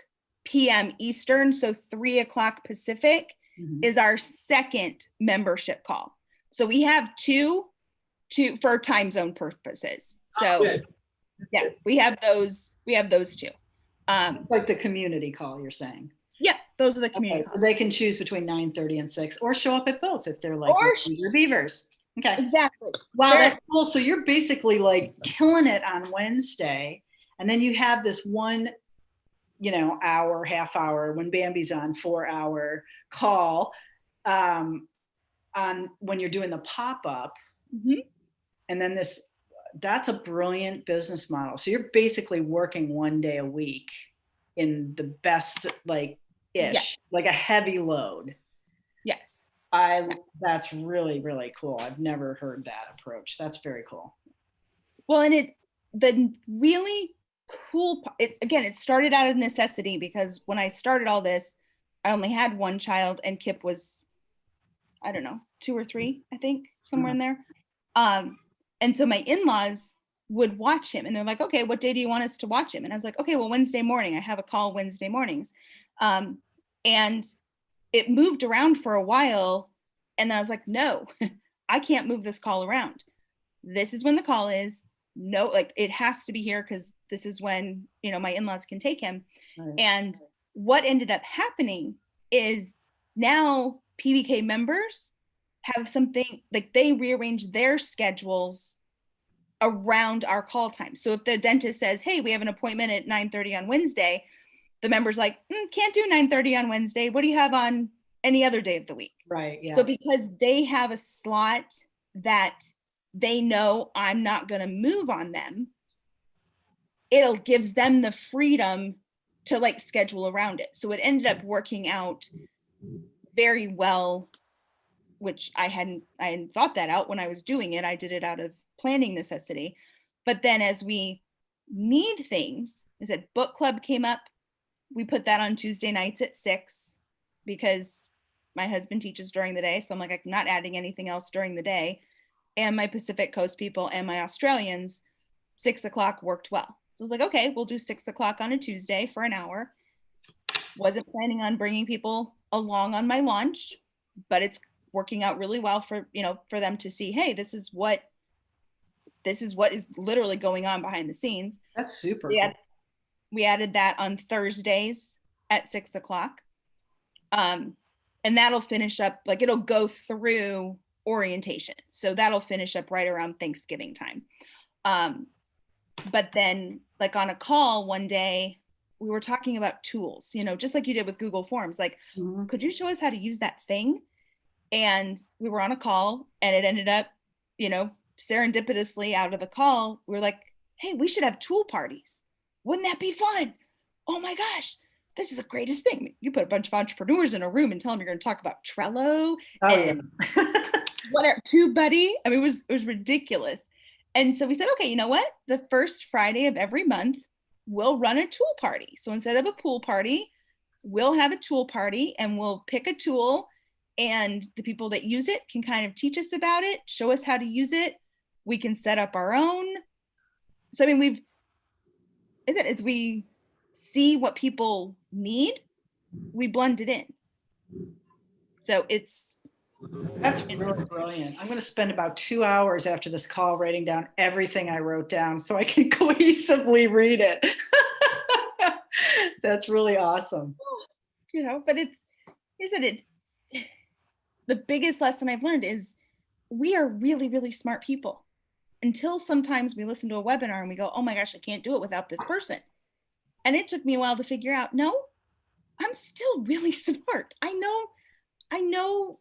p.m. Eastern, so 3 o'clock Pacific, is our second membership call. So we have two for time zone purposes. So yeah, we have those two. Like the community call, you're saying? Yeah, those are the community. Okay, so they can choose between 9:30 and 6, or show up at both if they're like your beavers. Okay. Exactly. Wow, that's cool. So you're basically like killing it on Wednesday, and then you have this one, hour, half hour when Bambi's on, 4-hour call on when you're doing the pop-up. Mm-hmm. And then that's a brilliant business model. So you're basically working one day a week in the best, like a heavy load. Yes. That's really, really cool. I've never heard that approach. That's very cool. Well, and the really cool, it started out of necessity, because when I started all this, I only had one child and Kip was, I don't know, 2 or 3, I think, somewhere in there. And so my in-laws would watch him, and they're like, okay, what day do you want us to watch him? And I was like, okay, well, Wednesday morning, I have a call Wednesday mornings. And it moved around for a while. And I was like, no, I can't move this call around. This is when the call is. No, like it has to be here, because this is when, my in-laws can take him. Right. And what ended up happening is now PBK members have something, like they rearrange their schedules around our call time. So if the dentist says, hey, we have an appointment at 9:30 on Wednesday, the member's like, can't do 9:30 on Wednesday. What do you have on any other day of the week? Right. Yeah. So because they have a slot that they know I'm not going to move on them, it gives them the freedom to like schedule around it. So it ended up working out very well, which I hadn't thought that out when I was doing it. I did it out of planning necessity. But then as we need things, I said book club came up. We put that on Tuesday nights at 6, because my husband teaches during the day. So I'm like, I'm not adding anything else during the day. And my Pacific Coast people and my Australians, 6 o'clock worked well. So I was like, okay, we'll do 6 o'clock on a Tuesday for an hour. Wasn't planning on bringing people along on my launch, but it's working out really well for them to see, hey, this is what is literally going on behind the scenes. That's super cool. We added that on Thursdays at 6 o'clock. And that'll finish up, like it'll go through orientation. So that'll finish up right around Thanksgiving time. But then like on a call one day, we were talking about tools, you know, just like you did with Google Forms, like, could you show us how to use that thing? And we were on a call and it ended up, you know, serendipitously out of the call, we were like, hey, we should have tool parties. Wouldn't that be fun? Oh my gosh, this is the greatest thing. You put a bunch of entrepreneurs in a room and tell them you're going to talk about Trello and whatever, TubeBuddy. I mean, it was ridiculous. And so we said, okay, you know what? The first Friday of every month, we'll run a tool party. So instead of a pool party, we'll have a tool party and we'll pick a tool, and the people that use it can kind of teach us about it, show us how to use it. We can set up our own. So, I mean, as we see what people need, we blend it in. So that's really brilliant. I'm going to spend about 2 hours after this call writing down everything I wrote down so I can cohesively read it. That's really awesome. You know, but the biggest lesson I've learned is we are really, really smart people until sometimes we listen to a webinar and we go, oh my gosh, I can't do it without this person. And it took me a while to figure out, no, I'm still really smart. I know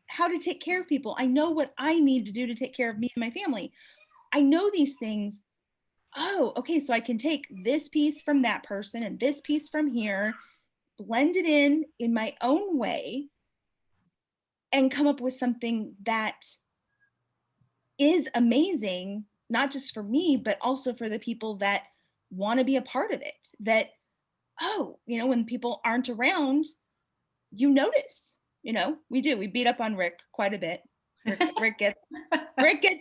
how to take care of people. I know what I need to do to take care of me and my family. I know these things. Oh, okay, so I can take this piece from that person and this piece from here, blend it in my own way, and come up with something that is amazing, not just for me, but also for the people that want to be a part of it. That, oh, you know, when people aren't around, you notice, you know, we beat up on Rick quite a bit. Rick gets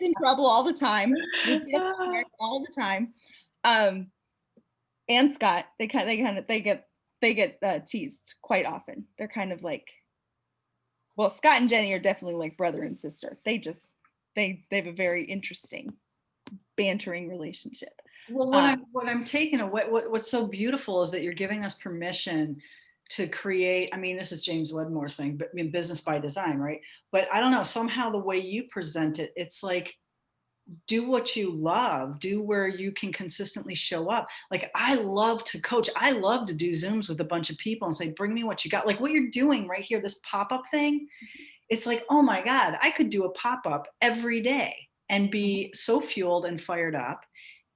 in trouble all the time. We beat up on Rick all the time. And Scott, they get teased quite often. They're kind of like, well, Scott and Jenny are definitely like brother and sister. They have a very interesting bantering relationship. Well, what I'm taking away, what's so beautiful is that you're giving us permission to create. I mean, this is James Wedmore's thing, but I mean, business by design, right? But I don't know, somehow the way you present it, it's like, do what you love, do where you can consistently show up. Like, I love to coach. I love to do Zooms with a bunch of people and say, bring me what you got. Like what you're doing right here, this pop-up thing. It's like, oh my God, I could do a pop-up every day and be so fueled and fired up.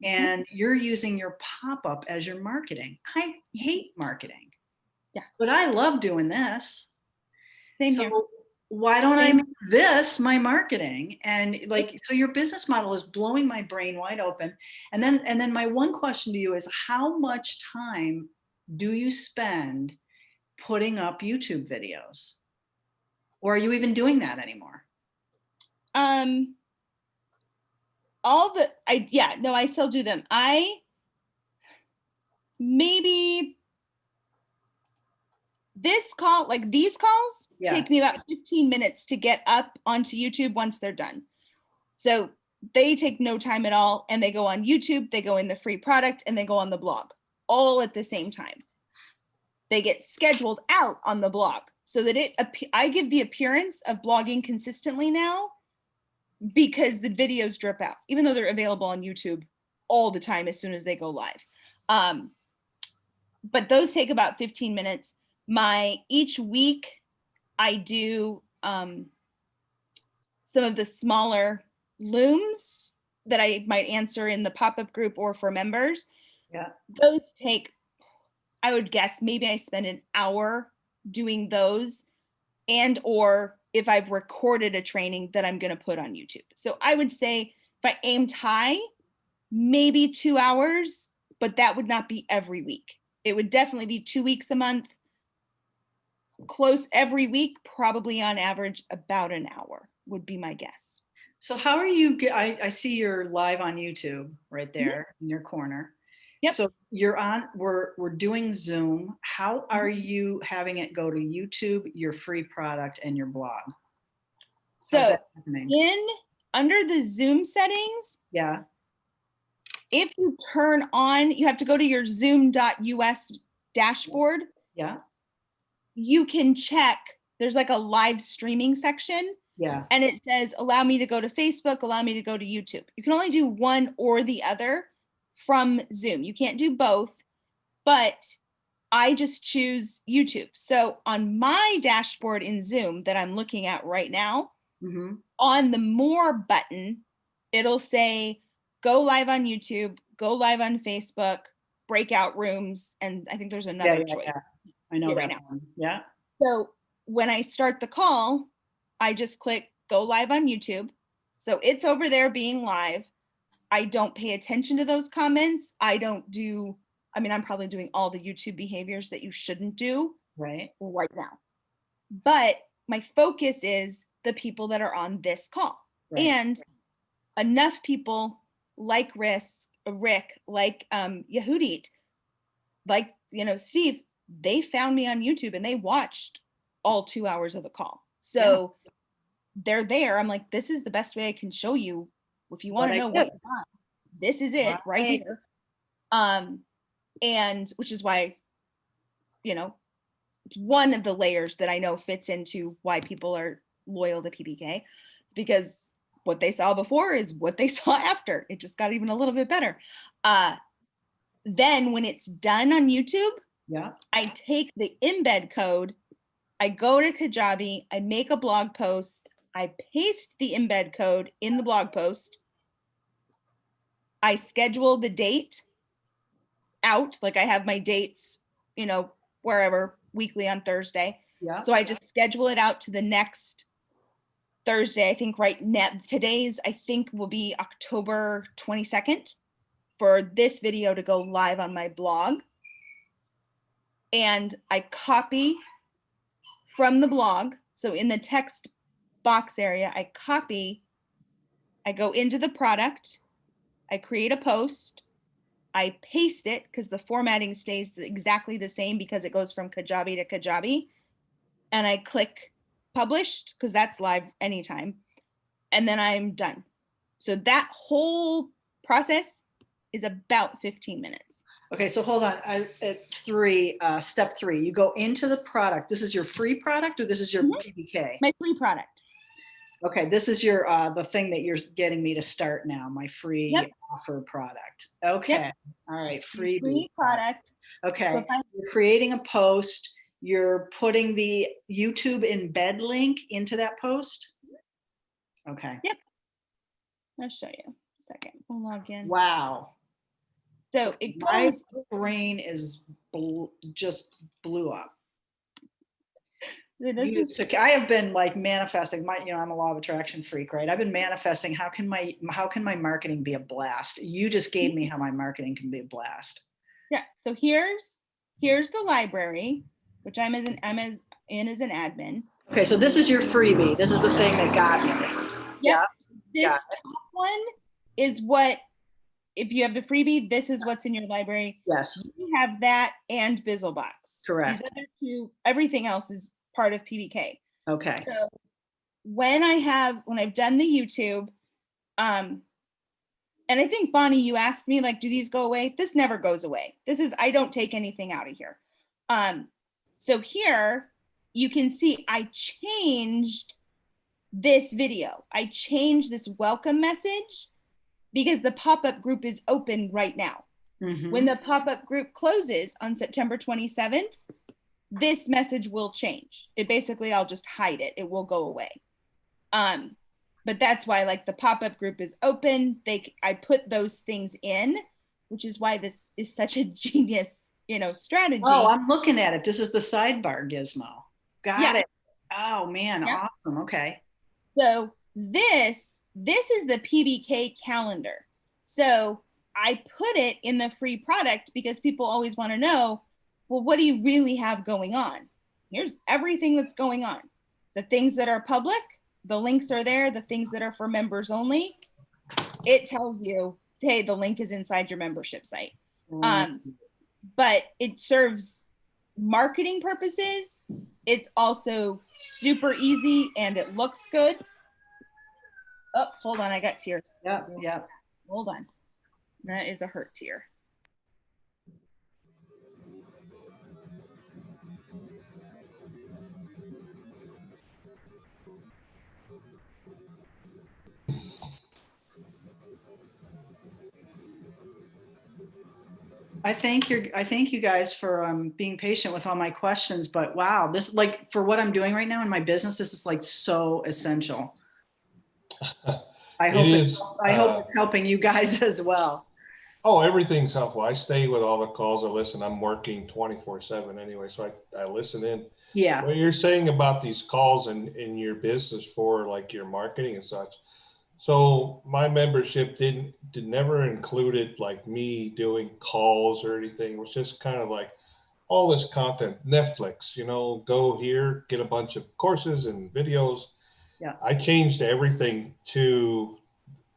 And you're using your pop-up as your marketing. I hate marketing. Yeah. But I love doing this. Same here. Why don't I make this my marketing? And like, so your business model is blowing my brain wide open. And then my one question to you is, how much time do you spend putting up YouTube videos? Or are you even doing that anymore? I still do them. These calls take me about 15 minutes to get up onto YouTube once they're done. So they take no time at all, and they go on YouTube, they go in the free product, and they go on the blog all at the same time. They get scheduled out on the blog so that I give the appearance of blogging consistently now because the videos drip out, even though they're available on YouTube all the time as soon as they go live. But those take about 15 minutes. Each week I do some of the smaller looms that I might answer in the pop-up group or for members. Yeah. Those take, I would guess, maybe I spend an hour doing those, and or if I've recorded a training that I'm going to put on YouTube. So I would say if I aimed high, maybe 2 hours, but that would not be every week. It would definitely be 2 weeks a month. Close every week, probably on average about an hour would be my guess. So how are you, I see you're live on YouTube right there in your corner. Yep. So we're doing Zoom. How are you having it go to YouTube, your free product, and your blog? So under the Zoom settings, yeah, if you turn on, you have to go to your zoom.us dashboard. Yeah. You can check, there's like a live streaming section. Yeah. And it says, allow me to go to Facebook, allow me to go to YouTube. You can only do one or the other. from Zoom. You can't do both, but I just choose YouTube. So on my dashboard in Zoom that I'm looking at right now, on the more button, it'll say go live on YouTube, go live on Facebook, breakout rooms, and I think there's another choice. Yeah. I know right that now. one. Yeah. So when I start the call, I just click go live on YouTube. So it's over there being live. I don't pay attention to those comments. I'm probably doing all the YouTube behaviors that you shouldn't do right now. But my focus is the people that are on this call. Right. And enough people like Rick, like Yehudit, like, Steve, they found me on YouTube and they watched all 2 hours of the call. So they're there. I'm like, this is the best way I can show you. If you want to know what you want, this is it right here. And which is why, it's one of the layers that I know fits into why people are loyal to PBK. It's because what they saw before is what they saw after. It just got even a little bit better. Then when it's done on YouTube, I take the embed code, I go to Kajabi, I make a blog post, I paste the embed code in the blog post, I schedule the date out, like I have my dates, wherever, weekly on Thursday. Yeah. So I just schedule it out to the next Thursday. I think today's, I think, will be October 22nd for this video to go live on my blog. And I copy from the blog. So in the text box area, I go into the product, I create a post, I paste it because the formatting stays exactly the same because it goes from Kajabi to Kajabi. And I click published because that's live anytime. And then I'm done. So that whole process is about 15 minutes. Okay, so hold on. Step 3, you go into the product. This is your free product or this is your PBK? My free product. Okay, this is your the thing that you're getting me to start now, my free offer product. Okay, all right, free product. Okay, So you're creating a post. You're putting the YouTube embed link into that post. Okay. Yep. I'll show you. A second. We'll log in. Wow. So it My goes. brain is just blew up. I have been like manifesting I'm a law of attraction freak, right? I've been manifesting how can my marketing be a blast? You just gave me how my marketing can be a blast. Yeah. So here's the library, which I'm in as an admin. Okay, so this is your freebie. This is the thing that got me. Yep. This top one is what, if you have the freebie, this is what's in your library. Yes. You have that and Bizzlebox. Correct. These other two, everything else is part of PBK. Okay. So when I've done the YouTube, and I think Bonnie, you asked me, like, do these go away? This never goes away. I don't take anything out of here. So here you can see I changed this video. I changed this welcome message because the pop-up group is open right now. When the pop-up group closes on September 27th, this message will change. I'll just hide it. It will go away. But that's why, like, the pop-up group is open. I put those things in, which is why this is such a genius, strategy. Oh, I'm looking at it. This is the sidebar gizmo. Got it. Oh man, awesome. Okay. So this is the PBK calendar. So I put it in the free product because people always want to know, well, what do you really have going on? Here's everything that's going on. The things that are public, the links are there. The things that are for members only, it tells you, hey, the link is inside your membership site. But it serves marketing purposes. It's also super easy and it looks good. Oh, hold on, I got tears. Yeah. Hold on. That is a hurt tear. I thank you guys for being patient with all my questions, but wow, this, like, for what I'm doing right now in my business, this is like so essential. I hope it's helping you guys as well. Oh, everything's helpful. I stay with all the calls. I listen. I'm working 24/7 anyway, so I listen in. Yeah. What you're saying about these calls in your business for like your marketing and such. So my membership never included like me doing calls or anything. It was just kind of like all this content, Netflix, go here, get a bunch of courses and videos. Yeah. I changed everything to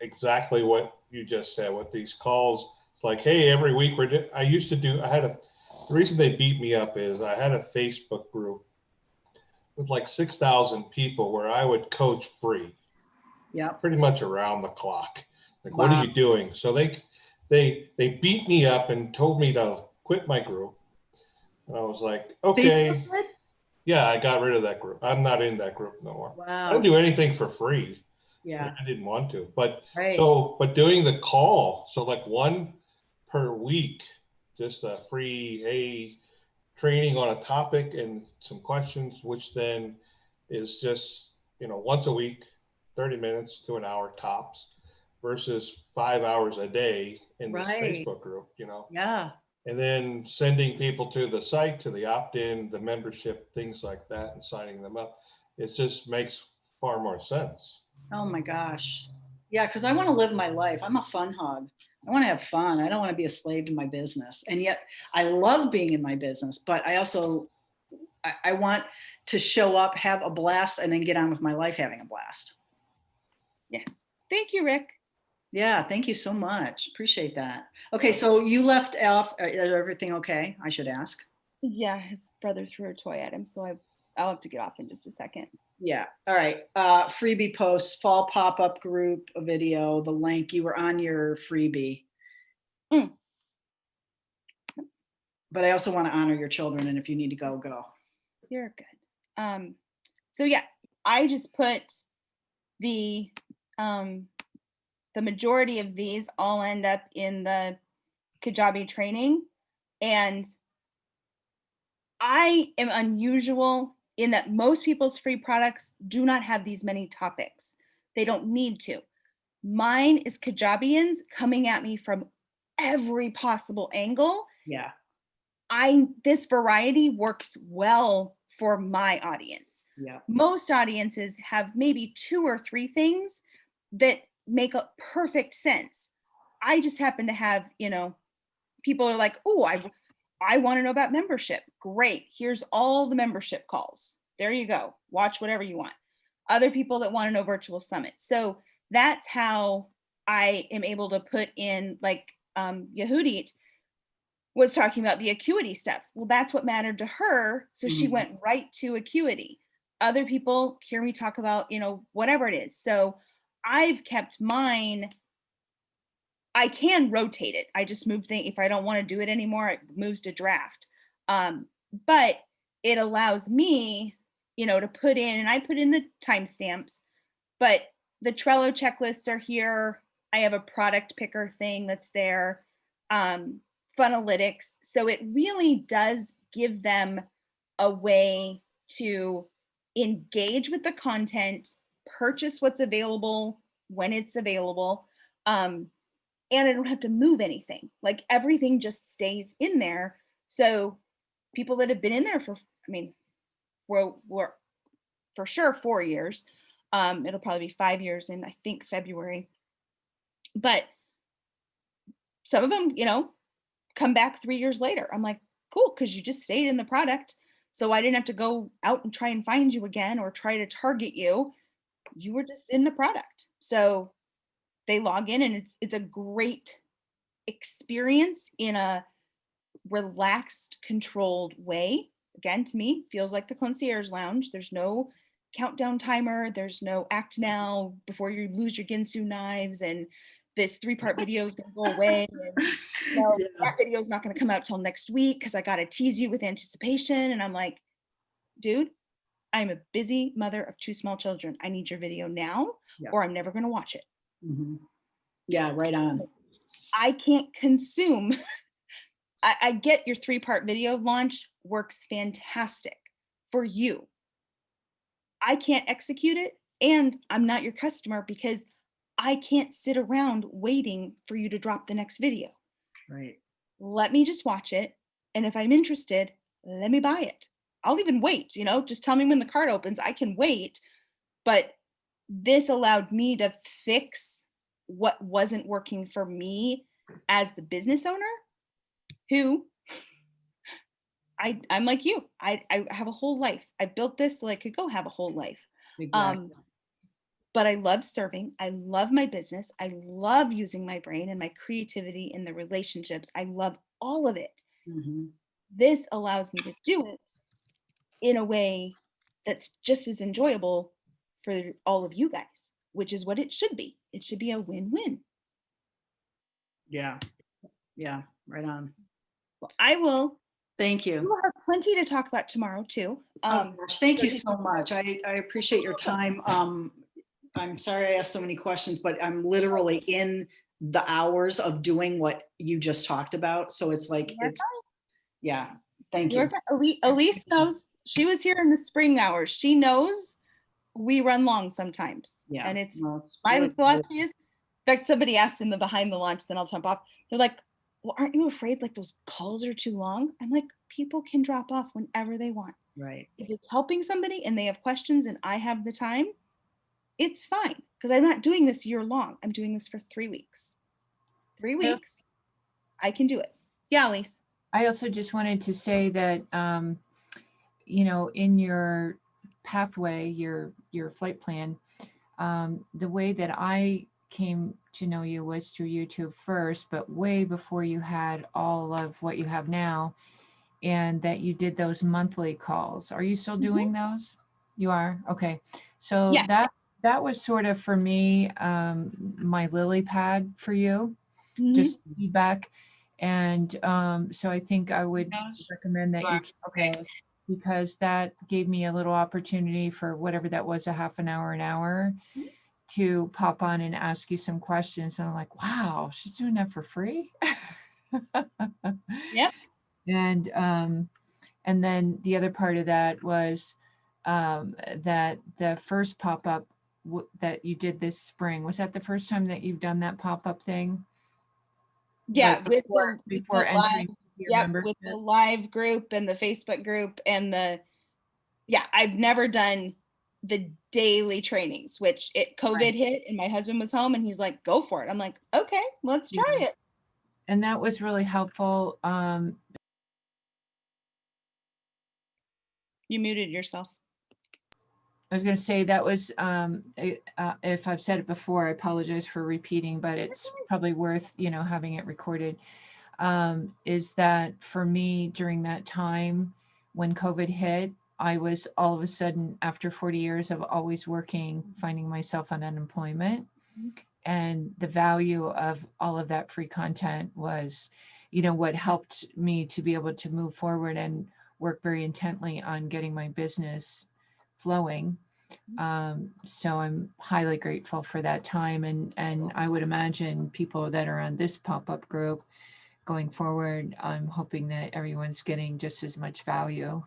exactly what you just said with these calls. It's like, hey, every week the reason they beat me up is I had a Facebook group with like 6,000 people where I would coach free. Yeah. Pretty much around the clock. Like, wow. What are you doing? So they beat me up and told me to quit my group. And I was like, okay. Yeah, I got rid of that group. I'm not in that group no more. Wow. I don't do anything for free. Yeah. I didn't want to. But right. but doing the call, so like one per week, just a free, hey, training on a topic and some questions, which then is just, once a week, 30 minutes to an hour tops versus 5 hours a day in this right. Facebook group, Yeah. And then sending people to the site, to the opt-in, the membership, things like that, and signing them up. It just makes far more sense. Oh my gosh. Yeah, because I want to live my life. I'm a fun hog. I want to have fun. I don't want to be a slave to my business. And yet I love being in my business, but I also, I want to show up, have a blast, and then get on with my life having a blast. Yes. Thank you, Rick. Yeah, thank you so much. Appreciate that. Okay, so you left off, everything okay? I should ask. Yeah, his brother threw a toy at him, so I'll have to get off in just a second. Yeah, all right. Freebie posts, fall pop-up group, a video, the link, you were on your freebie. But I also want to honor your children, and if you need to go, go. You're good. So yeah, I just put the majority of these all end up in the Kajabi training. And I am unusual in that most people's free products do not have these many topics. They don't need to. Mine is Kajabians coming at me from every possible angle. Yeah. This variety works well for my audience. Yeah. Most audiences have maybe 2 or 3 things that make a perfect sense. I just happen to have, people are like, oh, I want to know about membership. Great. Here's all the membership calls. There you go. Watch whatever you want. Other people that want to know virtual summit. So that's how I am able to put in, like Yehudit was talking about the Acuity stuff. Well, that's what mattered to her. So she went right to Acuity. Other people hear me talk about, whatever it is. So I've kept mine. I can rotate it. I just move things. If I don't want to do it anymore, it moves to draft. But it allows me, to put in, and I put in the timestamps, but the Trello checklists are here. I have a product picker thing that's there. Funalytics. So it really does give them a way to engage with the content, purchase what's available when it's available. And I don't have to move anything. Like everything just stays in there. So people that have been in there we're for sure 4 years. It'll probably be 5 years in, I think, February. But some of them, come back 3 years later. I'm like, cool, because you just stayed in the product. So I didn't have to go out and try and find you again or try to target you. You were just in the product. So they log in, and it's a great experience in a relaxed, controlled way. Again, to me, feels like the concierge lounge. There's no countdown timer. There's no act now before you lose your Ginsu knives, and this 3-part video is going to go away. And, that video is not going to come out till next week because I got to tease you with anticipation. And I'm like, dude, I'm a busy mother of 2 small children. I need your video now, or I'm never going to watch it. Yeah, right on. I can't consume I get your 3-part video launch works fantastic for you. I can't execute it, and I'm not your customer because I can't sit around waiting for you to drop the next video. Right. Let me just watch it. And if I'm interested, let me buy it. I'll even wait, just tell me when the cart opens. I can wait. But this allowed me to fix what wasn't working for me as the business owner, who I'm like you. I have a whole life. I built this so I could go have a whole life. Exactly. But I love serving. I love my business. I love using my brain and my creativity and the relationships. I love all of it. Mhm. This allows me to do it in a way that's just as enjoyable for all of you guys, which is what it should be. It should be a win-win. Yeah. Yeah. Right on. Well, I will. Thank you. We'll have plenty to talk about tomorrow too. Oh, gosh, thank you so much. I appreciate your time. I'm sorry I asked so many questions, but I'm literally in the hours of doing what you just talked about. So it's like, yeah, thank you. Elise knows. She was here in the spring hours. She knows we run long sometimes. Yeah. And it's No, it's my really philosophy is, in fact, somebody asked in the behind the launch, then I'll jump off. They're like, well, aren't you afraid like those calls are too long? I'm like, people can drop off whenever they want. Right. If it's helping somebody and they have questions and I have the time, it's fine. Because I'm not doing this year long. I'm doing this for 3 weeks. 3 weeks, I can do it. Yeah, Elise. I also just wanted to say that, in your pathway, your flight plan, the way that I came to know you was through YouTube first, but way before you had all of what you have now, and that you did those monthly calls. Are you still doing those? You are? Okay. So Yeah. that was sort of for me, my lily pad for you, just feedback. And so I think I would recommend that you keep those, because that gave me a little opportunity for whatever that was, a half an hour, to pop on and ask you some questions. And I'm like, wow, she's doing that for free. Yep. And then the other part of that was that the first pop-up that you did this spring, was that the first time that you've done that pop-up thing? Yeah, Like before entering your membership? with the live group and the Facebook group and I've never done the daily trainings, which COVID hit and my husband was home and he's like, go for it. I'm like, okay, let's try it. And that was really helpful. You muted yourself. I was going to say that was, if I've said it before, I apologize for repeating, but it's probably worth, having it recorded, is that for me during that time when COVID hit, I was all of a sudden, after 40 years of always working, finding myself on unemployment. And the value of all of that free content was, what helped me to be able to move forward and work very intently on getting my business flowing. So I'm highly grateful for that time. And I would imagine people that are on this pop-up group going forward, I'm hoping that everyone's getting just as much value,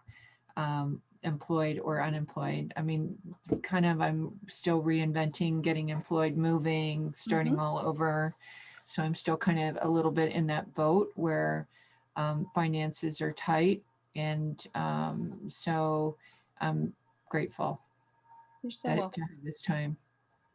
employed or unemployed. I mean, I'm still reinventing, getting employed, moving, starting all over. So I'm still kind of a little bit in that boat where finances are tight. And so I'm grateful. You're so welcome. This time.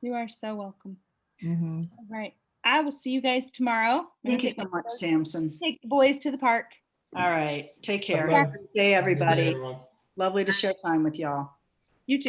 You are so welcome. Mm-hmm. All right. I will see you guys tomorrow. Thank you so much, Tamsin. Take the boys to the park. All right. Take care. Bye-bye. Have a good day, everybody. Good day, everyone. Lovely to share time with y'all.